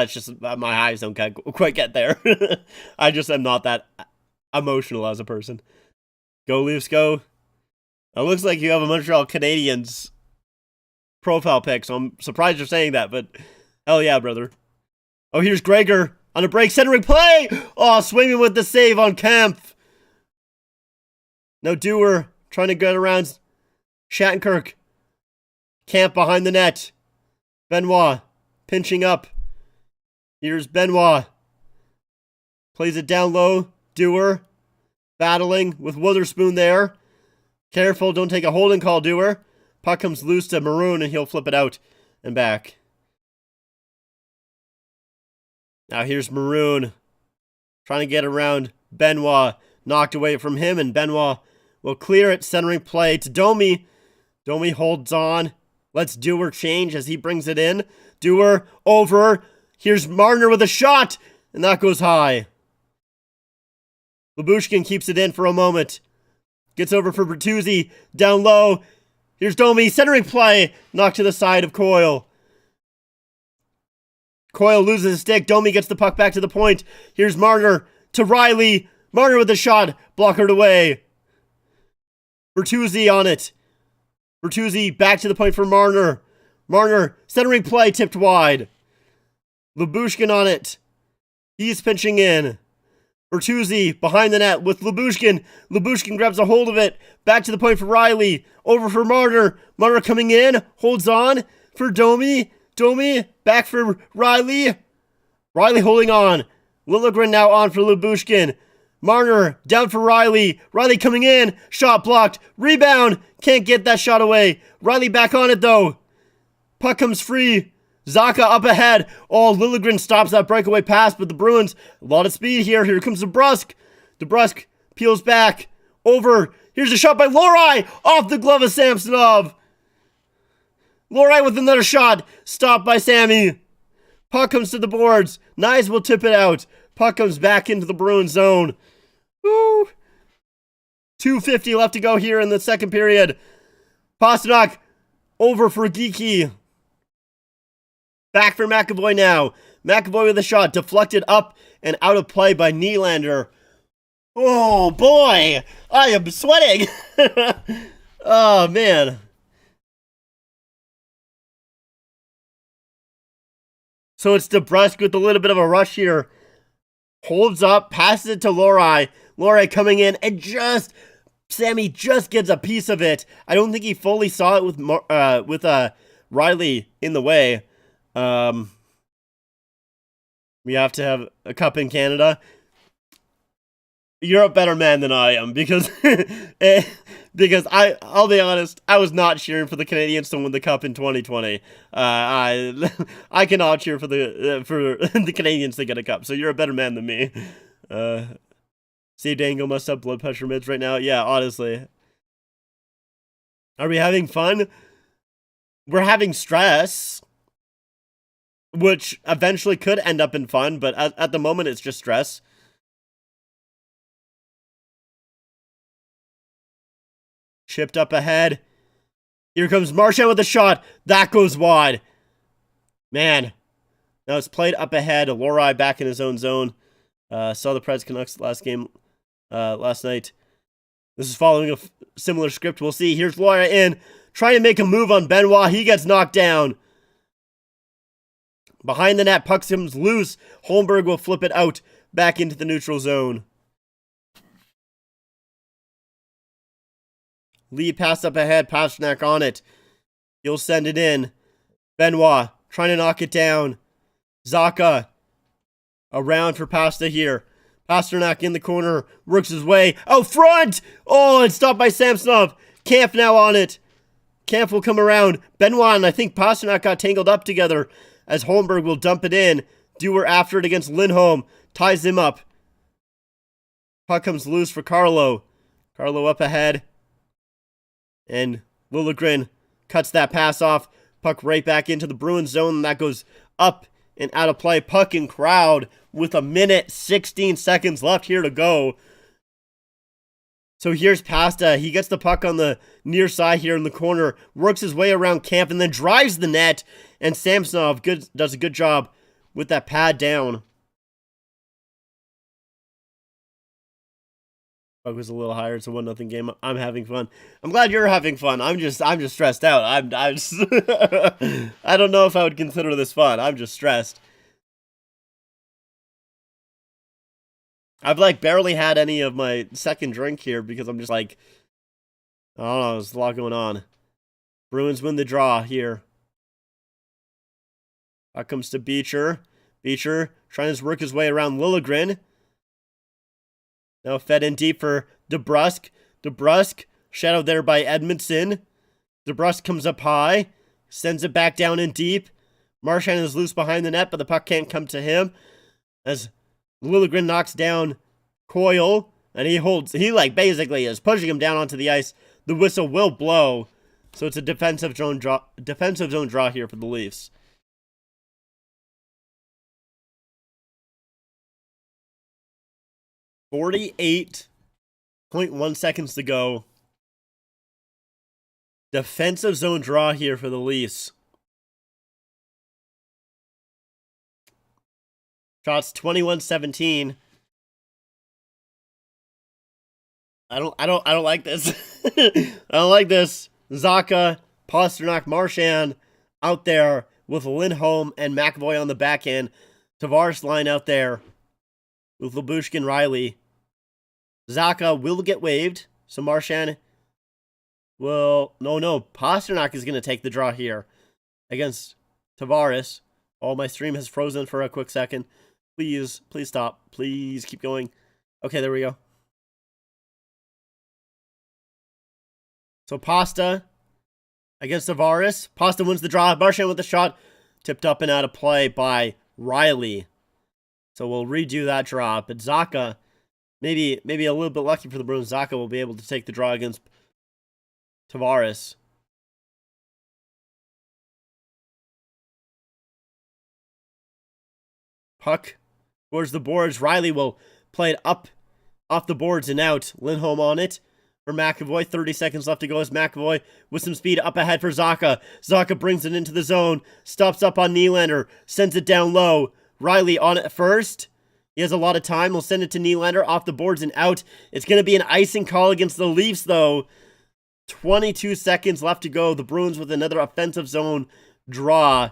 my highs don't quite get there. I just am not that emotional as a person. Go Leafs, go. It looks like you have a Montreal Canadiens profile pic, so I'm surprised you're saying that, but hell yeah, brother. Oh, here's Gregor on a break, centering play! Oh, Swayman with the save on Kampf. Now Dewar trying to get around Shattenkirk. Kampf behind the net. Benoit pinching up. Here's Benoit. Plays it down low. Dewar battling with Witherspoon there. Careful, don't take a holding call, Dewar. Puck comes loose to Maroon, and he'll flip it out and back. Now here's Maroon trying to get around Benoit. Knocked away from him, and Benoit will clear it. Centering play to Domi. Domi holds on. Lets Dewar change as he brings it in. Dewar over. Here's Marner with a shot, and that goes high. Lyubushkin keeps it in for a moment. Gets over for Bertuzzi. Down low. Here's Domi. Centering play. Knocked to the side of Coyle. Coyle loses his stick. Domi gets the puck back to the point. Here's Marner to Riley. Marner with the shot. Blockered away. Bertuzzi on it. Bertuzzi back to the point for Marner. Marner centering play. Tipped wide. Lyubushkin on it. He's pinching in. Bertuzzi behind the net with Lyubushkin. Lyubushkin grabs a hold of it. Back to the point for Riley. Over for Marner. Marner coming in. Holds on for Domi. Domi back for Riley. Riley holding on. Liljegren now on for Lyubushkin. Marner down for Riley. Riley coming in. Shot blocked. Rebound. Can't get that shot away. Riley back on it though. Puck comes free. Zacha up ahead. Oh, Liljegren stops that breakaway pass, but the Bruins, a lot of speed here. Here comes DeBrusk. DeBrusk peels back. Over. Here's a shot by Lohrei. Off the glove of Samsonov. Lohrei with another shot. Stopped by Sammy. Puck comes to the boards. Knies will tip it out. Puck comes back into the Bruins zone. Woo. 2:50 left to go here in the second period. Pastrnak over for Geeky. Back for McAvoy now. McAvoy with a shot. Deflected up and out of play by Nylander. Oh, boy. I am sweating. Oh, man. So it's DeBrusk with a little bit of a rush here. Holds up, passes it to Lohrei. Lohrei coming in and Sammy just gets a piece of it. I don't think he fully saw it with Riley in the way. We have to have a cup in Canada. You're a better man than I am because I'll be honest, I was not cheering for the Canadians to win the cup in 2020. I cannot cheer for the Canadians to get a cup. So you're a better man than me. Steve Dangle must have blood pressure meds right now. Yeah, honestly. Are we having fun? We're having stress, which eventually could end up in fun, but at the moment it's just stress. Chipped up ahead. Here comes Marchand with a shot. That goes wide. Man. Now it's played up ahead. Lohrei back in his own zone. Saw the Preds Canucks last night. This is following a similar script. We'll see. Here's Lohrei in. Trying to make a move on Benoit. He gets knocked down. Behind the net. Puck comes loose. Holmberg will flip it out. Back into the neutral zone. Lee pass up ahead. Pastrnak on it. He'll send it in. Benoit trying to knock it down. Zacha around for Pasta here. Pastrnak in the corner. Works his way out front. Oh, it's stopped by Samsonov. Kampf now on it. Kampf will come around. Benoit and I think Pastrnak got tangled up together as Holmberg will dump it in. Dewar after it against Lindholm. Ties him up. Puck comes loose for Carlo. Carlo up ahead. And Liljegren cuts that pass off. Puck right back into the Bruins zone. And that goes up and out of play. Puck and crowd with 1:16 left here to go. So here's Pasta. He gets the puck on the near side here in the corner. Works his way around Kampf and then drives the net. And Samsonov does a good job with that pad down. Puck was a little higher. It's a 1-0 game. I'm having fun. I'm glad you're having fun. I'm just stressed out. I'm just I don't know if I would consider this fun. I'm just stressed. I've barely had any of my second drink here because I'm just I don't know, there's a lot going on. Bruins win the draw here. Out comes to Beecher. Beecher trying to work his way around Liljegren. Now fed in deep for DeBrusk. DeBrusk, shadowed there by Edmondson. DeBrusk comes up high. Sends it back down in deep. Marchand is loose behind the net, but the puck can't come to him. As Liljegren knocks down Coyle. And he basically is pushing him down onto the ice. The whistle will blow. So it's a defensive zone draw here for the Leafs. .1 seconds to go. Defensive zone draw here for the Leafs. Shots 21-17. I don't like this. I don't like this. Zacha, Pastrnak, Marchand out there with Lindholm and McAvoy on the back end. Tavares line out there with Lyubushkin, Riley. Zacha will get waived. So Marchand will... No. Pastrnak is going to take the draw here against Tavares. Oh, my stream has frozen for a quick second. Please stop. Please keep going. Okay, there we go. So Pasta against Tavares. Pasta wins the draw. Marchand with the shot. Tipped up and out of play by Riley. So we'll redo that draw. But Zacha, maybe a little bit lucky for the Bruins. Zacha will be able to take the draw against Tavares. Puck towards the boards. Riley will play it up off the boards and out. Lindholm on it for McAvoy. 30 seconds left to go as McAvoy with some speed up ahead for Zacha. Zacha brings it into the zone. Stops up on Nylander. Sends it down low. Riley on it first. He has a lot of time. We'll send it to Nylander off the boards and out. It's going to be an icing call against the Leafs, though. 22 seconds left to go. The Bruins with another offensive zone draw.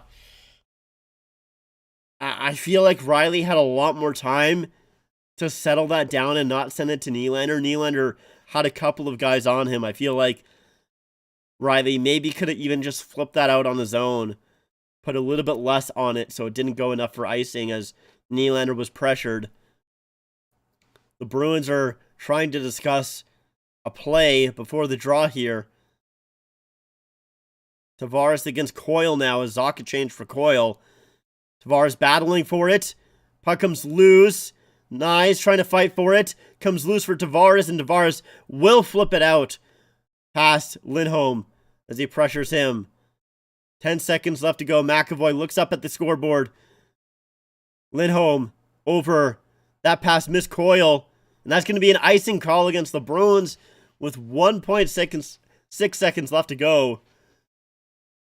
I feel like Riley had a lot more time to settle that down and not send it to Nylander. Nylander had a couple of guys on him. I feel like Riley maybe could have even just flipped that out on the zone. Put a little bit less on it so it didn't go enough for icing as Nylander was pressured. The Bruins are trying to discuss a play before the draw here. Tavares against Coyle now as Zacha changed for Coyle. Tavares battling for it. Puck comes loose. Nice, trying to fight for it. Comes loose for Tavares, and Tavares will flip it out past Lindholm as he pressures him. 10 seconds left to go. McAvoy looks up at the scoreboard. Lindholm over. That pass missed Coyle. And that's going to be an icing call against the Bruins with 1.6 seconds left to go.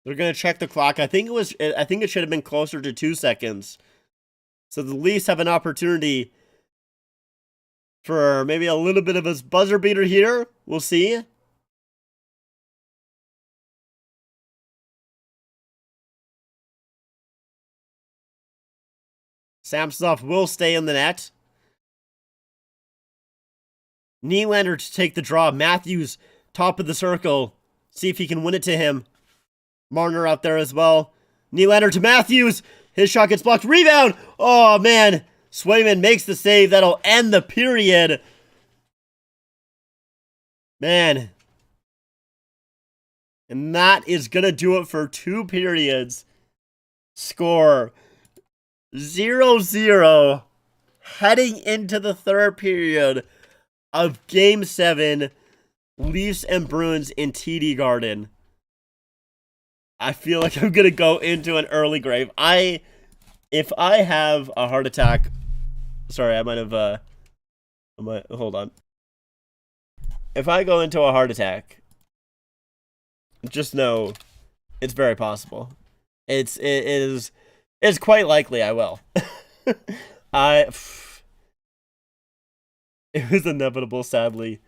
They're going to check the clock. I think it should have been closer to 2 seconds. So the Leafs have an opportunity for maybe a little bit of a buzzer beater here. We'll see. Samsonov will stay in the net. Nylander to take the draw. Matthews, top of the circle. See if he can win it to him. Marner out there as well. Nylander to Matthews. His shot gets blocked. Rebound. Oh, man. Swayman makes the save. That'll end the period. Man. And that is going to do it for 2 periods. Score 0-0. Heading into the 3rd period of Game 7. Leafs and Bruins in TD Garden. I feel like I'm going to go into an early grave. If I have a heart attack... Sorry, I might have... hold on. If I go into a heart attack, just know it's very possible. It's quite likely I will. It was inevitable, sadly.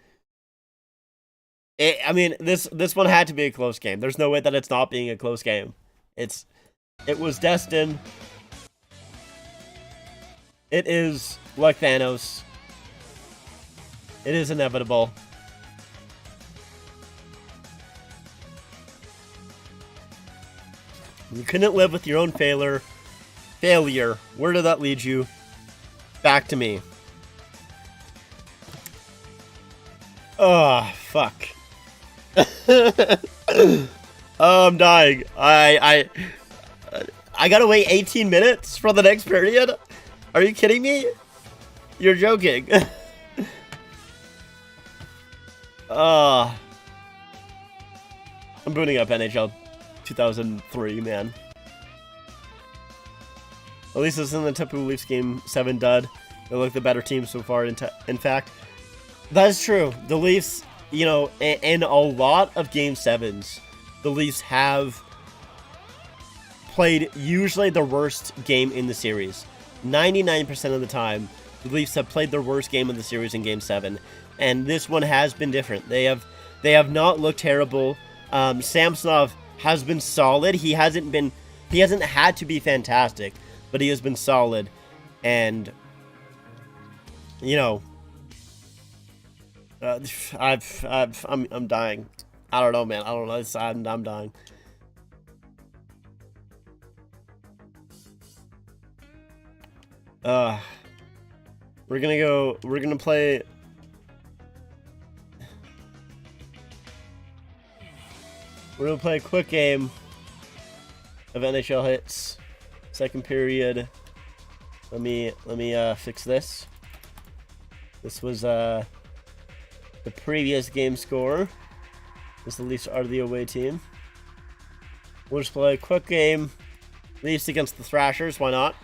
I mean, this one had to be a close game. There's no way that it's not being a close game. It was destined. It is like Thanos. It is inevitable. You couldn't live with your own failure. Where did that lead you? Back to me. Oh, fuck. Oh, I'm dying. I gotta wait 18 minutes for the next period? Are you kidding me? You're joking. I'm booting up NHL 2003, man. At least it's in the typical Leafs Game 7 dud. They look the better team so far, in fact. That is true. The Leafs, you know, in a lot of Game 7s, the Leafs have played usually the worst game in the series. 99% of the time, the Leafs have played their worst game of the series in Game 7. And this one has been different. They have not looked terrible. Samsonov has been solid. He hasn't had to be fantastic, but he has been solid. And, you know, I'm dying. I don't know, man. I don't know. I'm dying. We're gonna play. We're gonna play a quick game of NHL hits. Second period. Let me fix this. This was the previous game score. This is the Leafs are the away team. We'll just play a quick game. Leafs against the Thrashers. Why not?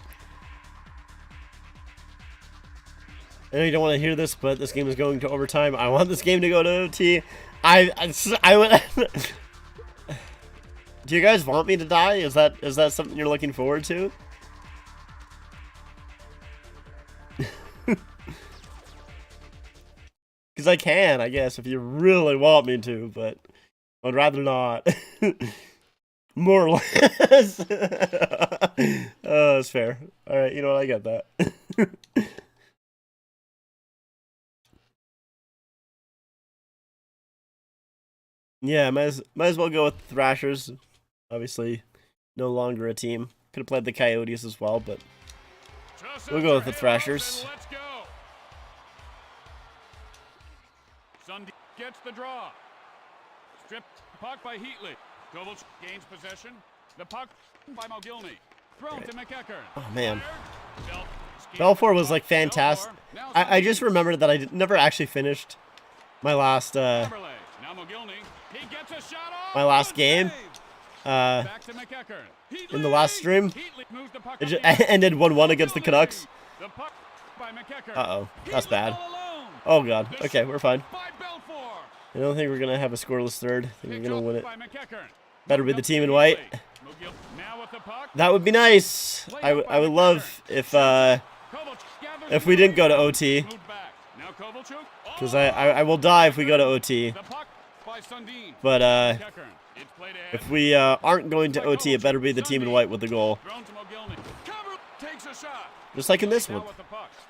I know you don't want to hear this, but this game is going to overtime. I want this game to go to OT. I would. Do you guys want me to die? Is that something you're looking forward to? Because I can, I guess, if you really want me to, but I'd rather not. More or less. Oh, that's fair. Alright, you know what? I get that. Yeah, might as well go with the Thrashers. Obviously, no longer a team. Could have played the Coyotes as well, but we'll go with the Thrashers. Sundin gets the draw. Stripped puck by Heatley. Kovalchuk gains possession. The puck by Mogilny. Thrown to McEachern. Oh man, Belfour was like fantastic. I just remembered that I never actually finished my last game. In the last stream, it just ended 1-1 against the Canucks. Uh-oh, that's bad. Oh god. Okay, we're fine. I don't think we're gonna have a scoreless third. I think we're gonna win it. Better be the team in white. That would be nice. I would love if we didn't go to OT. Because I will die if we go to OT. But if we aren't going to OT, it better be the team in white with the goal. Just like in this one.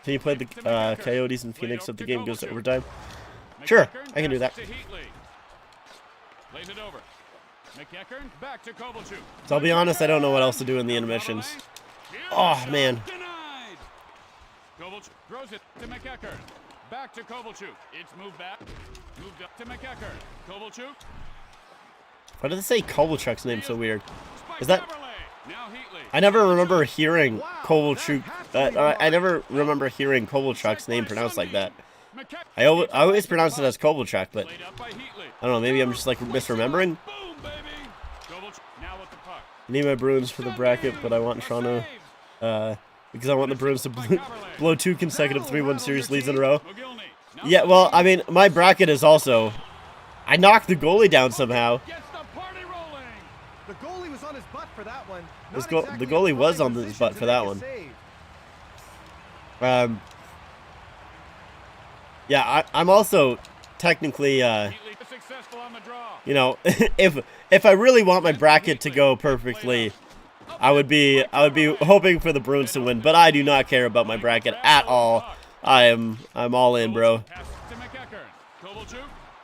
Can you play the Coyotes and Phoenix if the game goes to overtime? Sure, I can do that. So I'll be honest, I don't know what else to do in the intermissions. Oh, man. Kovalchuk throws it to McEachern. Back to Kovalchuk. It's moved back. Moved up to McEachern. Kovalchuk. Why did they say Kovalchuk's name so weird? Is that... I never remember hearing Kovalchuk. I never remember hearing Kovalchuk's name pronounced like that. I always pronounce it as Kovalchuk, but I don't know. Maybe I'm just like misremembering. I need my Bruins for the bracket, but I want Toronto because I want the Bruins to blow 2 consecutive 3-1 series leads in a row. Yeah, well, I mean, my bracket is also... I knocked the goalie down somehow. The goalie was on his butt for that one. The goalie was on his butt for that one. Yeah, I'm also technically, you know, if I really want my bracket to go perfectly, I would be hoping for the Bruins to win, but I do not care about my bracket at all. I'm all in, bro.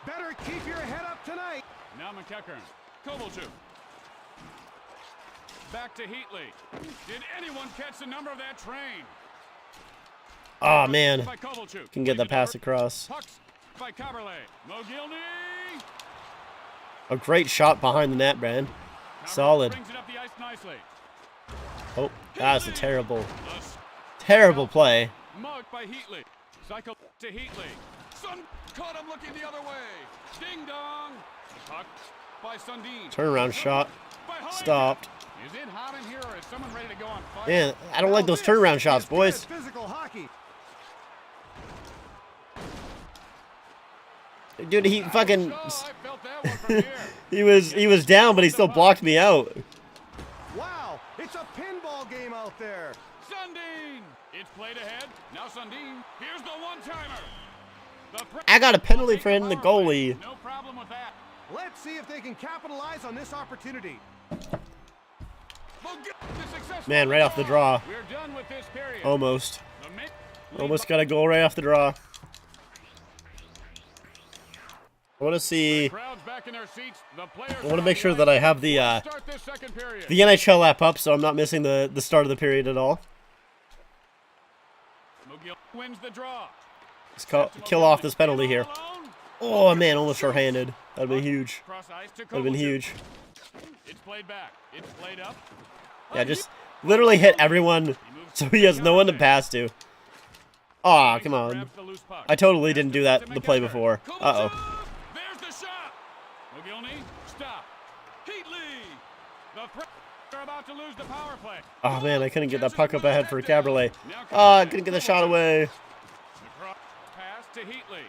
Better keep your head up tonight. Now McEachern. Kovalchuk. Back to Heatley. Did anyone catch the number of that train? Oh man, can get the pass across. A great shot behind the net, man. Solid. Oh, that's a terrible play. Mugged by Heatley. Cycle to Heatley. Sun caught him looking the other way. Ding dong. Puck by Sundin. Turnaround shot. Stopped. Is it hot in here or is someone ready to go on fire? Man, I don't like those turnaround shots, boys. Physical hockey. Dude, he fucking he was down, but he still blocked me out. Wow, it's a pinball game out there. Sundin. It's played ahead. Now Sundin. Here's the one-timer. I got a penalty for hitting the goalie. No problem with that. Let's see if they can capitalize on this opportunity. Man, right off the draw. We're done with this period. Almost got a goal right off the draw. I want to see. I want to make sure that I have the NHL app up, so I'm not missing the start of the period at all. McGill wins the draw. Let's kill off this penalty here. Oh, man, almost short-handed. That would have been huge. Cross ice to That would have been Kovalchuk. huge. It's played back. It's played up. Yeah, just literally hit everyone so he has no one to pass to. Aw, come on. Grabs the loose puck. I totally didn't do that the play before. Uh-oh. There's the shot. McGillney, stop. Heatley. The threat. They're about to lose the power play. Oh, man, I couldn't get that puck up ahead for Caberlet. Ah, I couldn't get the shot away. The cross pass to Heatley.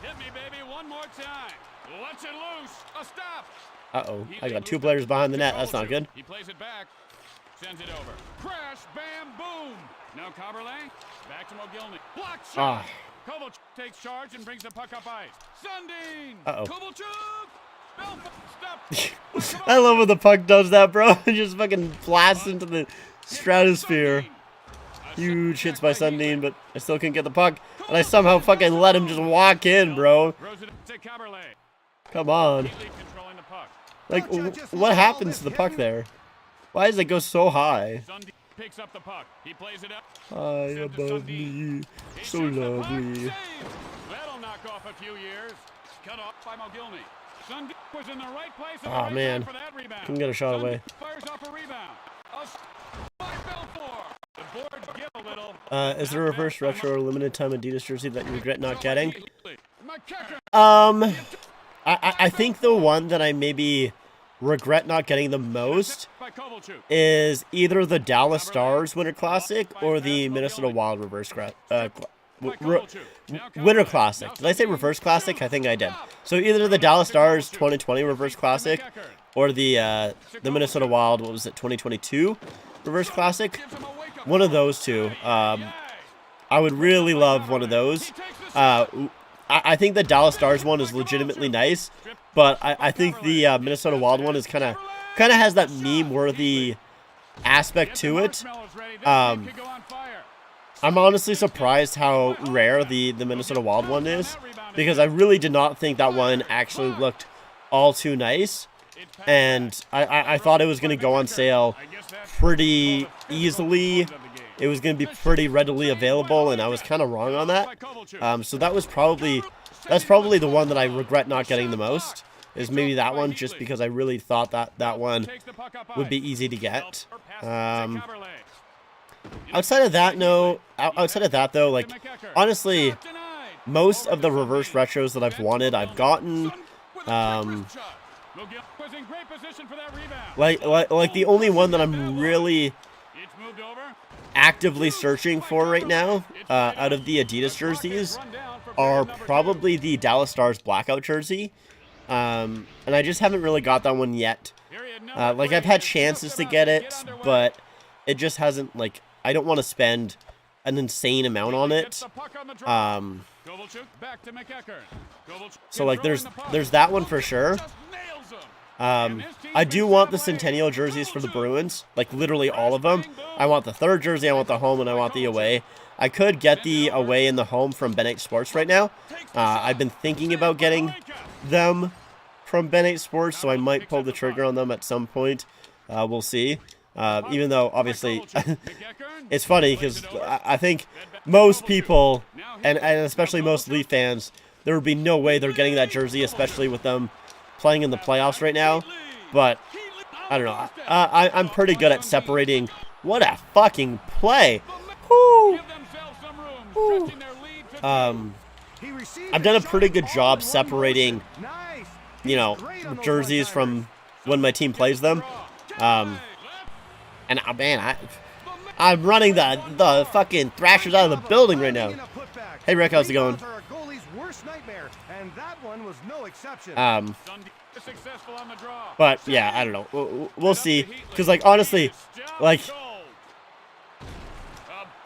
Hit me, baby, one more time. Let's it loose. A stop. Uh-oh. I got 2 players behind the net. That's not good. He plays it back. Sends it over. Crash, bam, boom. Now Caberlet. Back to McGillney. Block shot. Kovalchuk takes charge and brings the puck up ice. Sundin. Uh-oh. Kovalchuk. Stop. I love when the puck does that, bro. It just fucking blasts into the stratosphere. Huge hits by Sundin, but I still couldn't get the puck. And I somehow fucking let him just walk in, bro. Come on. Like, what happens to the puck there? Why does it go so high? Picks up the puck. He plays it up. High above me, so lovely. That'll knock off a few years. Cut off by Mogilny. Sundin was in the right place at the Oh right man, time for that rebound. couldn't get a shot away. Fires off a rebound. By Belfour. The boards give a little. Is there a reverse retro or limited time Adidas jersey that you regret not getting? McEachern. I think the one that I maybe regret not getting the most By Kovalchuk. is either the Dallas Stars Winter Classic or the Minnesota Wild Reverse Winter Classic. Did I say Reverse Classic? I think I did. So either the Dallas Stars 2020 Reverse Classic or the Minnesota Wild, what was it, 2022 Reverse Classic? One of those two. I would really love one of those. I think the Dallas Stars one is legitimately nice, but I think the Minnesota Wild one is kind of has that meme-worthy aspect to it. I'm honestly surprised how rare the Minnesota Wild one is, because I really did not think that one actually looked all too nice, and I thought it was going to go on sale pretty easily. It was going to be pretty readily available, and I was kind of wrong on that. So that's probably the one that I regret not getting the most, is maybe that one, just because I really thought that one would be easy to get. Outside of that, though, like, honestly, most of the reverse retros that I've wanted, I've gotten. Like the only one that I'm really actively searching for right now, out of the Adidas jerseys, are probably the Dallas Stars blackout jersey. And I just haven't really got that one yet. Like, I've had chances to get it, but it just hasn't, like, I don't want to spend an insane amount on it. So, like, there's that one for sure. I do want the Centennial jerseys for the Bruins, like literally all of them. I want the third jersey, I want the home, and I want the away. I could get the away and the home from Ben 8 Sports right now. I've been thinking about getting them from Ben 8 Sports, so I might pull the trigger on them at some point. We'll see. Even though, obviously, it's funny because I think most people, and especially most Leaf fans, there would be no way they're getting that jersey, especially with them playing in the playoffs right now. But I don't know. I'm pretty good at separating. What a fucking play! Woo! Woo. I've done a pretty good job separating, you know, jerseys from when my team plays them. And man, I'm running the fucking Thrashers out of the building right now. Hey Rick, how's it going? But yeah, I don't know. We'll see. Because, like, honestly, like,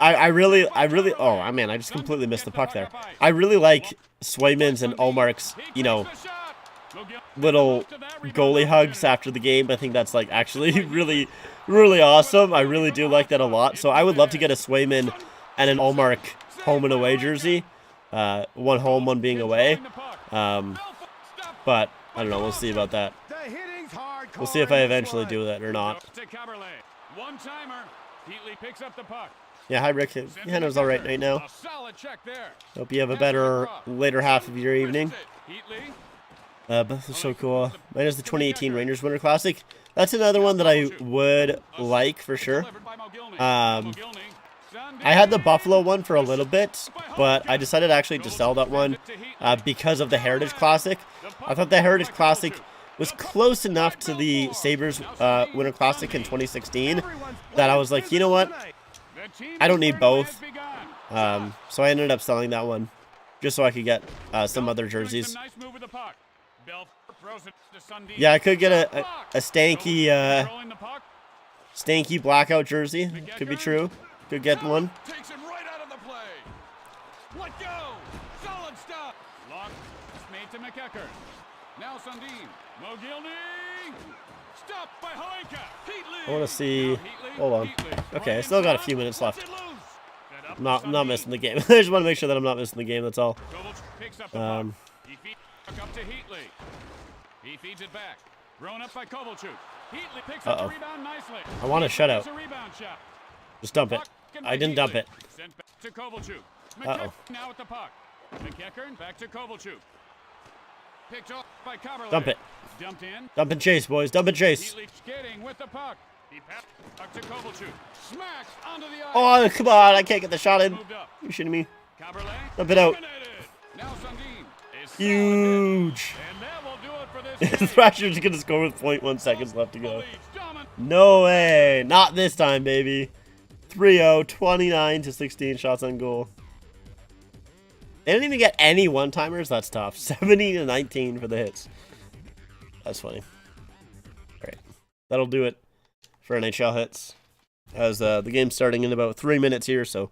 I really, oh man, I just completely missed the puck there. I really like Swayman's and Olmark's, you know, little goalie hugs after the game. I think that's, like, actually really, really awesome. I really do like that a lot. So I would love to get a Swayman and an Olmark home and away jersey. One home, one being away. But I don't know. We'll see about that. We'll see if I eventually do that or not. One timer. Heatley picks up the puck. Yeah, hi Rick. Hannah's all right now. A solid check there. Hope you have a better later half of your evening. But this is so cool. Mine is the 2018 Rangers Winter Classic. That's another one that I would like for sure. I had the Buffalo one for a little bit, but I decided actually to sell that one because of the Heritage Classic. I thought the Heritage Classic was close enough to the Sabres Winter Classic in 2016 that I was like, you know what? I don't need both. So I ended up selling that one just so I could get some other jerseys. Yeah, I could get a stanky stanky blackout jersey. Could be true. Could get one. Takes him right out of the play. Let go. Solid stop. Long made to McEachern. Now Sundin. Mogilny. Stopped by Hoenka. I want to see. Hold on. Okay, I still got a few minutes left. I'm not missing the game. I just want to make sure that I'm not missing the game. That's all. He feeds up to Heatley. He feeds it back. Thrown up by Kovalchuk. Heatley picks up the rebound nicely. I want a shutout. A rebound shot. Just dump it. I didn't dump it. Sent back to Kovalchuk. McEachern now with the puck. McEachern back to Kovalchuk. Picked off by Coberland. Dump it. Dumped in. Dump and chase, boys. Dump and chase. Heatley skating with the puck. He passed puck to Kovalchuk. Smacks onto the ice. Oh, come on. I can't get the shot in. You shitting me? Coberland. Dump it out. Now Sundin is Huge. and that will do it for this The Thrashers are going to score with 0.1 seconds left to go. No way. Not this time, baby. 3-0, 29 to 16 shots on goal. They didn't even get any one-timers. That's tough. 70 to 19 for the hits. That's funny. All right. That'll do it for NHL hits. As the game's starting in about 3 minutes here, so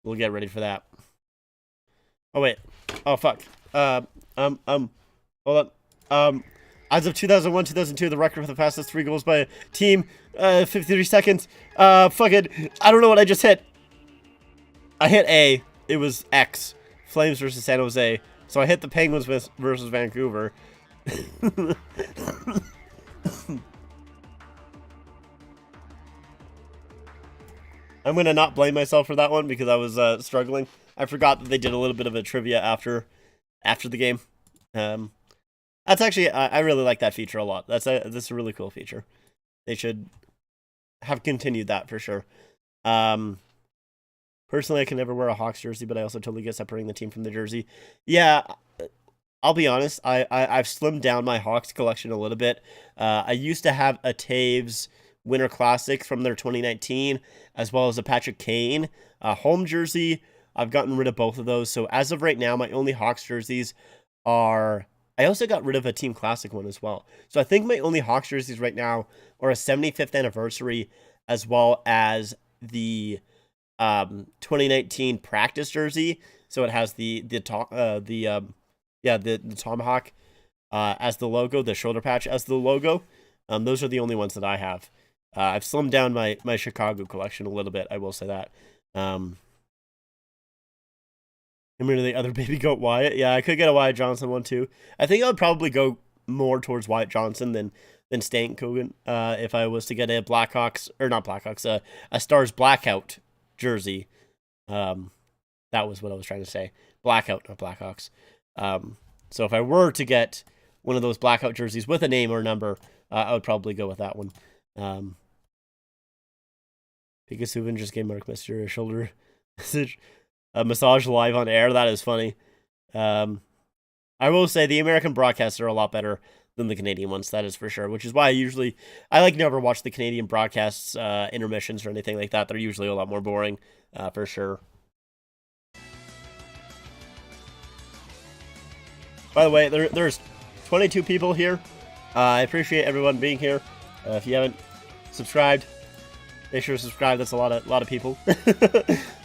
we'll get ready for that. Oh, wait. Oh, fuck. Hold on. As of 2001-2002, the record for the fastest 3 goals by a team, 53 seconds. Fucking, I don't know what I just hit. I hit A. It was X. Flames versus San Jose. So I hit the Penguins versus Vancouver. I'm going to not blame myself for that one because I was struggling. I forgot that they did a little bit of a trivia after the game. That's actually, I really like that feature a lot. That's a really cool feature. They should have continued that for sure. Personally, I can never wear a Hawks jersey, but I also totally get separating the team from the jersey. Yeah, I'll be honest. I've slimmed down my Hawks collection a little bit. I used to have a Taves Winter Classic from their 2019, as well as a Patrick Kane home jersey. I've gotten rid of both of those. So as of right now, my only Hawks jerseys are... I also got rid of a Team Classic one as well. So I think my only Hawks jerseys right now are a 75th anniversary, as well as the 2019 practice jersey. So it has the tomahawk as the logo, the shoulder patch as the logo. Those are the only ones that I have. I've slimmed down my Chicago collection a little bit. I will say that. I mean, the other baby goat Wyatt. Yeah, I could get a Wyatt Johnson one too. I think I would probably go more towards Wyatt Johnson than Stan Cogan if I was to get a a Stars Blackout jersey. That was what I was trying to say. Blackout, not Blackhawks. So if I were to get one of those Blackout jerseys with a name or number, I would probably go with that one. Pika Subban just gave Mark Mister a shoulder message. A massage live on air. That is funny. I will say the American broadcasts are a lot better than the Canadian ones. That is for sure. Which is why I like never watch the Canadian broadcasts, intermissions or anything like that. They're usually a lot more boring, for sure. By the way, there's 22 people here. I appreciate everyone being here. If you haven't subscribed, make sure to subscribe. That's a lot of people.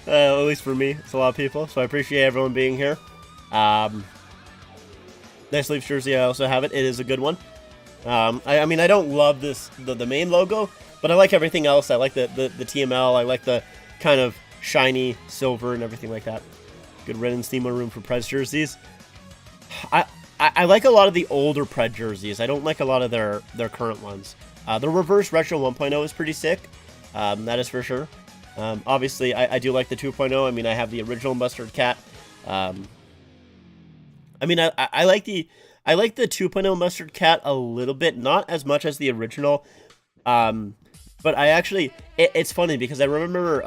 At least for me, it's a lot of people. So I appreciate everyone being here. Nice Leafs jersey. I also have it. It is a good one. I mean, I don't love the main logo, but I like everything else. I like the TML. I like the kind of shiny silver and everything like that. Good red and steamer room for Preds jerseys. I like a lot of the older Pred jerseys. I don't like a lot of their current ones. The reverse retro 1.0 is pretty sick. That is for sure. Obviously, I do like the 2.0. I mean, I have the original Mustard Cat. I mean, I like the 2.0 Mustard Cat a little bit, not as much as the original. But I actually, it's funny because I remember,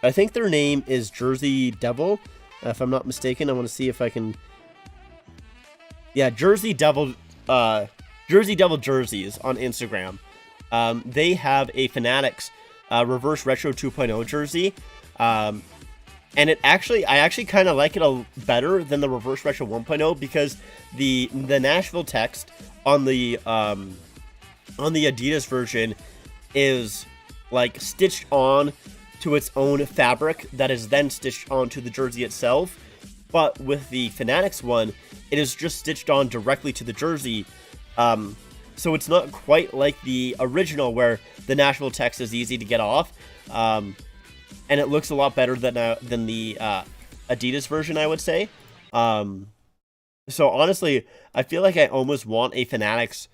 I think their name is Jersey Devil, if I'm not mistaken. I want to see if I can. Yeah, Jersey Devil jerseys on Instagram. They have a Fanatics Reverse Retro 2.0 jersey. And I actually kind of like it better than the Reverse Retro 1.0 because the Nashville text on the Adidas version is like stitched on to its own fabric that is then stitched onto the jersey itself. But with the Fanatics one, it is just stitched on directly to the jersey. So it's not quite like the original where the Nashville text is easy to get off. And it looks a lot better than the Adidas version, I would say. So honestly, I feel like I almost want a Fanatics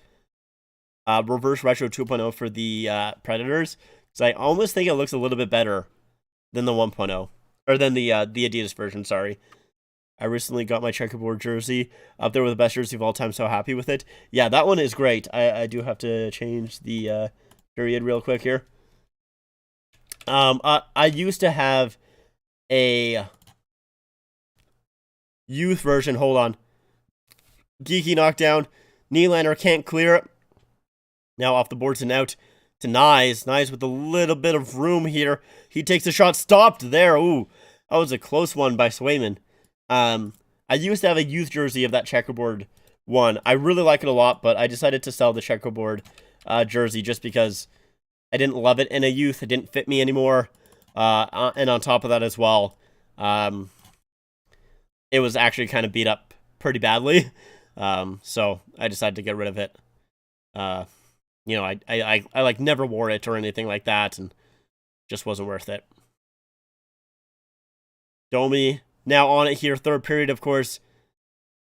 Reverse Retro 2.0 for the Predators. So I almost think it looks a little bit better than the 1.0. Or than the Adidas version, sorry. I recently got my checkerboard jersey up there with the best jersey of all time, so happy with it. Yeah, that one is great. I do have to change the period real quick here. I used to have a youth version. Hold on. Geeky knockdown. Nylander can't clear it. Now off the boards and out to Nyes. Nyes with a little bit of room here. He takes a shot. Stopped there. Ooh, that was a close one by Swayman. I used to have a youth jersey of that checkerboard one. I really like it a lot, but I decided to sell the checkerboard jersey just because I didn't love it in a youth. It didn't fit me anymore. And on top of that as well, it was actually kind of beat up pretty badly. So I decided to get rid of it. You know, I like never wore it or anything like that, and just wasn't worth it. Domi now on it here, third period, of course.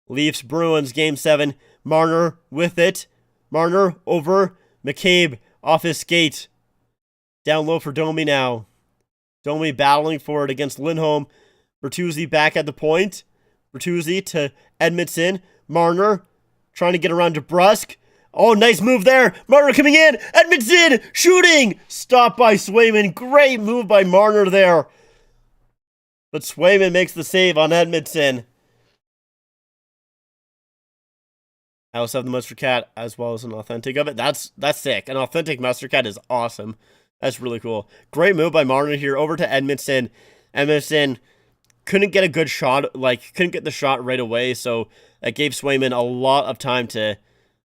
Leafs, Bruins, Game 7. Marner with it. Marner over. McCabe off his skate. Down low for Domi now. Domi battling for it against Lindholm. Bertuzzi back at the point. Bertuzzi to Edmondson. Marner trying to get around DeBrusque. Oh, nice move there. Marner coming in. Edmondson shooting. Stopped by Swayman. Great move by Marner there. But Swayman makes the save on Edmondson. I also have the Mustard Cat as well as an authentic of it. That's sick. An authentic Mustard Cat is awesome. That's really cool. Great move by Marner here over to Edmondson. Edmondson couldn't get a good shot, couldn't get the shot right away, so that gave Swayman a lot of time to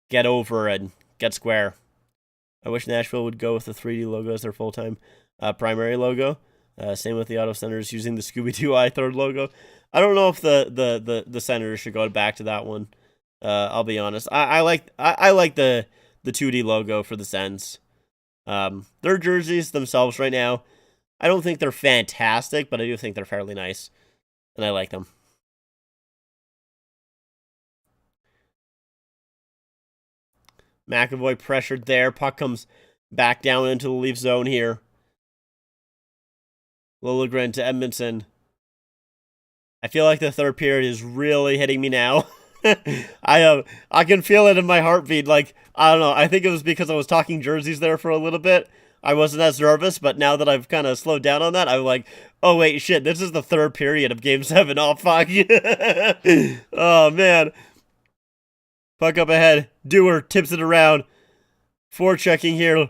get over and get square. I wish Nashville would go with the 3D logo as their full-time primary logo. Same with the Auto Senators using the Scooby-Doo I-Third logo. I don't know if the Senators should go back to that one. I'll be honest. I like the 2D logo for the Sens. Their jerseys themselves right now, I don't think they're fantastic, but I do think they're fairly nice, and I like them. McAvoy pressured there. Puck comes back down into the Leaf zone here. Liljegren to Edmondson. I feel like the third period is really hitting me now. I can feel it in my heartbeat. Like, I don't know. I think it was because I was talking jerseys there for a little bit. I wasn't as nervous, but now that I've kind of slowed down on that, I'm like, oh wait, shit, this is the third period of Game 7. Oh, fuck. Oh, man. Puck up ahead. Dewar tips it around. Forechecking here.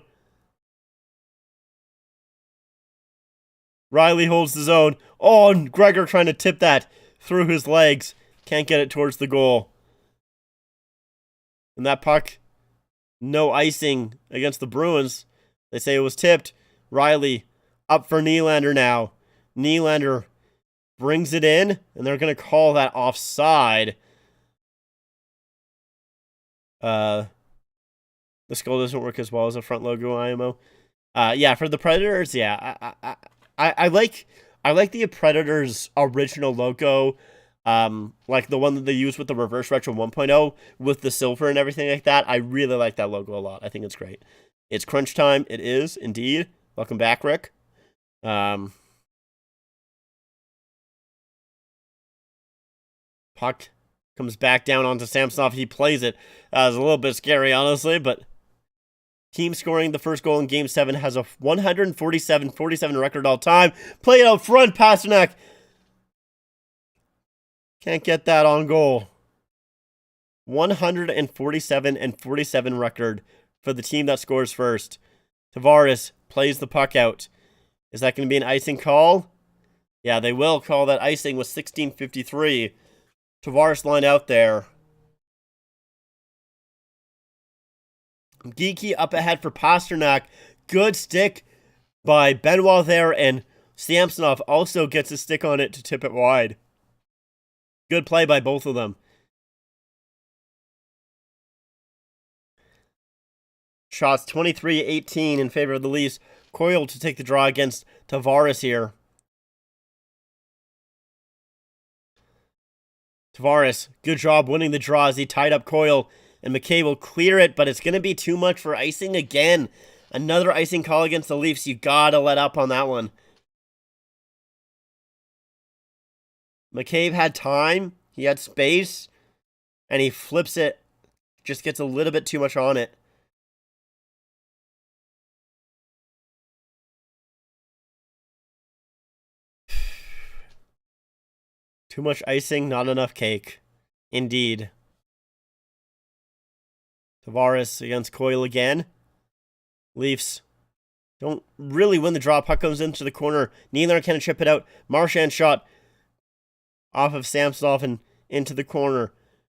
Riley holds the zone. Oh, and Gregor trying to tip that through his legs. Can't get it towards the goal. And that puck, no icing against the Bruins. They say it was tipped. Riley up for Nylander now. Nylander brings it in, and they're going to call that offside. The skull doesn't work as well as a front logo IMO. Yeah, for the Predators, yeah, I like the Predators original logo, like the one that they use with the Reverse Retro 1.0 with the silver and everything like that. I really like that logo a lot. I think it's great. It's crunch time. It is indeed. Welcome back, Rick. Puck comes back down onto Samsonov. He plays it. It's a little bit scary, honestly, but team scoring the first goal in Game 7 has a 147-47 record all time. Play it out front, Pastrnak. Can't get that on goal. 147-47 record for the team that scores first. Tavares plays the puck out. Is that going to be an icing call? Yeah, they will call that icing with 16:53. Tavares line out there. Geeky up ahead for Pastrnak. Good stick by Benoit there, and Samsonov also gets a stick on it to tip it wide. Good play by both of them. Shots 23-18 in favor of the Leafs. Coyle to take the draw against Tavares here. Tavares, good job winning the draw as he tied up Coyle. And McKay will clear it, but it's going to be too much for icing again. Another icing call against the Leafs. You got to let up on that one. McCabe had time. He had space. And he flips it. Just gets a little bit too much on it. Too much icing, not enough cake. Indeed. Tavares against Coyle again. Leafs don't really win the draw. Puck comes into the corner. Neither can chip it out. Marchand shot off of Samsonov and into the corner.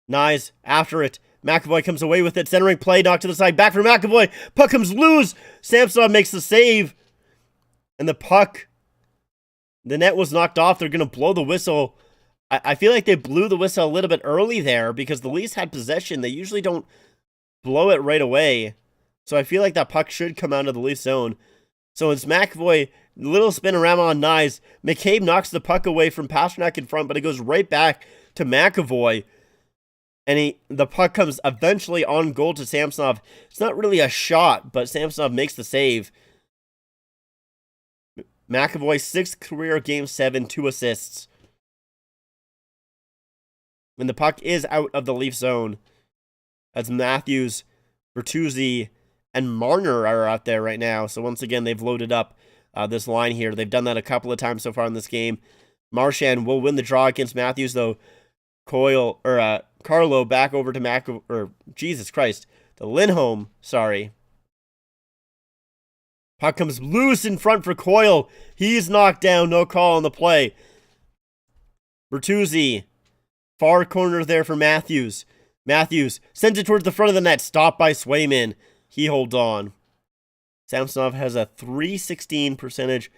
Nyes after it. McAvoy comes away with it. Centering play, knocked to the side. Back for McAvoy. Puck comes loose. Samsonov makes the save. And the puck, the net was knocked off. They're going to blow the whistle. I feel like they blew the whistle a little bit early there because the Leafs had possession. They usually don't blow it right away. So I feel like that puck should come out of the Leafs zone. So it's McAvoy, little spin around on Nyes. McCabe knocks the puck away from Pastrnak in front, but it goes right back to McAvoy. And the puck comes eventually on goal to Samsonov. It's not really a shot, but Samsonov makes the save. McAvoy, 6th career Game 7, 2 assists. And the puck is out of the Leaf zone. As Matthews, Bertuzzi, and Marner are out there right now. So once again, they've loaded up this line here. They've done that a couple of times so far in this game. Marchand will win the draw against Matthews, though. Carlo back over to Jesus Christ. To Lindholm, sorry. Puck comes loose in front for Coyle. He's knocked down. No call on the play. Bertuzzi. Far corner there for Matthews. Matthews sends it towards the front of the net. Stopped by Swayman. He holds on. Samsonov has a .316 percentage.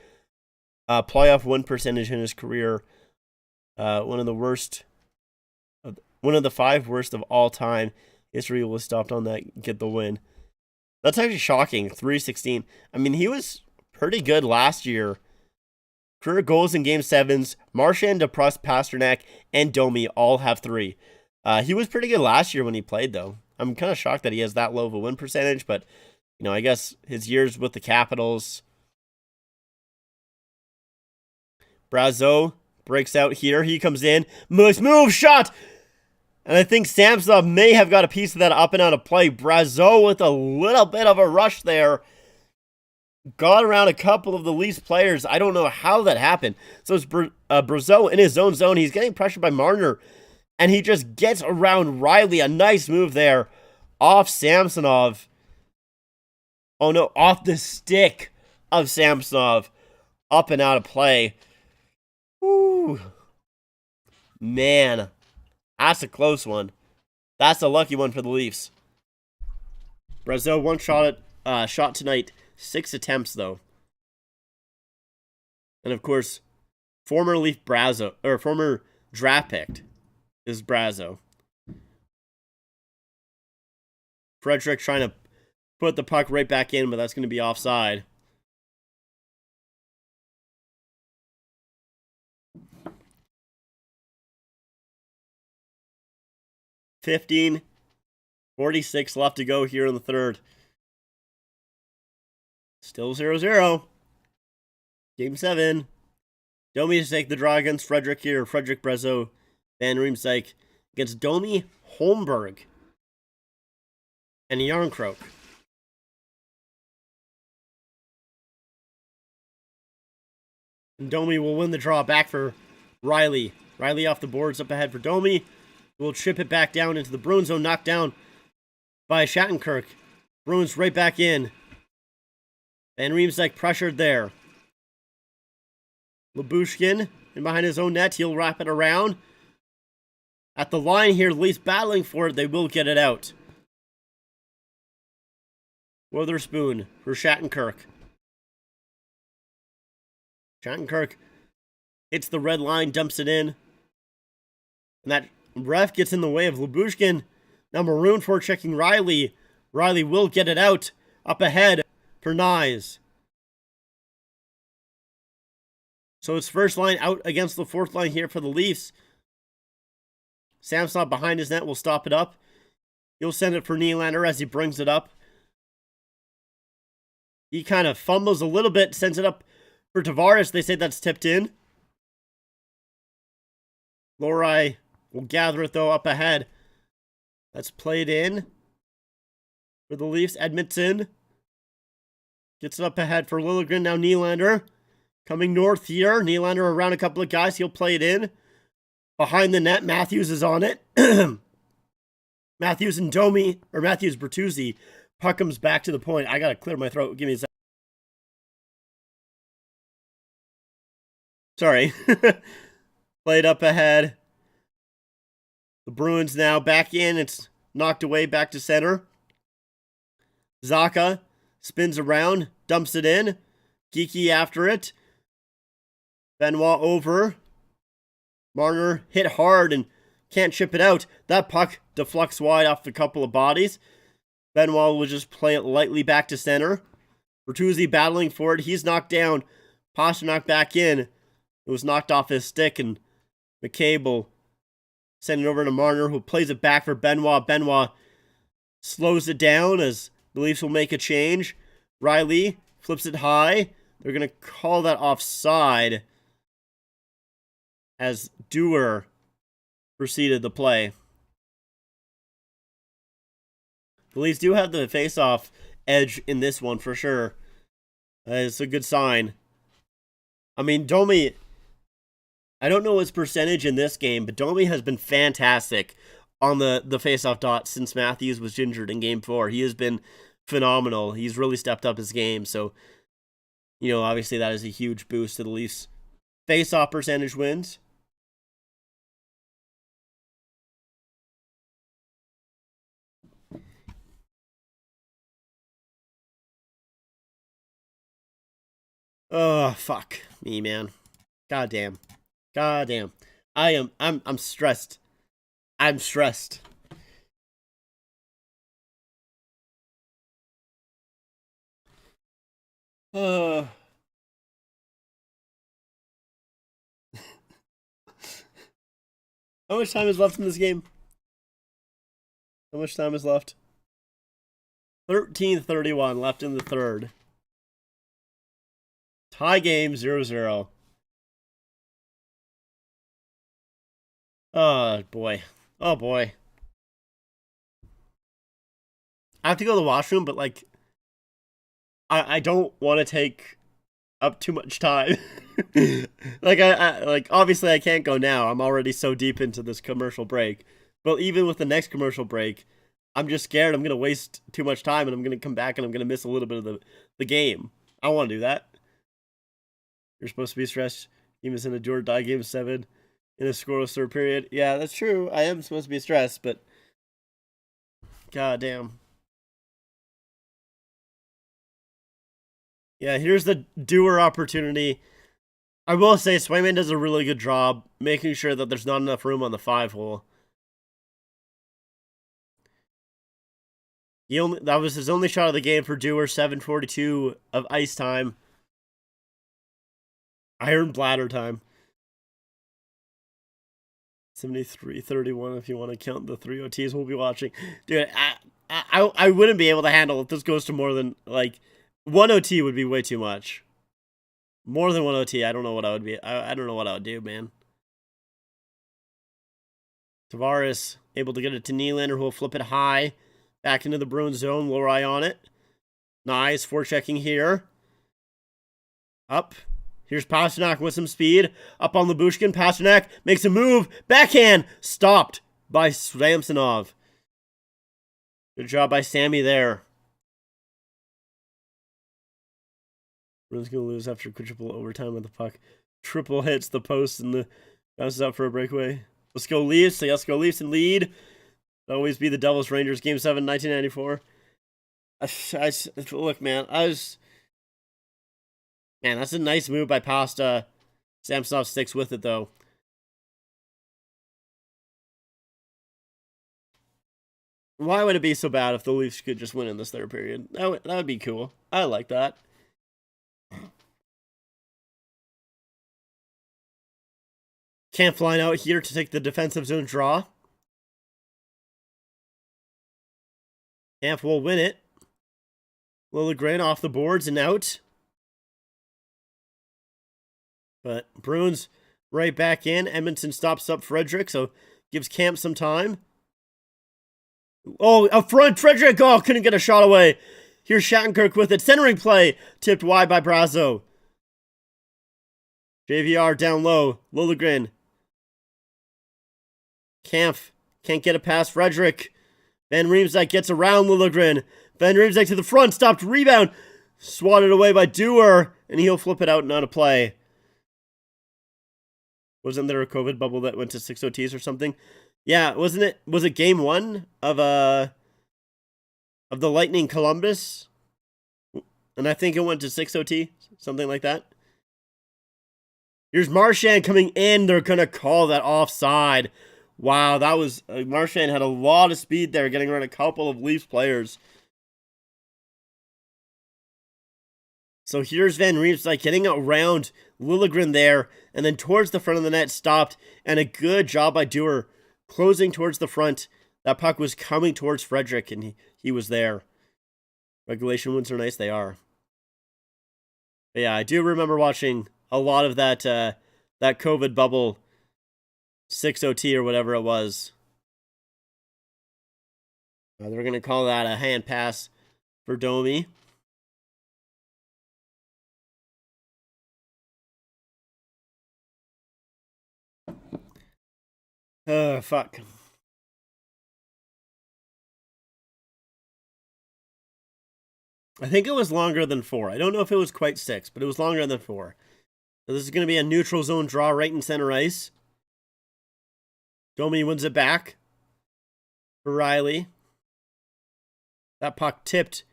Playoff win percentage in his career. One of the worst. One of the 5 worst of all time. Israel was stopped on that. Get the win. That's actually shocking. .316. I mean, he was pretty good last year. Career goals in Game 7s. Marchand, DePrust, Pastrnak, and Domi all have 3. He was pretty good last year when he played, though. I'm kind of shocked that he has that low of a win percentage, but, you know, I guess his years with the Capitals. Brazeau breaks out here. He comes in. Nice move, shot! And I think Samsonov may have got a piece of that up and out of play. Brazeau with a little bit of a rush there. Got around a couple of the Leafs players. I don't know how that happened. So it's Brazeau in his own zone. He's getting pressured by Marner. And he just gets around Riley. A nice move there. Off Samsonov. Oh no, off the stick of Samsonov. Up and out of play. Woo. Man. That's a close one. That's a lucky one for the Leafs. Brazeau, one shot tonight. 6 attempts, though. And, of course, former Leaf Brazeau, or former draft pick is Brazeau. Frederick trying to put the puck right back in, but that's going to be offside. .46 left to go here in the third. Still 0-0. Game 7. Domi to take the draw against Frederick here. Frederick Brezo, Van Riemsdyk against Domi, Holmberg, and Yarncroke. And Domi will win the draw back for Riley. Riley off the boards up ahead for Domi. Will chip it back down into the Bruins zone, knocked down by Shattenkirk. Bruins right back in. Van Riemsdyk pressured there. Lyubushkin in behind his own net. He'll wrap it around. At the line here, the Leafs battling for it. They will get it out. Witherspoon for Shattenkirk. Shattenkirk hits the red line, dumps it in. And that ref gets in the way of Lyubushkin. Now Maroon for checking Riley. Riley will get it out. Up ahead for Nyes. So it's first line out against the fourth line here for the Leafs. Samsonov behind his net will stop it up. He'll send it for Nylander as he brings it up. He kind of fumbles a little bit, sends it up for Tavares. They say that's tipped in. Lohrei will gather it, though, up ahead. That's played in for the Leafs. Edmondson gets it up ahead for Liljegren. Now Nylander coming north here. Nylander around a couple of guys. He'll play it in. Behind the net, Matthews is on it. Matthews and Domi, or Matthews Bertuzzi. Puck comes back to the point. I gotta clear my throat. Give me a second. Sorry. Played up ahead. The Bruins now back in. It's knocked away back to center. Zacha spins around, dumps it in. Geeky after it. Benoit over. Marner hit hard and can't chip it out. That puck deflects wide off a couple of bodies. Benoit will just play it lightly back to center. Bertuzzi battling for it. He's knocked down. Pasternak back in. It was knocked off his stick, and McCabe will send it over to Marner, who plays it back for Benoit. Benoit slows it down as the Leafs will make a change. Riley flips it high. They're going to call that offside as Dewar preceded the play. The Leafs do have the face-off edge in this one for sure. It's a good sign. I mean, Domi, I don't know his percentage in this game, but Domi has been fantastic on the face-off dot since Matthews was injured in Game 4. He has been phenomenal. He's really stepped up his game, so, you know, obviously that is a huge boost to the Leafs' face-off percentage wins. Oh, fuck me, man. Goddamn. Goddamn. I'm stressed. I'm stressed. How much time is left in this game? How much time is left? 13:31 left in the third. Tie game, 0-0. Oh, boy. Oh, boy. I have to go to the washroom, but, like, I don't want to take up too much time. Like, obviously I can't go now. I'm already so deep into this commercial break. But even with the next commercial break, I'm just scared I'm going to waste too much time, and I'm going to come back and I'm going to miss a little bit of the game. I don't want to do that. You're supposed to be stressed. Game is in a do or die game 7 in a scoreless third period. Yeah, that's true. I am supposed to be stressed, but goddamn. Yeah, here's the doer opportunity. I will say Swayman does a really good job making sure that there's not enough room on the 5-hole. That was his only shot of the game for Dewar, 7:42 of ice time. Iron bladder time. 73-31 if you want to count the 3 OTs we'll be watching. Dude, I wouldn't be able to handle if this goes to more than, like, 1 OT would be way too much. More than one OT. I don't know what I would be. I don't know what I would do, man. Tavares able to get it to Nylander, who will flip it high. Back into the Bruins zone. Lower eye on it. Nice. Forechecking here. Up. Here's Pasternak with some speed. Up on Lyubushkin. Pasternak makes a move. Backhand. Stopped by Samsonov. Good job by Sammy there. Bruins going to lose after quadruple overtime with the puck. Triple hits the post and the bounces out for a breakaway. Let's go Leafs. So let's go Leafs and lead. It'll always be the Devils Rangers. Game 7, 1994. Look, man. Man, that's a nice move by Pasta. Samsonov sticks with it, though. Why would it be so bad if the Leafs could just win in this third period? That would be cool. I like that. Can't fly out here to take the defensive zone draw. Camp will win it. Liljegren off the boards and out. But Bruins right back in. Edmonton stops up Frederick, so gives Camp some time. Oh, up front, Frederick! Oh, couldn't get a shot away. Here's Shattenkirk with it. Centering play. Tipped wide by Brazo. JVR down low. Liljegren. Camp can't get it past Frederick. Van Riemsdyk gets around Liljegren. Van Riemsdyk to the front. Stopped rebound. Swatted away by Dewar. And he'll flip it out and out of play. Wasn't there a COVID bubble that went to 6 OTs or something? Yeah, wasn't it? Was it game 1 of the Lightning Columbus? And I think it went to 6 OT, something like that. Here's Marchand coming in. They're going to call that offside. Wow, that was... Marchand had a lot of speed there, getting around a couple of Leafs players. So here's Van Riemsdyk getting around Liljegren there, and then towards the front of the net, stopped, and a good job by Dewar, closing towards the front. That puck was coming towards Frederick, and he was there. Regulation wins are nice, they are. But yeah, I do remember watching a lot of that COVID bubble 6 OT or whatever it was. They're going to call that a hand pass for Domi. Fuck. I think it was longer than 4. I don't know if it was quite 6, but it was longer than 4. So this is going to be a neutral zone draw right in center ice. Domi wins it back for Riley. That puck tipped.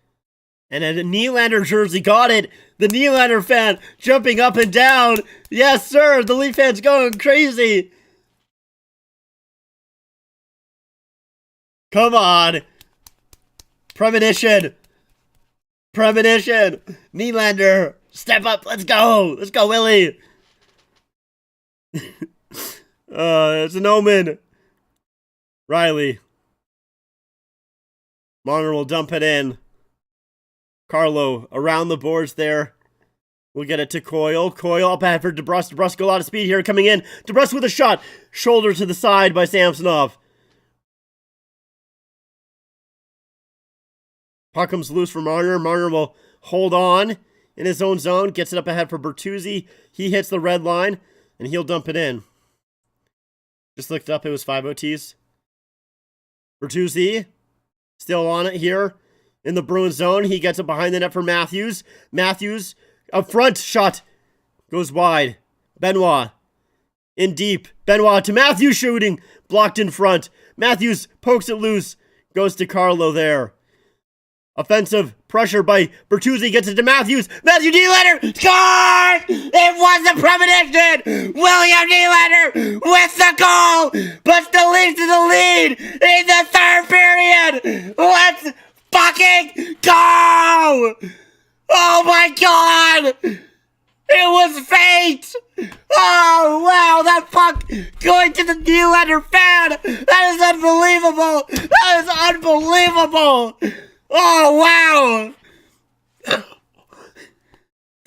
And a Nylander jersey got it. The Nylander fan jumping up and down. Yes, sir. The Leaf fan's going crazy. Come on. Premonition. Premonition. Nylander. Step up. Let's go. Let's go, Willie. It's an omen. Riley. Marner will dump it in. Carlo around the boards there. We'll get it to Coyle. Coyle up ahead for DeBrusk. DeBrusk got a lot of speed here coming in. DeBrusk with a shot. Shoulder to the side by Samsonov. Puck comes loose for Marner. Marner will hold on in his own zone. Gets it up ahead for Bertuzzi. He hits the red line, and he'll dump it in. Just looked up. It was 5 OTs. Bertuzzi still on it here in the Bruins zone. He gets it behind the net for Matthews. Matthews up front. Shot goes wide. Benoit in deep. Benoit to Matthews shooting. Blocked in front. Matthews pokes it loose. Goes to Carlo there. Offensive pressure by Bertuzzi, gets it to Matthews. Matthew Nylander scores! It was a premonition! William Nylander with the goal! Puts the Leafs in the lead in the third period! Let's fucking go! Oh my god! It was fate! Oh wow, that puck going to the Nylander fan! That is unbelievable! That is unbelievable! Oh, wow!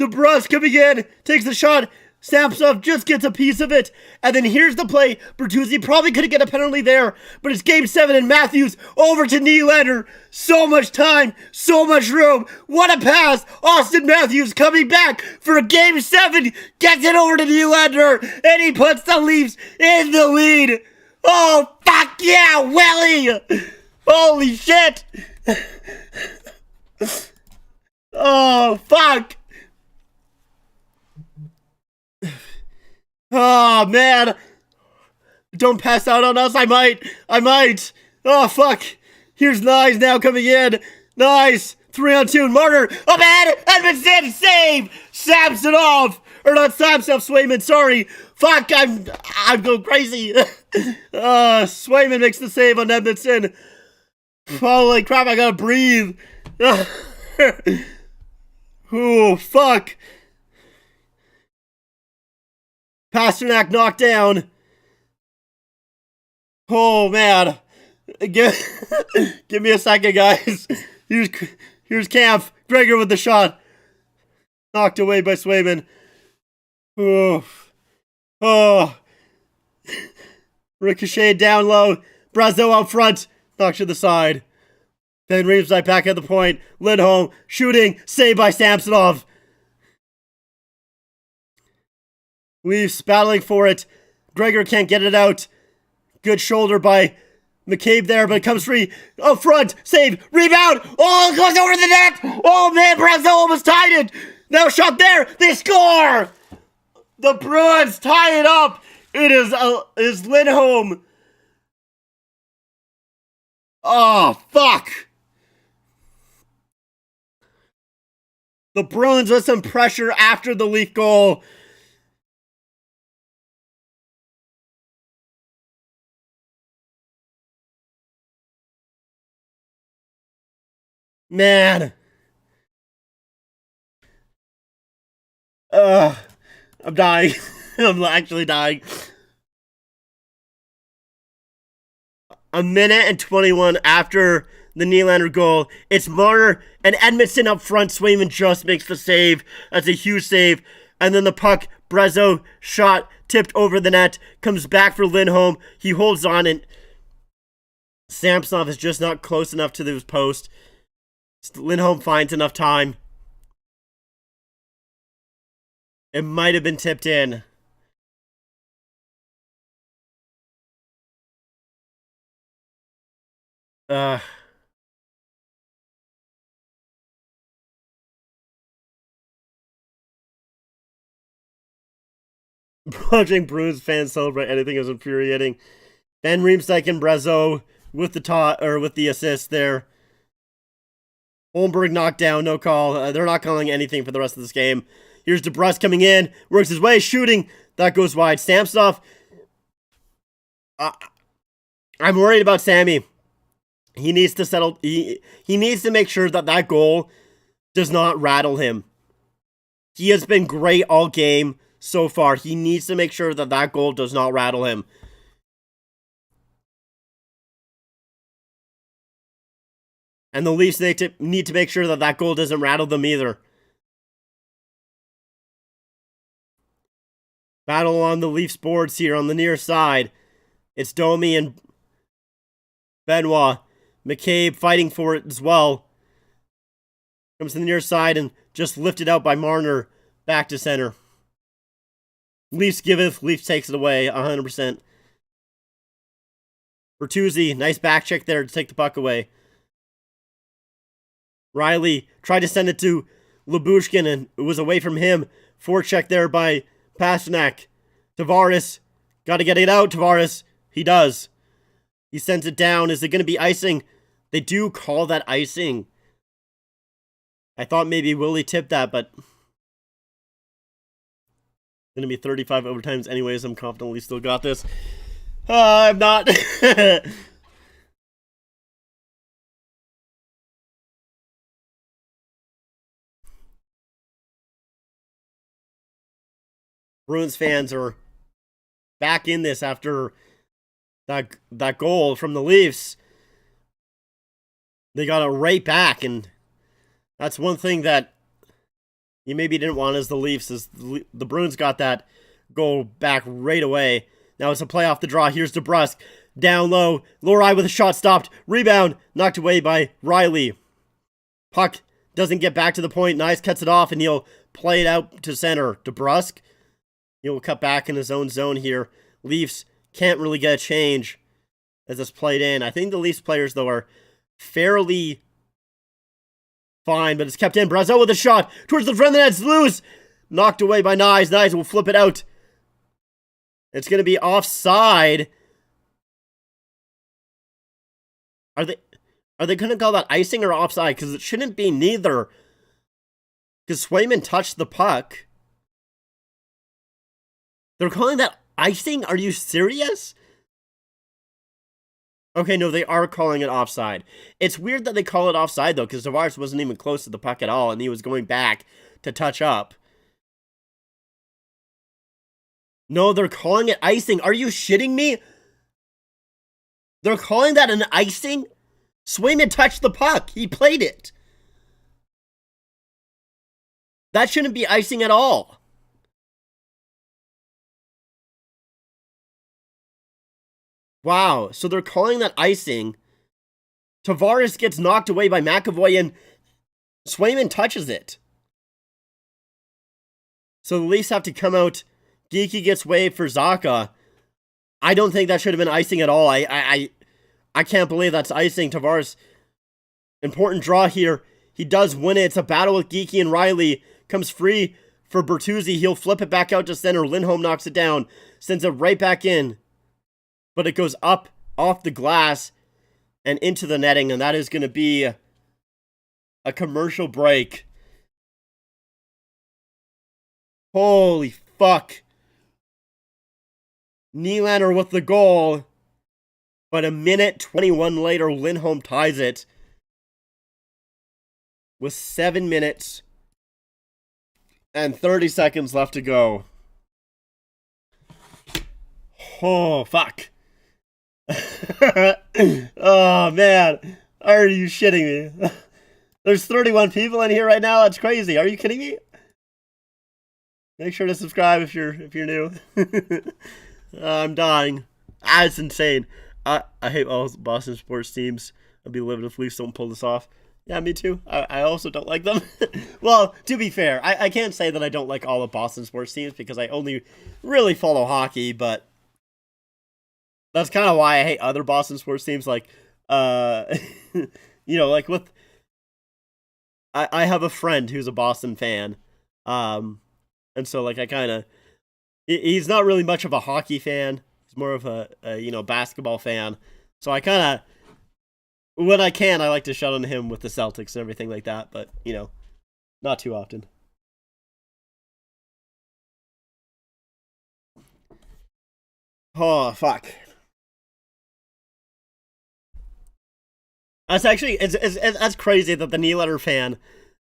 DeBrusque coming in, takes the shot. Samsonov just gets a piece of it. And then here's the play. Bertuzzi probably could have get a penalty there, but it's game 7 and Matthews over to Nylander. So much time, so much room. What a pass. Austin Matthews coming back for game 7. Gets it over to Nylander, and he puts the Leafs in the lead. Oh, fuck yeah, Welly. Holy shit. Oh, fuck. Oh, man. Don't pass out on us. I might. Oh, fuck. Here's Nyes now coming in. Nice. 3-on-2. Marner. Up ahead. Edmondson. Save. Samsonov. Or not Samsonov. Swayman. Sorry. Fuck. I'm going crazy. Swayman makes the save on Edmondson. Holy crap. I gotta breathe. Oh, fuck. Pasternak knocked down. Oh, man. Give me a second, guys. Here's Camp. Gregor with the shot. Knocked away by Swayman. Oh. Ricochet down low. Brazeau out front. Knocked to the side. Then Reeves back at the point. Lindholm shooting. Saved by Samsonov. Leafs battling for it. Gregor can't get it out. Good shoulder by McCabe there, but it comes free. Up front. Save. Rebound. Oh, it goes over the net. Oh, man. Brazeau almost tied it. Now shot there. They score. The Bruins tie it up. It is Lindholm. Oh, fuck. The Bruins with some pressure after the Leaf goal. Man. I'm dying. I'm actually dying. A minute and 21 after the Nylander goal. It's Marner and Edmondson up front. Swayman just makes the save. That's a huge save. And then the puck, Brazeau shot, tipped over the net. Comes back for Lindholm. He holds on, and Samsonov is just not close enough to the post. Lindholm finds enough time. It might have been tipped in. Watching Bruins fans celebrate anything is infuriating. Van Riemsdyk and Brazeau with the assist there. Holmberg knocked down, no call. They're not calling anything for the rest of this game. Here's DeBrusque coming in, works his way, shooting. That goes wide. Samsonov. I'm worried about Sammy. He needs to settle. He needs to make sure that goal does not rattle him. He has been great all game so far. He needs to make sure that goal does not rattle him. And the Leafs need to make sure that goal doesn't rattle them either. Battle on the Leafs boards here on the near side. It's Domi and Benoit. McCabe fighting for it as well. Comes to the near side and just lifted out by Marner. Back to center. Leafs giveth. Leafs takes it away 100%. Bertuzzi, nice back check there to take the puck away. Riley tried to send it to Lyubushkin, and it was away from him. Forecheck there by Pasternak. Tavares, got to get it out, Tavares. He does. He sends it down. Is it going to be icing? They do call that icing. I thought maybe Willie tipped that, but it's going to be 35 overtimes anyways. I'm confidently still got this. I'm not. Bruins fans are back in this after that goal from the Leafs. They got it right back, and that's one thing that you maybe didn't want as the Leafs, as the Bruins got that goal back right away. Now it's a play off the draw. Here's DeBrusk. Down low. Lohrei with a shot stopped. Rebound. Knocked away by Riley. Puck doesn't get back to the point. Nice cuts it off, and he'll play it out to center. DeBrusk. He'll cut back in his own zone here. Leafs can't really get a change as it's played in. I think the Leafs players, though, are fairly fine, but it's kept in. Brazeau with a shot towards the front of the net. It's loose. Knocked away by Nyes. Nyes will flip it out. It's going to be offside. Are they going to call that icing or offside? Because it shouldn't be neither. Because Swayman touched the puck. They're calling that icing? Are you serious? Okay, no, they are calling it offside. It's weird that they call it offside, though, because Tavares wasn't even close to the puck at all, and he was going back to touch up. No, they're calling it icing. Are you shitting me? They're calling that an icing? Swayman touched the puck. He played it. That shouldn't be icing at all. Wow, so they're calling that icing. Tavares gets knocked away by McAvoy and Swayman touches it. So the Leafs have to come out. Geekie gets waived for Zacha. I don't think that should have been icing at all. I can't believe that's icing. Tavares, important draw here. He does win it. It's a battle with Geekie and Riley. Comes free for Bertuzzi. He'll flip it back out to center. Lindholm knocks it down. Sends it right back in. But it goes up off the glass and into the netting. And that is going to be a commercial break. Holy fuck. Nylander with the goal. But a minute 21 later, Lindholm ties it. With 7 minutes and 30 seconds left to go. Oh, fuck. Oh, man. Are you shitting me? There's 31 people in here right now. That's crazy. Are you kidding me? Make sure to subscribe if you're new. I'm dying. It's insane. I hate all Boston sports teams. I'd be livid if Leafs don't pull this off. Yeah, me too. I also don't like them. Well, to be fair, I can't say that I don't like all of Boston sports teams because I only really follow hockey, but that's kind of why I hate other Boston sports teams. Like, like with, I have a friend who's a Boston fan. And so like I kind of, he's not really much of a hockey fan. He's more of a basketball fan. So I kind of, when I can, I like to shut on him with the Celtics and everything like that. But, not too often. Oh, fuck. That's actually, that's crazy that the Nylander fan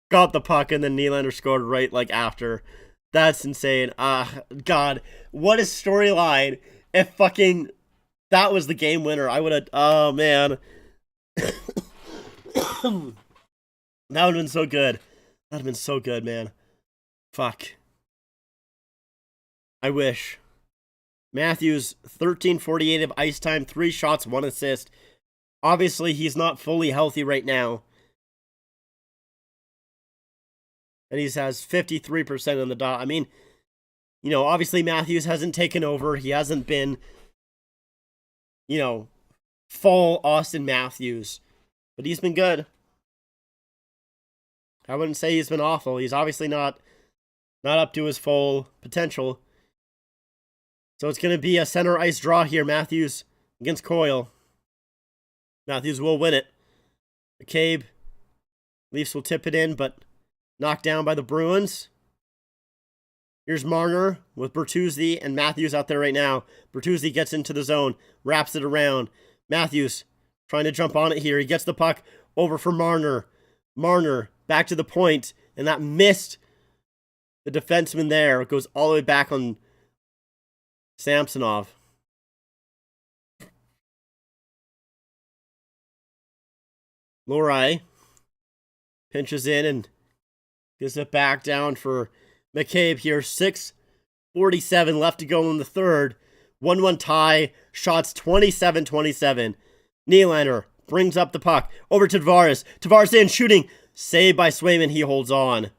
got the puck and then Nylander scored right after. That's insane. God, what a storyline. If fucking that was the game winner, I would have, oh man. That would have been so good. That would have been so good, man. Fuck. I wish. Matthews, 13:48 of ice time, 3 shots, 1 assist. Obviously, he's not fully healthy right now. And he has 53% on the dot. I mean, obviously Matthews hasn't taken over. He hasn't been, full Austin Matthews. But he's been good. I wouldn't say he's been awful. He's obviously not up to his full potential. So it's going to be a center ice draw here. Matthews against Coyle. Matthews will win it. McCabe. Leafs will tip it in, but knocked down by the Bruins. Here's Marner with Bertuzzi and Matthews out there right now. Bertuzzi gets into the zone, wraps it around. Matthews trying to jump on it here. He gets the puck over for Marner. Marner back to the point, and that missed the defenseman there. It goes all the way back on Samsonov. Lohrei pinches in and Gets it back down for McCabe here. 6:47 left to go in the third. 1-1 tie. Shots 27-27. Nylander brings up the puck. Over to Tavares. Tavares in, shooting. Saved by Swayman. He holds on.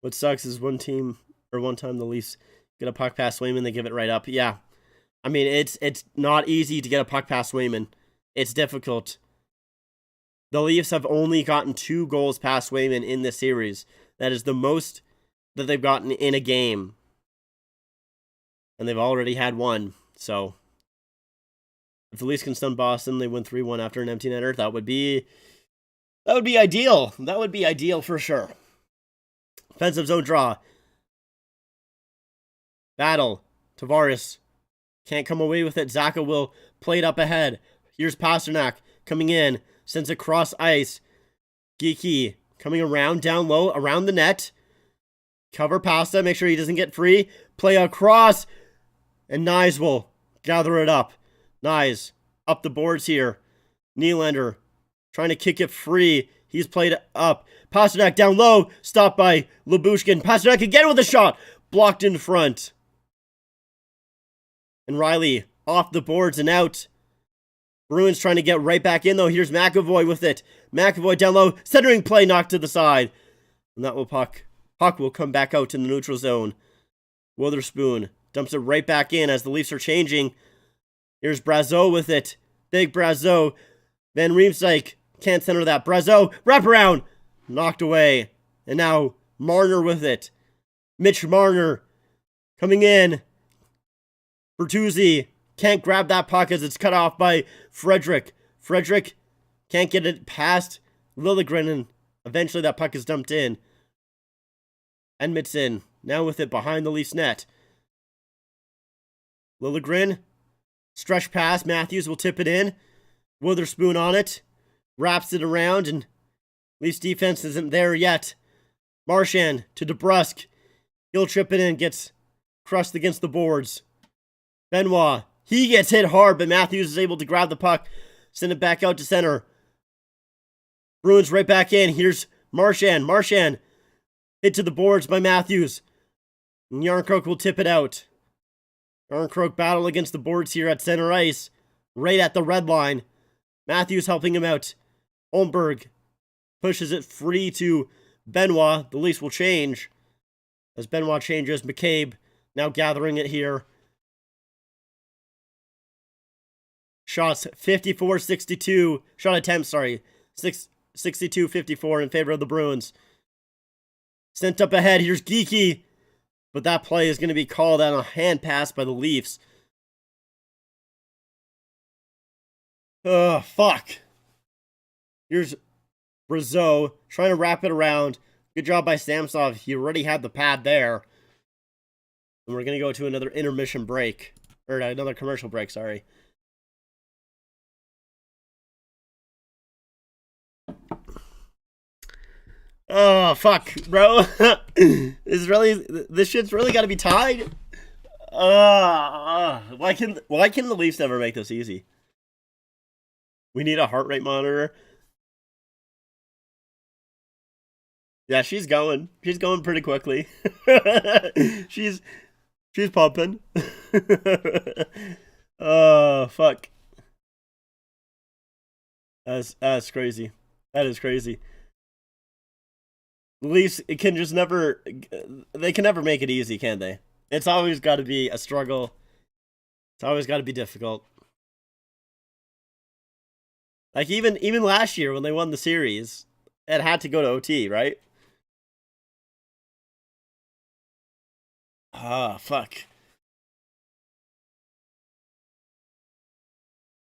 What sucks is one time the Leafs get a puck past Swayman, they give it right up. Yeah. I mean, it's not easy to get a puck past Swayman. It's difficult. The Leafs have only gotten 2 goals past Swayman in this series. That is the most that they've gotten in a game. And they've already had 1. So, if the Leafs can stun Boston, they win 3-1 after an empty netter. That would be ideal. That would be ideal for sure. Offensive zone draw. Battle. Tavares can't come away with it. Zaka will play it up ahead. Here's Pasternak coming in. Sends it across ice. Geeky coming around down low around the net. Cover Pasta. Make sure he doesn't get free. Play across. And Nyes will gather it up. Nyes up the boards here. Nylander trying to kick it free. He's played it up. Pasternak down low. Stopped by Lyubushkin. Pasternak again with a shot. Blocked in front. And Riley off the boards and out. Bruins trying to get right back in though. Here's McAvoy with it. McAvoy down low. Centering play knocked to the side. And that will puck. Puck will come back out in the neutral zone. Witherspoon dumps it right back in as the Leafs are changing. Here's Brazeau with it. Big Brazeau. Van Riemsdyk can't center that. Brazeau, wraparound. Knocked away. And now Marner with it. Mitch Marner coming in. Bertuzzi can't grab that puck as it's cut off by Frederick. Frederick can't get it past Liljegren, and eventually that puck is dumped in. Edmondson now with it behind the Leafs net. Liljegren, stretch pass. Matthews will tip it in. Witherspoon on it. Wraps it around, and Leafs defense isn't there yet. Marchand to DeBrusk. He'll trip it in, gets crushed against the boards. Benoit, he gets hit hard, but Matthews is able to grab the puck, send it back out to center. Bruins right back in. Here's Marchand. Marchand hit to the boards by Matthews. And Yarncroke will tip it out. Yarncroke battle against the boards here at center ice, right at the red line. Matthews helping him out. Holmberg pushes it free to Benoit. The Leafs will change. As Benoit changes, McCabe now gathering it here. Shots 54-62. Shot attempts, 62-54 in favor of the Bruins. Sent up ahead. Here's Geeky. But that play is going to be called on a hand pass by the Leafs. Fuck. Here's Brazeau trying to wrap it around. Good job by Samsonov. He already had the pad there. And we're going to go to another intermission break. Or another commercial break, sorry. Oh, fuck, bro. This shit's really got to be tied? Why can the Leafs never make this easy? We need a heart rate monitor. Yeah, she's going. She's going pretty quickly. she's pumping. Oh, fuck. That's crazy. That is crazy. The Leafs, they can never make it easy, can they? It's always got to be a struggle. It's always got to be difficult. Like even last year when they won the series, it had to go to OT, right? Ah, fuck.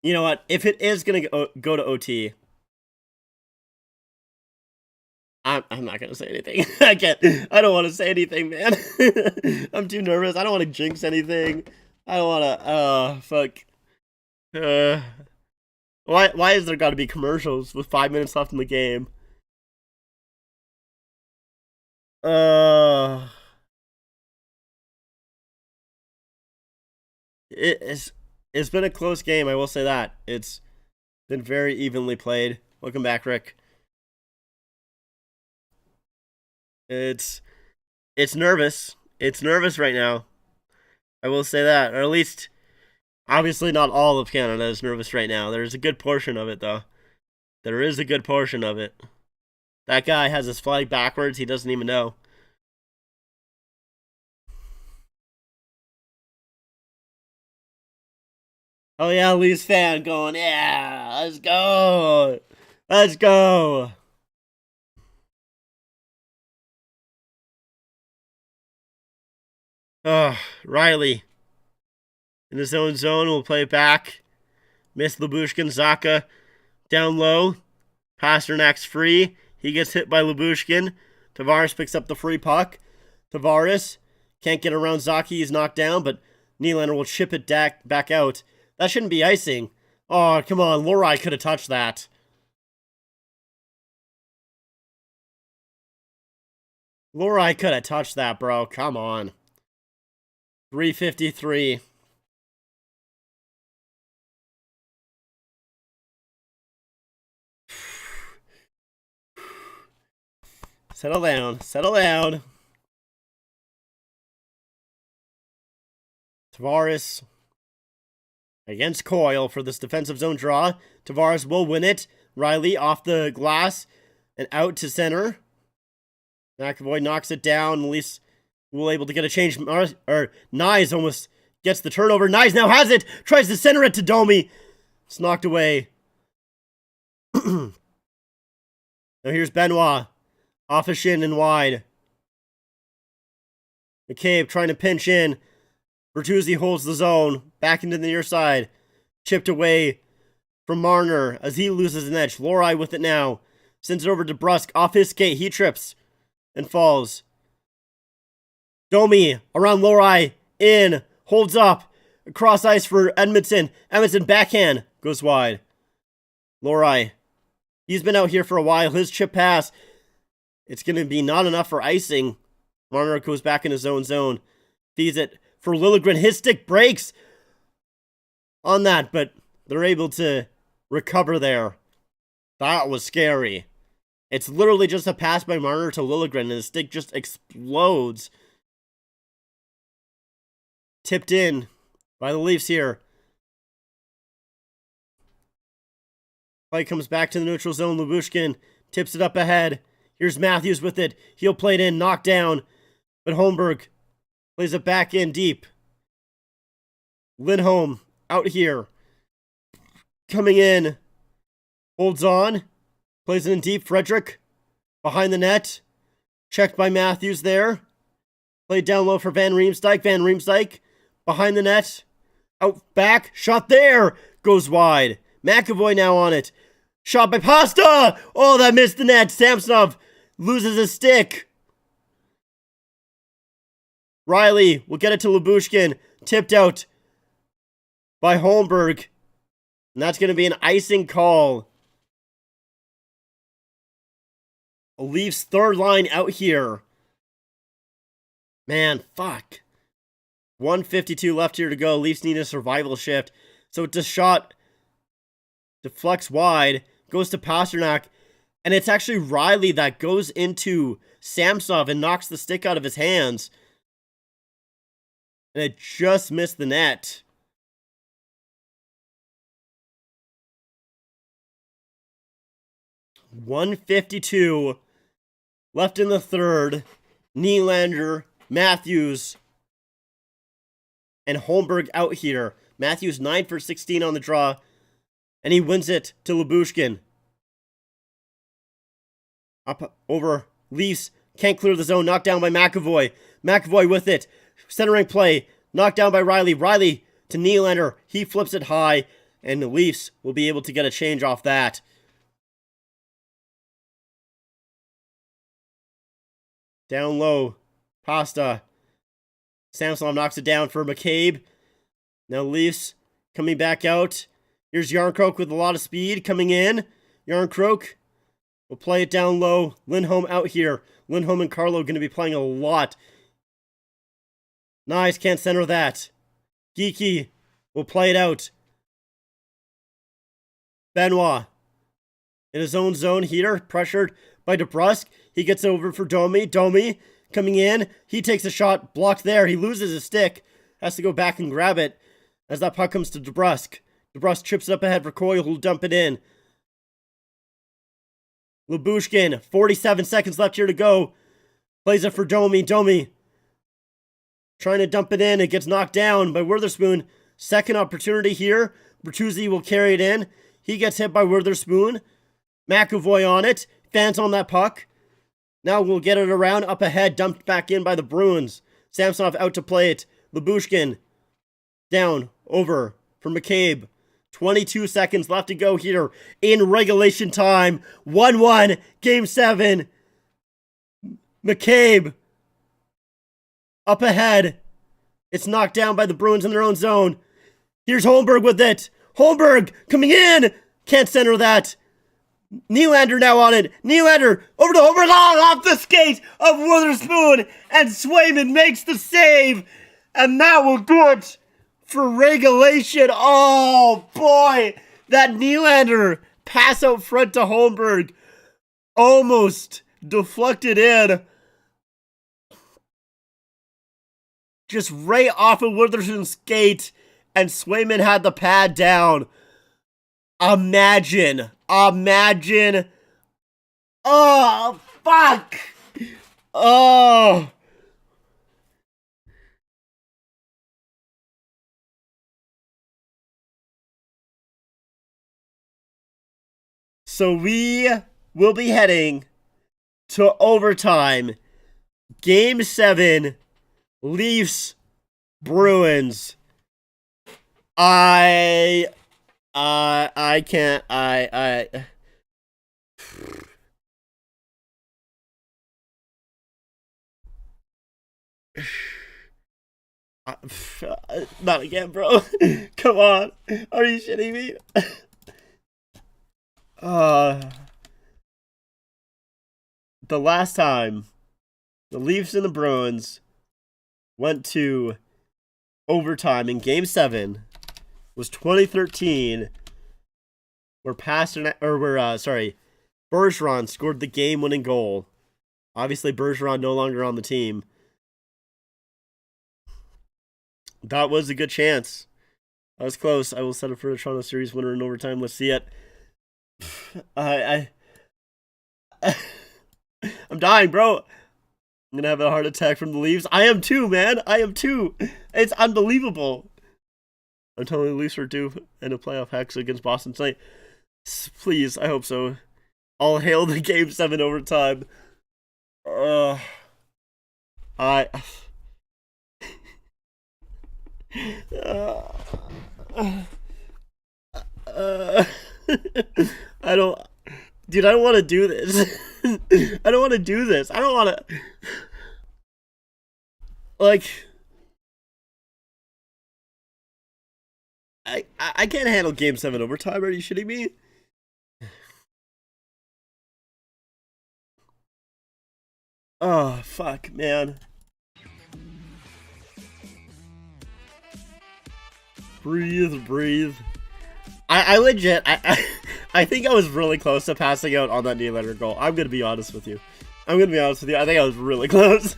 You know what? If it is gonna go to OT, I'm not gonna say anything. I can't. I don't want to say anything, man. I'm too nervous. I don't want to jinx anything. I don't want to. Fuck. Why is there got to be commercials with 5 minutes left in the game? It's been a close game. I will say that it's been very evenly played. Welcome back, Rick. It's nervous. It's nervous right now. I will say that. Or at least, obviously not all of Canada is nervous right now. There's a good portion of it, though. There is a good portion of it. That guy has his flag backwards. He doesn't even know. Oh yeah, Leafs fan going, yeah, let's go. Let's go. Riley. In his own zone, will play it back. Miss Lyubushkin, Zacha down low. Pasternak's free. He gets hit by Lyubushkin. Tavares picks up the free puck. Tavares can't get around Zaki. He's knocked down, but Nylander will chip it back out. That shouldn't be icing. Oh, come on. Lohrei could have touched that. Lohrei could have touched that, bro. Come on. 3:53. Settle down. Settle down. Tavares against Coyle for this defensive zone draw. Tavares will win it. Riley off the glass and out to center. McAvoy knocks it down. At least we're able to get a change. Nyes almost gets the turnover. Nyes now has it. Tries to center it to Domi. It's knocked away. Now here's Benoit. Off a shin and wide. McCabe trying to pinch in. Bertuzzi holds the zone. Back into the near side. Chipped away from Marner as he loses an edge. Lohrei with it now. Sends it over to Brusk. Off his skate. He trips and falls. Domi around Lohrei. In. Holds up. Across ice for Edmondson. Edmondson backhand. Goes wide. Lohrei. He's been out here for a while. His chip pass. It's going to be not enough for icing. Marner goes back in his own zone. Feeds it for Liljegren. His stick breaks on that, but they're able to recover there. That was scary. It's literally just a pass by Marner to Liljegren, and his stick just explodes. Tipped in by the Leafs here. Play comes back to the neutral zone. Lyubushkin tips it up ahead. Here's Matthews with it. He'll play it in, knocked down. But Holmberg plays it back in deep. Lindholm out here. Coming in. Holds on. Plays it in deep. Frederick behind the net. Checked by Matthews there. Played down low for Van Riemsdyk. Van Riemsdyk behind the net. Out back. Shot there. Goes wide. McAvoy now on it. Shot by Pasta. Oh, that missed the net. Samsonov loses his stick. Riley will get it to Lyubushkin. Tipped out by Holmberg. And that's going to be an icing call. Leafs third line out here. Man, fuck. 1:52 left here to go. Leafs need a survival shift. So it's a shot. Deflects wide. Goes to Pasternak. And it's actually Riley that goes into Samsonov and knocks the stick out of his hands. And it just missed the net. .152 left in the third. Nylander, Matthews, and Holmberg out here. Matthews 9 for 16 on the draw. And he wins it to Lyubushkin. Up over Leafs. Can't clear the zone. Knocked down by McAvoy. McAvoy with it. Centering play. Knocked down by Riley. Riley to Nylander. He flips it high. And the Leafs will be able to get a change off that. Down low. Pasta. Samsonov knocks it down for McCabe. Now Leafs coming back out. Here's Yarncroke with a lot of speed coming in. Yarncroke will play it down low. Lindholm out here. Lindholm and Carlo going to be playing a lot. Nice, can't center that. Geeky will play it out. Benoit in his own zone here, pressured by DeBrusque. He gets over for Domi. Domi coming in. He takes a shot, blocked there. He loses his stick. Has to go back and grab it as that puck comes to DeBrusque. DeBrusque trips it up ahead for Coyle, who'll dump it in. Lyubushkin, 47 seconds left here to go. Plays it for Domi. Domi trying to dump it in. It gets knocked down by Witherspoon. Second opportunity here. Bertuzzi will carry it in. He gets hit by Witherspoon. McAvoy on it. Fans on that puck. Now we'll get it around. Up ahead. Dumped back in by the Bruins. Samsonov out to play it. Lyubushkin down. Over for McCabe. 22 seconds left to go here in regulation time. 1-1. Game 7. McCabe up ahead. It's knocked down by the Bruins in their own zone. Here's Holmberg with it. Holmberg coming in. Can't center that. Nylander now on it. Nylander over to Holmberg. Oh, off the skate of Witherspoon. And Swayman makes the save. And that will do it for regulation. Oh, boy. That Nylander pass out front to Holmberg almost deflected in. Just right off of Witherspoon's skate. And Swayman had the pad down. Imagine. Oh, fuck. Oh. So we will be heading to overtime. Game 7. Leafs. Bruins. I can't, not again, bro. Come on. Are you shitting me? The last time the Leafs and the Bruins went to overtime in Game 7 was 2013, where Bergeron scored the game-winning goal. Obviously, Bergeron no longer on the team. That was a good chance. That was close. I will set it for the Toronto Series winner in overtime. Let's see it. I'm dying, bro. I'm gonna have a heart attack from the Leafs. I am too, man. I am too. It's unbelievable. I'm telling you, the Leafs are due in a playoff hex against Boston tonight. Please, I hope so. I'll hail the Game 7 overtime. I don't... Dude, I don't want to do this. I don't want to do this. I don't want to... Like... I can't handle Game 7 overtime. Are you shitting me? Oh, fuck, man. Breathe. I legit, I think I was really close to passing out on that Nylander goal. I'm going to be honest with you. I think I was really close.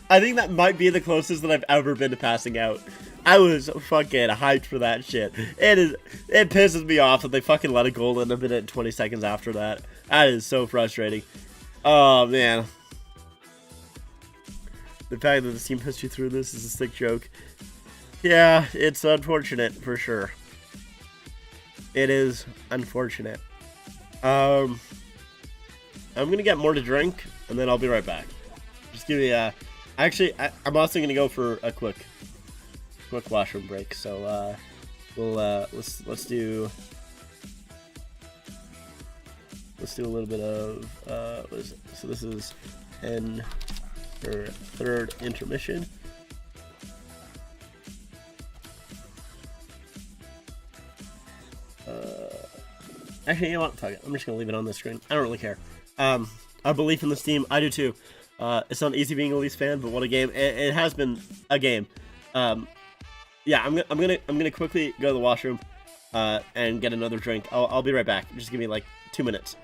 I think that might be the closest that I've ever been to passing out. I was fucking hyped for that shit. It pisses me off that they fucking let a goal in a minute and 20 seconds after that. That is so frustrating. Oh, man. The fact that the team puts you through this is a sick joke. Yeah, it's unfortunate for sure. It is unfortunate. I'm gonna get more to drink, and then I'll be right back. Just give me actually, I'm also gonna go for a quick washroom break. So let's do a little bit of what is it? So this is third intermission. Actually, you know what? Fuck it. I'm just gonna leave it on the screen. I don't really care. Our belief in this team, I do too. It's not easy being a Leafs fan, but what a game! It has been a game. Yeah, I'm gonna quickly go to the washroom. and get another drink. I'll be right back. Just give me like 2 minutes.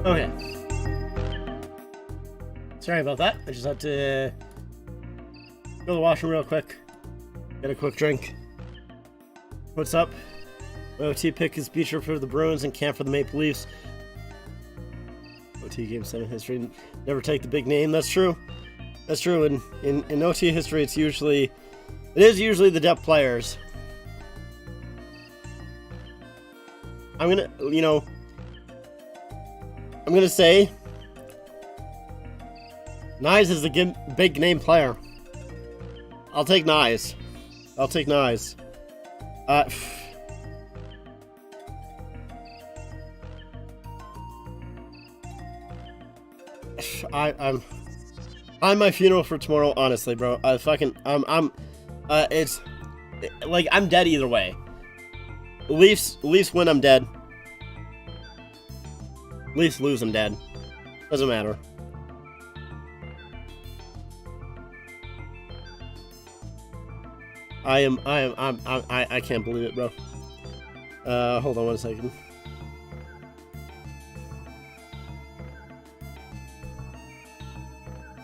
Okay. Sorry about that. I just had to go to the washroom real quick. Get a quick drink. What's up? My OT pick is Beecher for the Bruins and Camp for the Maple Leafs. OT game 7 history. Never take the big name. That's true. That's true. In OT history, it is usually the depth players. I'm gonna say Nyes is the big name player. I'll take Nyes. I'm my funeral for tomorrow, honestly, bro. It's like I'm dead either way. Leafs win, I'm dead. Leafs lose, I'm dead. Doesn't matter. I can't believe it, bro. Hold on 1 second.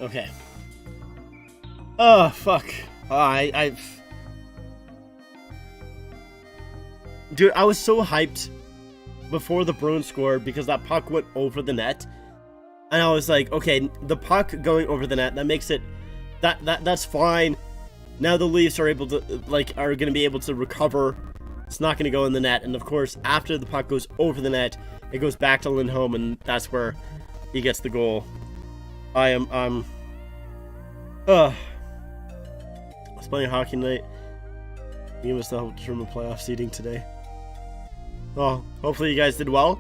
Okay. Oh, fuck. Dude, I was so hyped before the Bruins scored because that puck went over the net. And I was like, okay, the puck going over the net, that makes it... That's fine. Now the Leafs are able to, are going to be able to recover. It's not going to go in the net. And of course, after the puck goes over the net, it goes back to Lindholm, and that's where he gets the goal. I was playing hockey tonight. You must help determine playoff seeding today. Oh, hopefully you guys did well.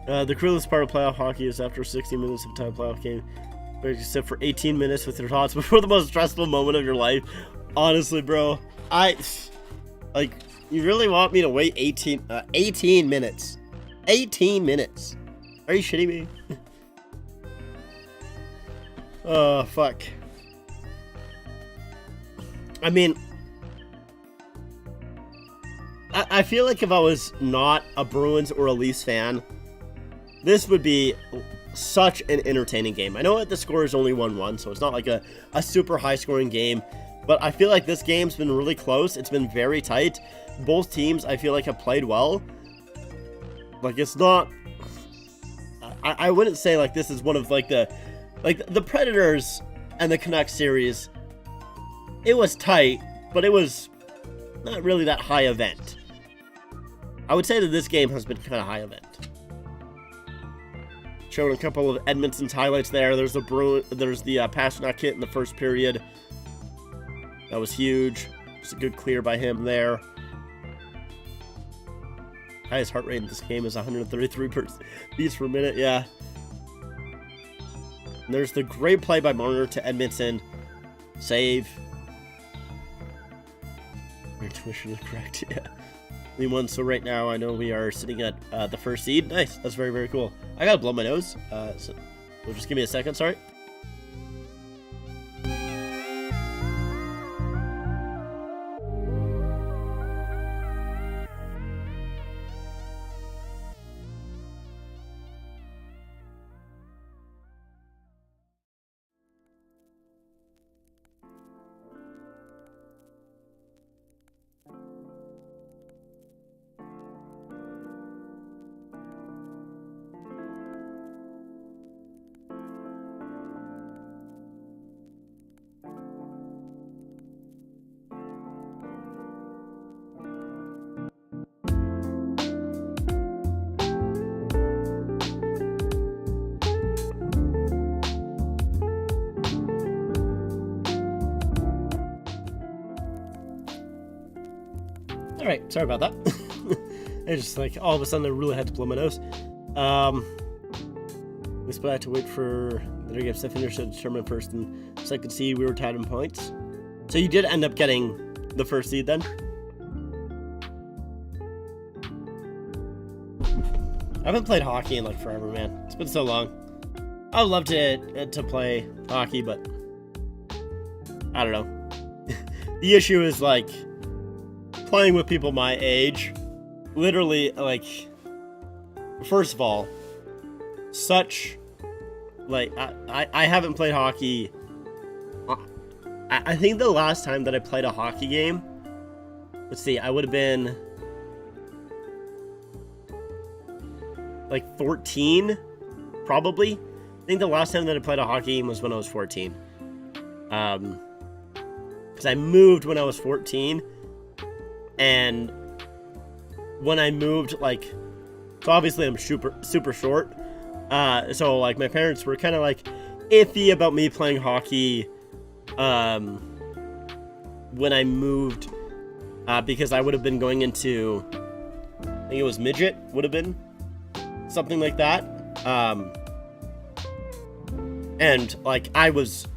The cruelest part of playoff hockey is after 60 minutes of time playoff game, where you sit for 18 minutes with your thoughts before the most stressful moment of your life. Honestly, bro, you really want me to wait 18 minutes? 18 minutes? Are you shitting me? Oh, fuck. I mean, I feel like if I was not a Bruins or a Leafs fan, this would be such an entertaining game. I know that the score is only 1-1, so it's not like a super high-scoring game, but I feel like this game's been really close. It's been very tight. Both teams, I feel like, have played well. Like, it's not... I wouldn't say, like, this is one of, like, the Predators and the Canucks series. It was tight, but it was not really that high event. I would say that this game has been kind of high event. Showing a couple of Edmonton's highlights there. There's the Pastrnak hit in the first period. That was huge. It's a good clear by him there. Highest heart rate in this game is 133 beats per minute. Yeah. And there's the great play by Marner to Edmonton. Save. Your intuition is correct. Yeah. So right now, I know we are sitting at the first seed. Nice. That's very, very cool. I gotta blow my nose. So just give me a second. Sorry. Alright, sorry about that. It's just like, all of a sudden I really had to blow my nose. We still had to wait for the other games to finish to determine first and second seed. We were tied in points. So you did end up getting the first seed then? I haven't played hockey in like forever, man. It's been so long. I would love to play hockey, but I don't know. The issue is like playing with people my age. Literally, like, first of all, such like I haven't played hockey. I think the last time that I played a hockey game, let's see, I would have been like 14, probably. I think the last time that I played a hockey game was when I was 14. Because I moved when I was 14, and when I moved, like, so obviously I'm super short. So like my parents were kind of like iffy about me playing hockey when I moved, because I would have been going into, I think it was midget, would have been something like that. And like I was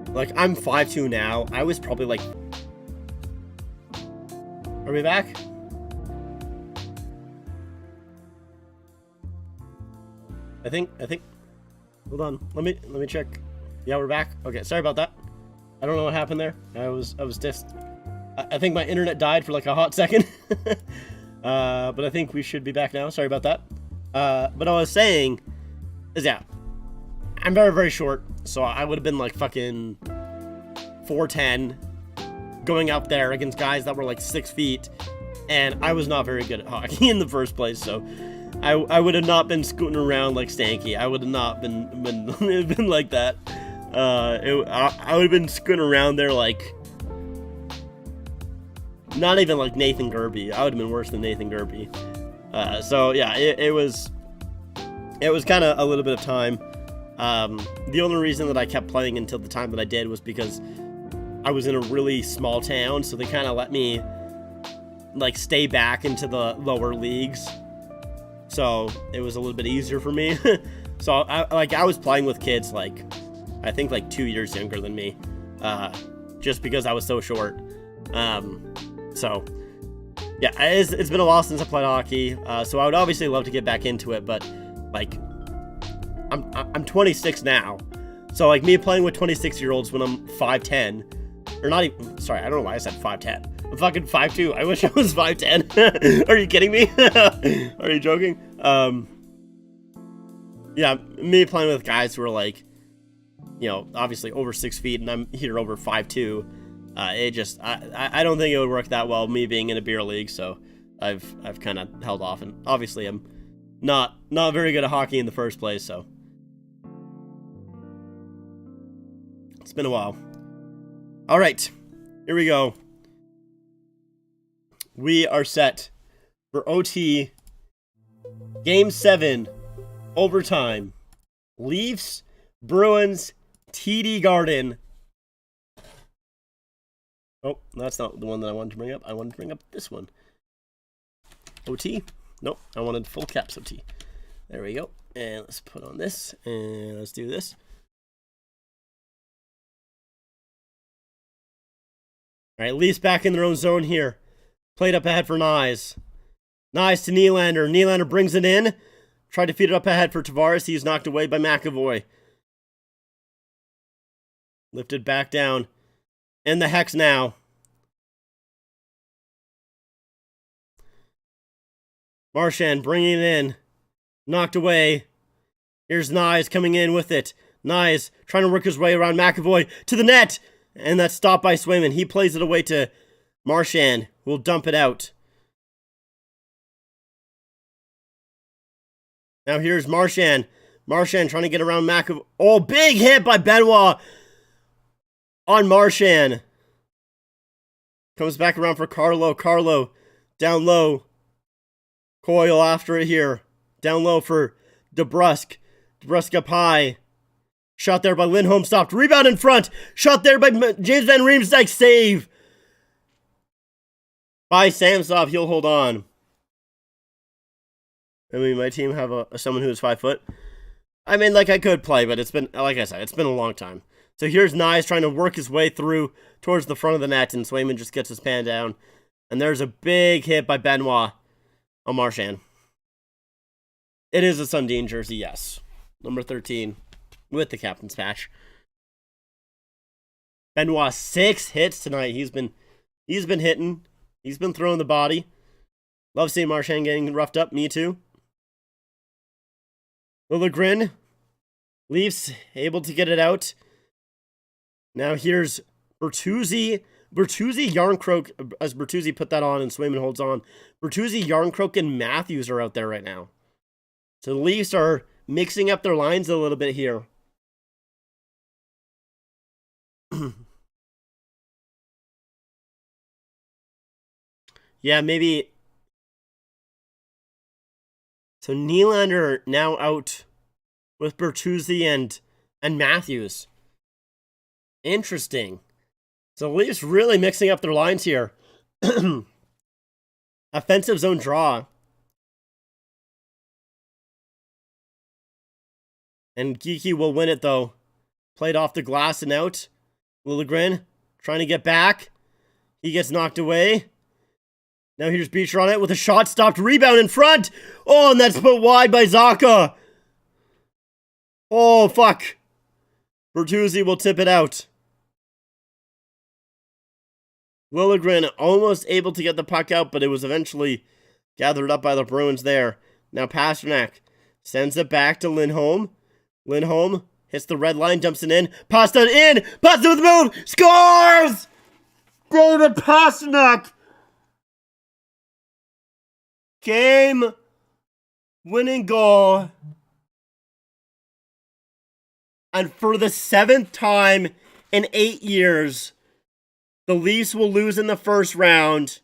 like, I'm 5'2" now. I was probably like, are we back? I think, hold on, let me check. Yeah, we're back. Okay, sorry about that. I don't know what happened there. I was dissed. I think my internet died for like a hot second. But I think we should be back now. Sorry about that. But I was saying is, yeah, I'm very, very short, so I would have been like fucking 4'10", going out there against guys that were like 6 feet, and I was not very good at hockey in the first place, so I would have not been scooting around like Stanky. I would have not been like that. I would have been scooting around there like not even like Nathan Gerbe. I would have been worse than Nathan Gerbe. So yeah, it was kind of a little bit of time. The only reason that I kept playing until the time that I did was because I was in a really small town, so they kind of let me like stay back into the lower leagues. So it was a little bit easier for me. So I was playing with kids like I think like 2 years younger than me, just because I was so short. So yeah, it's been a while since I played hockey. So I would obviously love to get back into it, but like I'm 26 now, so like me playing with 26-year-olds when I'm 5'10", or not even. Sorry, I don't know why I said 5'10". I'm fucking 5'2". I wish I was 5'10". Are you kidding me? Are you joking? Yeah, me playing with guys who are like, you know, obviously over 6 feet, and I'm here over 5'2". It just I don't think it would work that well, me being in a beer league. So I've kind of held off, and obviously I'm not very good at hockey in the first place. So it's been a while. All right, here we go. We are set for OT. Game 7, overtime. Leafs, Bruins, TD Garden. Oh, that's not the one that I wanted to bring up. I wanted to bring up this one. OT? Nope, I wanted full caps OT. There we go. And let's put on this, and let's do this. All right, Leafs back in their own zone here. Played up ahead for Nyes. Nyes to Nylander. Nylander brings it in. Tried to feed it up ahead for Tavares. He's knocked away by McAvoy. Lifted back down. In the hex now. Marchand bringing it in. Knocked away. Here's Nyes coming in with it. Nyes trying to work his way around McAvoy to the net. And that's stopped by Swayman. He plays it away to Marchand, who will dump it out. Now here's Marchand. Marchand trying to get around McAvoy. Oh, big hit by Benoit on Marchand. Comes back around for Carlo. Carlo down low. Coyle after it here. Down low for DeBrusk. DeBrusk up high. Shot there by Lindholm. Stopped. Rebound in front. Shot there by James Van Riemsdyk. Save by Samsonov. He'll hold on. I mean, my team have someone who is 5 foot. I mean, like, I could play, but it's been, like I said, it's been a long time. So here's Nyes trying to work his way through towards the front of the net, and Swayman just gets his pan down. And there's a big hit by Benoit on Marchand. It is a Sundin jersey, yes. Number 13 with the captain's patch. Benoit 6 hits tonight. He's been hitting. He's been throwing the body. Love seeing Marchand getting roughed up. Me too. Liljegren. Leafs able to get it out. Now here's Bertuzzi. Bertuzzi, Yarncroke, as Bertuzzi put that on and Swayman holds on. Bertuzzi, Yarncroke, and Matthews are out there right now. So the Leafs are mixing up their lines a little bit here. Yeah, maybe. So Nylander now out with Bertuzzi and Matthews. Interesting. So the Leafs really mixing up their lines here. Offensive zone draw. And Geeky will win it though. Played off the glass and out. Liljegren trying to get back. He gets knocked away. Now here's Beecher on it with a shot stopped. Rebound in front. Oh, and that's put wide by Zacha. Oh, fuck. Bertuzzi will tip it out. Liljegren almost able to get the puck out, but it was eventually gathered up by the Bruins there. Now Pasternak sends it back to Lindholm. Lindholm hits the red line, dumps it in. Pasta in! Pasta with the move! Scores! David Pasternak! Game winning goal. And for the 7th time in 8 years, the Leafs will lose in the first round.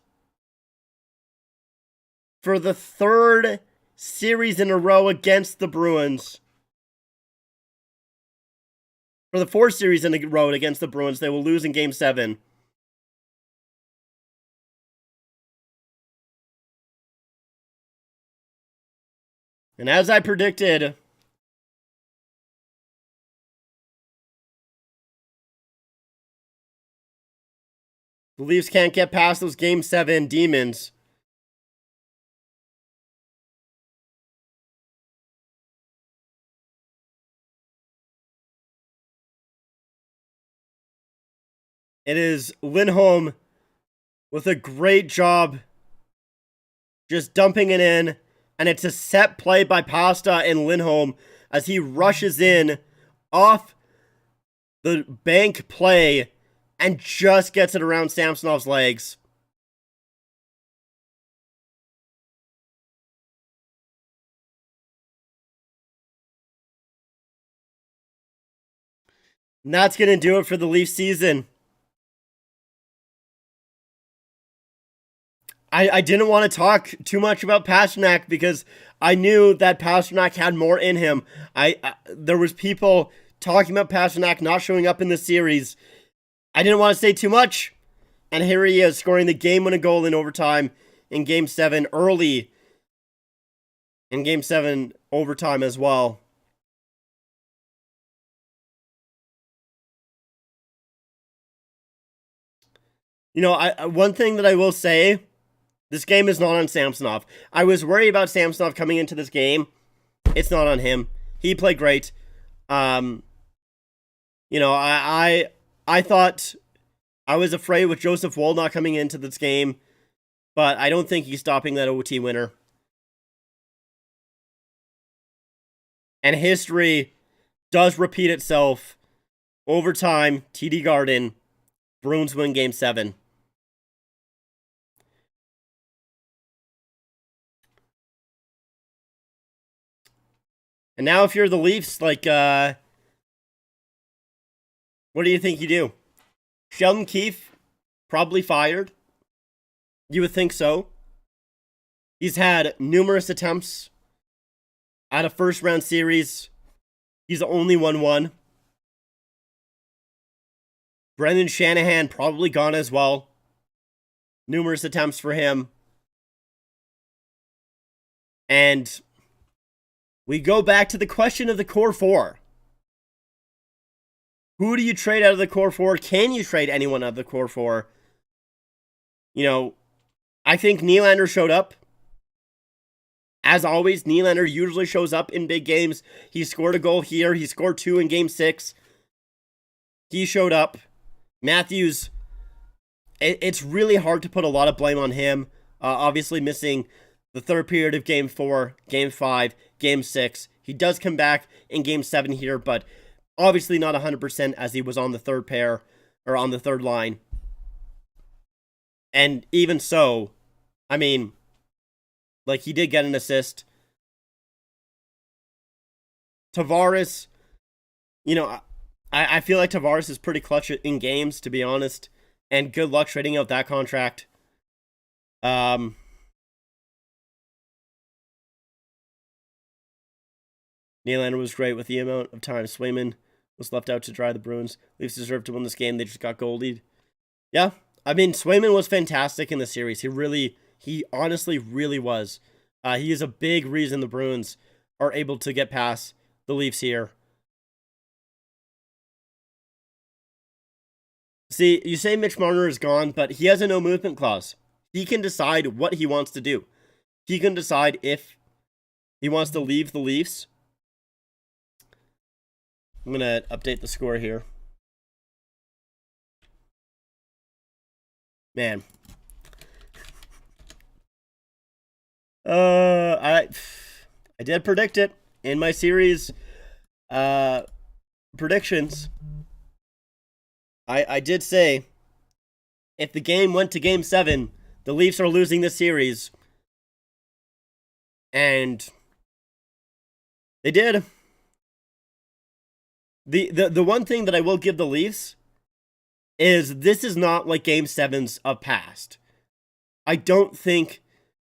for the third series in a row against the Bruins. For the fourth series in a row against the Bruins, they will lose in Game 7. And as I predicted, the Leafs can't get past those Game 7 demons. It is Lindholm with a great job just dumping it in. And it's a set play by Pasta and Lindholm as he rushes in off the bank play and just gets it around Samsonov's legs. And that's going to do it for the Leafs season. I didn't want to talk too much about Pastrnak because I knew that Pastrnak had more in him. There was people talking about Pastrnak not showing up in the series. I didn't want to say too much. And here he is scoring the game-winning goal in overtime in Game 7 early. In Game 7 overtime as well. You know, one thing that I will say, this game is not on Samsonov. I was worried about Samsonov coming into this game. It's not on him. He played great. You know, I thought I was afraid with Joseph Woll not coming into this game, but I don't think he's stopping that OT winner. And history does repeat itself. Overtime, TD Garden, Bruins win Game 7. And now if you're the Leafs, like, what do you think you do? Sheldon Keefe, probably fired. You would think so. He's had numerous attempts at a first-round series. He's only won one. Brendan Shanahan probably gone as well. Numerous attempts for him. And we go back to the question of the core four. Who do you trade out of the core four? Can you trade anyone out of the core four? You know, I think Nylander showed up. As always, Nylander usually shows up in big games. He scored a goal here. He scored 2 in Game 6. He showed up. Matthews, it's really hard to put a lot of blame on him. Obviously missing the third period of Game 4, Game 5, Game 6. He does come back in Game 7 here, but obviously not 100% as he was on the third pair, or on the third line. And even so, I mean, like, he did get an assist. Tavares, you know, I feel like Tavares is pretty clutch in games, to be honest. And good luck trading out that contract. Nylander was great with the amount of time Swayman was left out to dry the Bruins. Leafs deserved to win this game. They just got goalied. Yeah, I mean, Swayman was fantastic in the series. He honestly really was. He is a big reason the Bruins are able to get past the Leafs here. See, you say Mitch Marner is gone, but he has a no movement clause. He can decide what he wants to do. He can decide if he wants to leave the Leafs. I'm going to update the score here. Man. I did predict it in my series predictions. I did say if the game went to Game 7, the Leafs are losing the series. And they did. The one thing that I will give the Leafs is this is not like Game 7s of past. I don't think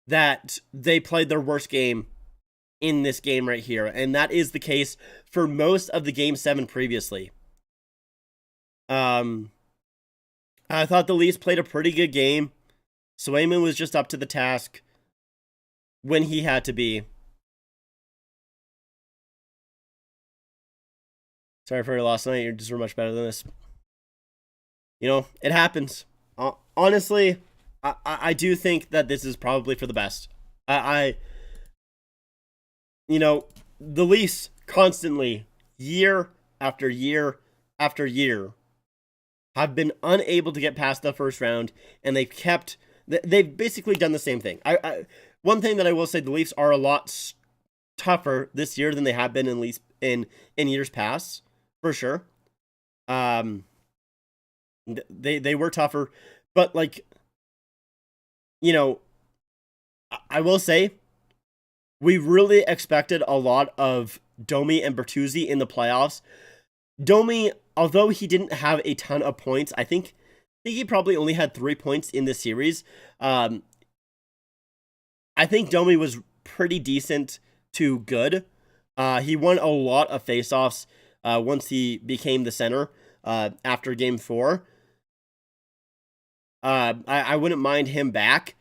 that they played their worst game in this game right here. And that is the case for most of the Game 7 previously. I thought the Leafs played a pretty good game. Swayman was just up to the task when he had to be. Sorry for your loss tonight. You just were much better than this. You know, it happens. Honestly, I do think that this is probably for the best. You know, the Leafs constantly, year after year after year, have been unable to get past the first round, and they've basically done the same thing. One thing that I will say, the Leafs are a lot tougher this year than they have been in years past, for sure. They were tougher, but like, you know, I will say, we really expected a lot of Domi and Bertuzzi in the playoffs. Domi, although he didn't have a ton of points, I think he probably only had 3 points in this series. I think Domi was pretty decent to good. He won a lot of faceoffs once he became the center after Game 4. I wouldn't mind him back.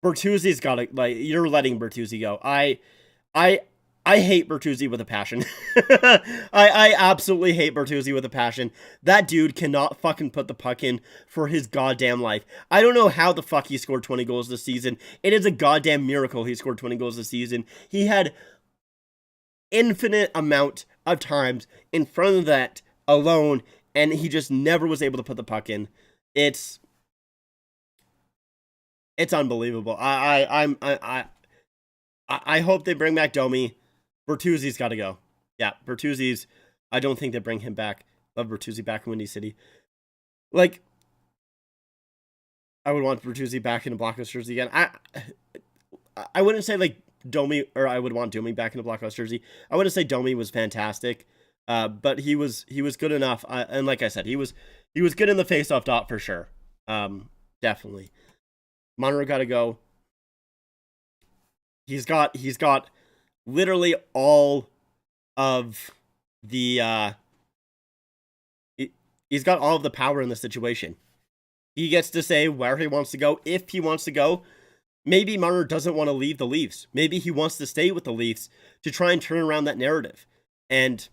Bertuzzi's got to, like, you're letting Bertuzzi go. I hate Bertuzzi with a passion. I absolutely hate Bertuzzi with a passion. That dude cannot fucking put the puck in for his goddamn life. I don't know how the fuck he scored 20 goals this season. It is a goddamn miracle he scored 20 goals this season. He had infinite amount of times in front of that alone, and he just never was able to put the puck in. It's unbelievable. I hope they bring back Domi. Bertuzzi's got to go. Yeah, Bertuzzi's. I don't think they bring him back. Love Bertuzzi back in Windy City. Like, I would want Bertuzzi back in a Blackhawks jersey again. I wouldn't say like Domi, or I would want Domi back in a Blackhawks jersey. I wouldn't say Domi was fantastic, but he was good enough. And like I said, he was good in the faceoff dot for sure. Definitely. Monroe got to go. He's got literally all of the he's got all of the power in the situation. He gets to say where he wants to go, if he wants to go. Maybe Marner doesn't want to leave the Leafs. Maybe he wants to stay with the Leafs to try and turn around that narrative. And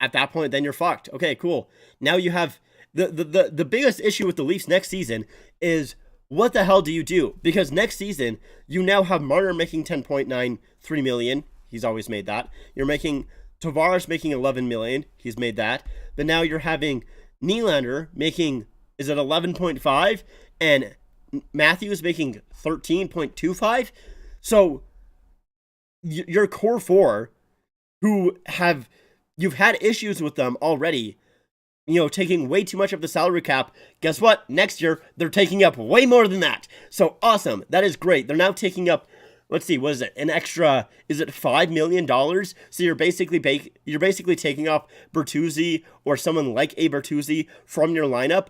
at that point, then you're fucked. Okay, cool. Now you have the biggest issue with the Leafs next season is, what the hell do you do? Because next season, you now have Marner making $10.93 million. He's always made that. You're making Tavares making $11 million. He's made that. But now you're having Nylander making, is it 11.5? And Matthews making 13.25. So your core four, who you've had issues with them already, you know, taking way too much of the salary cap. Guess what? Next year, they're taking up way more than that. So awesome. That is great. They're now taking up, let's see, what is it? An extra, is it $5 million? So you're basically taking off Bertuzzi or someone like a Bertuzzi from your lineup.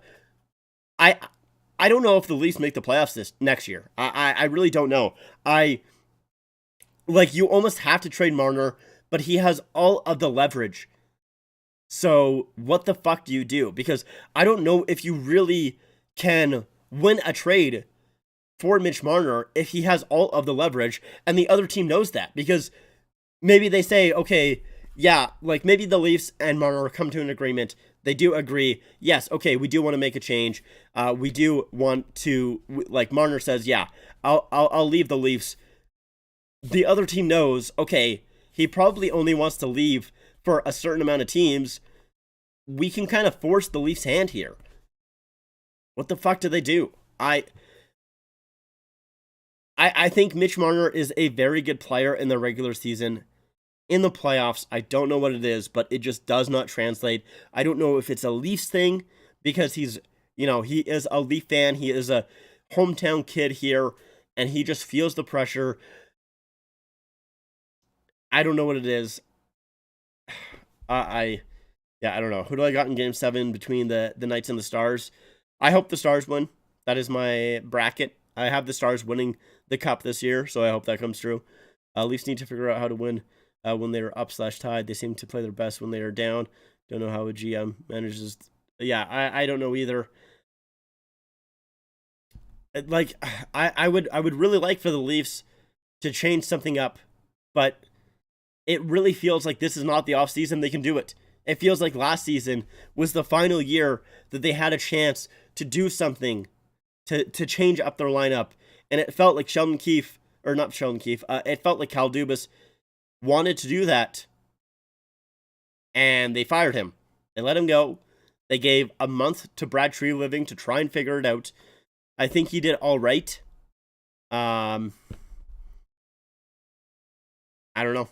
I don't know if the Leafs make the playoffs next year. I really don't know. You almost have to trade Marner, but he has all of the leverage. So what the fuck do you do? Because I don't know if you really can win a trade for Mitch Marner if he has all of the leverage and the other team knows that. Because maybe they say, okay, yeah, like maybe the Leafs and Marner come to an agreement. They do agree, yes, okay, we do want to make a change. We do want to, like Marner says, yeah, I'll leave the Leafs. The other team knows, okay, he probably only wants to leave for a certain amount of teams. We can kind of force the Leafs' hand here. What the fuck do they do? I think Mitch Marner is a very good player in the regular season. In the playoffs, I don't know what it is, but it just does not translate. I don't know if it's a Leafs thing, because he is a Leaf fan. He is a hometown kid here, and he just feels the pressure. I don't know what it is. I don't know. Who do I got in Game 7 between the Knights and the Stars? I hope the Stars win. That is my bracket. I have the Stars winning the cup this year, so I hope that comes true. Leafs need to figure out how to win when they are up/tied. They seem to play their best when they are down. Don't know how a GM manages. Yeah, I don't know either. Like, I would really like for the Leafs to change something up, but it really feels like this is not the offseason they can do it. It feels like last season was the final year that they had a chance to do something to change up their lineup. And it felt like it felt like Kyle Dubas wanted to do that. And they fired him. They let him go. They gave a month to Brad Treliving to try and figure it out. I think he did all right. I don't know.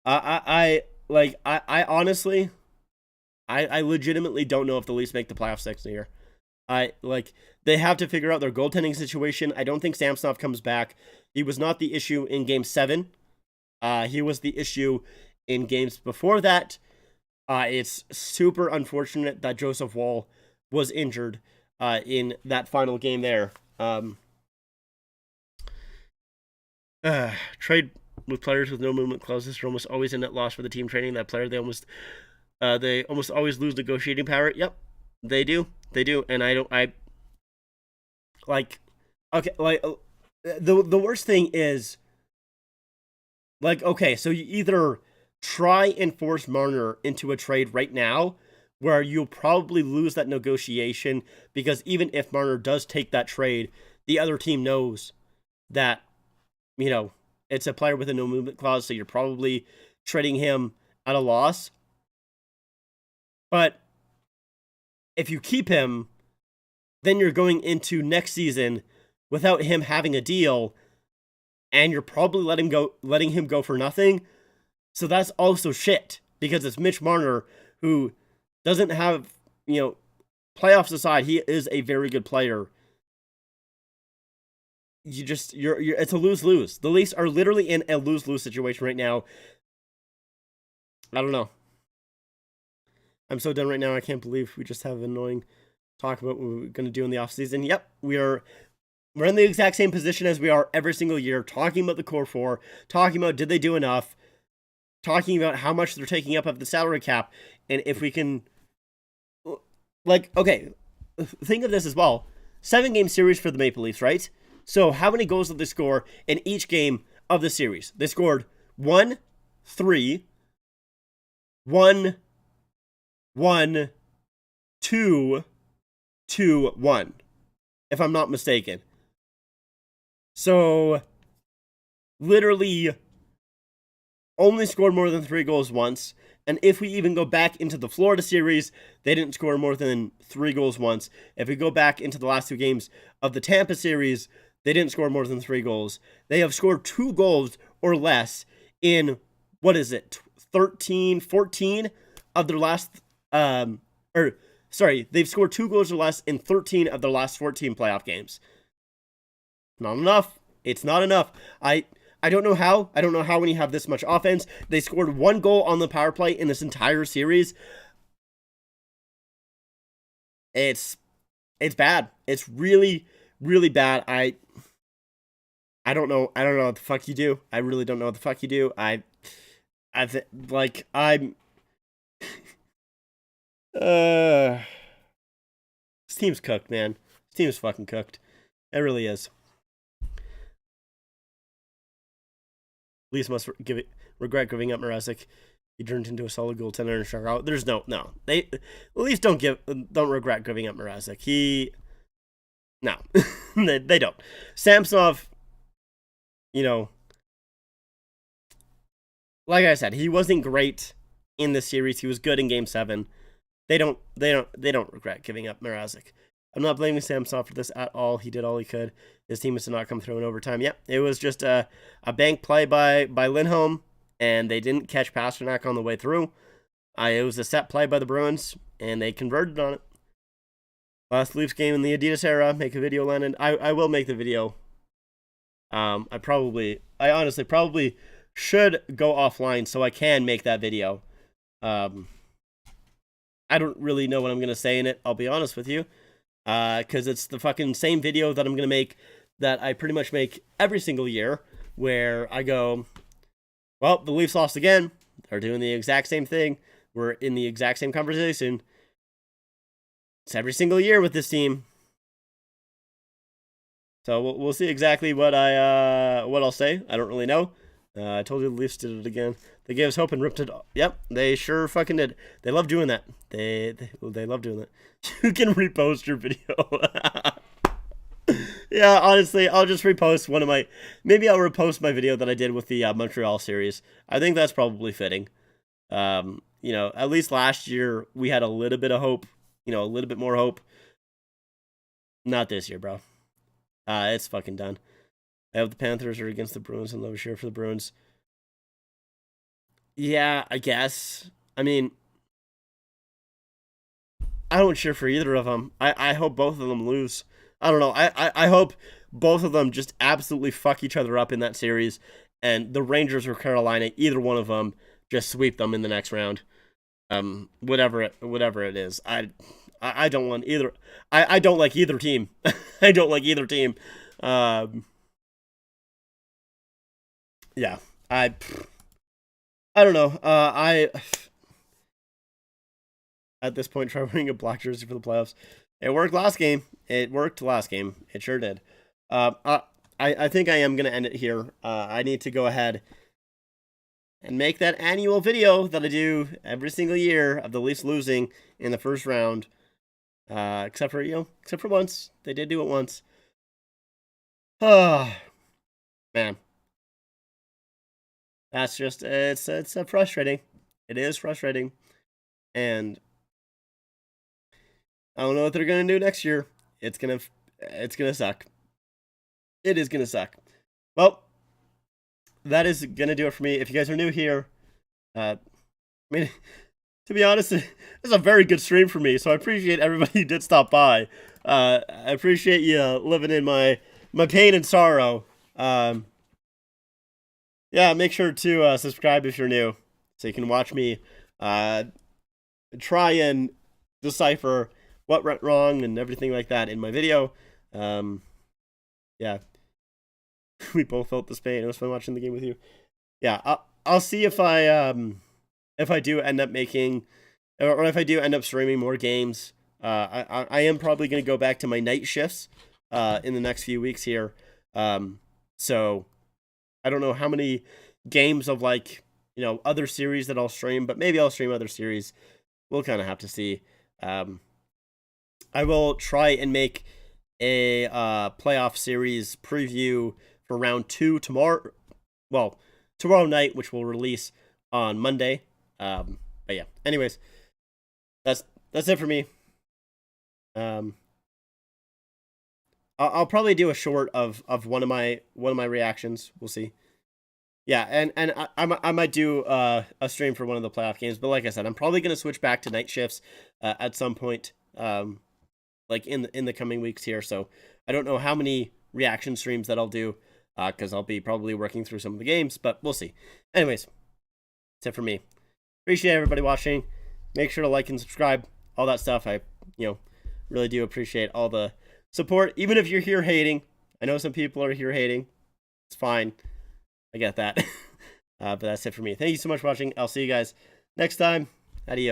I honestly, I legitimately don't know if the Leafs make the playoffs next year. They have to figure out their goaltending situation. I don't think Samsonov comes back. He was not the issue in Game 7. He was the issue in games before that. It's super unfortunate that Joseph Woll was injured in that final game there. Trade with players with no movement clauses are almost always a net loss for the team trading that player. They almost always lose negotiating power. Yep, they do, and the worst thing is, like, okay, so you either try and force Marner into a trade right now, where you'll probably lose that negotiation, because even if Marner does take that trade, the other team knows that, you know, it's a player with a no movement clause, so you're probably trading him at a loss. But if you keep him, then you're going into next season without him having a deal, and you're probably letting him go for nothing. So that's also shit, because it's Mitch Marner, who doesn't have, playoffs aside, he is a very good player. It's a lose-lose. The Leafs are literally in a lose-lose situation right now. I don't know. I'm so done right now. I can't believe we just have annoying talk about what we're going to do in the offseason. Yep, we're in the exact same position as we are every single year, talking about the core four, talking about did they do enough, talking about how much they're taking up of the salary cap, and if we can, okay, think of this as well. 7-game series for the Maple Leafs, right? So how many goals did they score in each game of the series? They scored 1, 3, 1, 1, 2, 2, 1, if I'm not mistaken. So, literally, only scored more than 3 goals once. And if we even go back into the Florida series, they didn't score more than 3 goals once. If we go back into the last 2 games of the Tampa series, they didn't score more than 3 goals. They have scored 2 goals or less in, 13, 14 of their last, they've scored 2 goals or less in 13 of their last 14 playoff games. Not enough. It's not enough. I don't know how. I don't know how when you have this much offense. They scored 1 goal on the power play in this entire series. It's bad. It's really, really bad. I don't know. I don't know what the fuck you do. I really don't know what the fuck you do. I'm this team's cooked, man. This team is fucking cooked. It really is. Leafs must regret giving up Mrazek. He turned into a solid goaltender in Chicago. There's no. The Leafs don't regret giving up Mrazek. No, they don't. Samsonov, like I said, he wasn't great in this series. He was good in Game 7. They don't regret giving up Mrazek. I'm not blaming Samsonov for this at all. He did all he could. His team was to not come through in overtime. Yep, it was just a bank play by Lindholm, and they didn't catch Pasternak on the way through. It was a set play by the Bruins, and they converted on it. Last Leafs game in the Adidas era. Make a video, Lennon. I will make the video. I honestly probably should go offline so I can make that video. I don't really know what I'm going to say in it, I'll be honest with you. because it's the fucking same video that I'm gonna make, that I pretty much make every single year, where I go, well, the Leafs lost again. They're doing the exact same thing. We're in the exact same conversation. It's every single year with this team. So we'll see exactly what I'll say. I don't really know. I told you the Leafs did it again. They gave us hope and ripped it off. Yep, they sure fucking did. They love doing that. They love doing that. You can repost your video. Yeah, honestly, I'll just repost one of my... Maybe I'll repost my video that I did with the Montreal series. I think that's probably fitting. You know, at least last year, we had a little bit of hope. You know, a little bit more hope. Not this year, bro. It's fucking done. I hope the Panthers are against the Bruins and love cheer for the Bruins. Yeah, I guess. I mean, I don't cheer for either of them. I hope both of them lose. I don't know. I hope both of them just absolutely fuck each other up in that series, and the Rangers or Carolina, either one of them, just sweep them in the next round. Whatever it is. I don't want either. I don't like either team. I don't like either team. Yeah. I don't know. At this point, try wearing a black jersey for the playoffs. It worked last game. It sure did. I think I am going to end it here. I need to go ahead and make that annual video that I do every single year of the Leafs losing in the first round. Except for once. They did do it once. Oh, man. That's just, it's frustrating. It is frustrating. And I don't know what they're going to do next year. It's going to suck. It is going to suck. Well, that is going to do it for me. If you guys are new here, I mean, to be honest, it's a very good stream for me, so I appreciate everybody who did stop by. I appreciate you living in my pain and sorrow. Yeah, make sure to subscribe if you're new, so you can watch me try and decipher what went wrong and everything like that in my video. Yeah, we both felt this pain. It was fun watching the game with you. Yeah, I'll see if I do end up making, or if I do end up streaming more games. I am probably going to go back to my night shifts in the next few weeks here. So I don't know how many games of, like, you know, other series that I'll stream, but maybe I'll stream other series. We'll kind of have to see. I will try and make a playoff series preview for round 2 tomorrow. Well, tomorrow night, which will release on Monday. But yeah. Anyways, that's it for me. I'll probably do a short of one of my reactions. We'll see. Yeah, and I might do a stream for one of the playoff games, but like I said, I'm probably gonna switch back to night shifts at some point, like in the coming weeks here. So I don't know how many reaction streams that I'll do, because I'll be probably working through some of the games, but we'll see. Anyways, that's it for me. Appreciate everybody watching. Make sure to like and subscribe, all that stuff. I really do appreciate all the support, even if you're here hating. I know some people are here hating. It's fine. I get that. But that's it for me. Thank you so much for watching. I'll see you guys next time. Adios.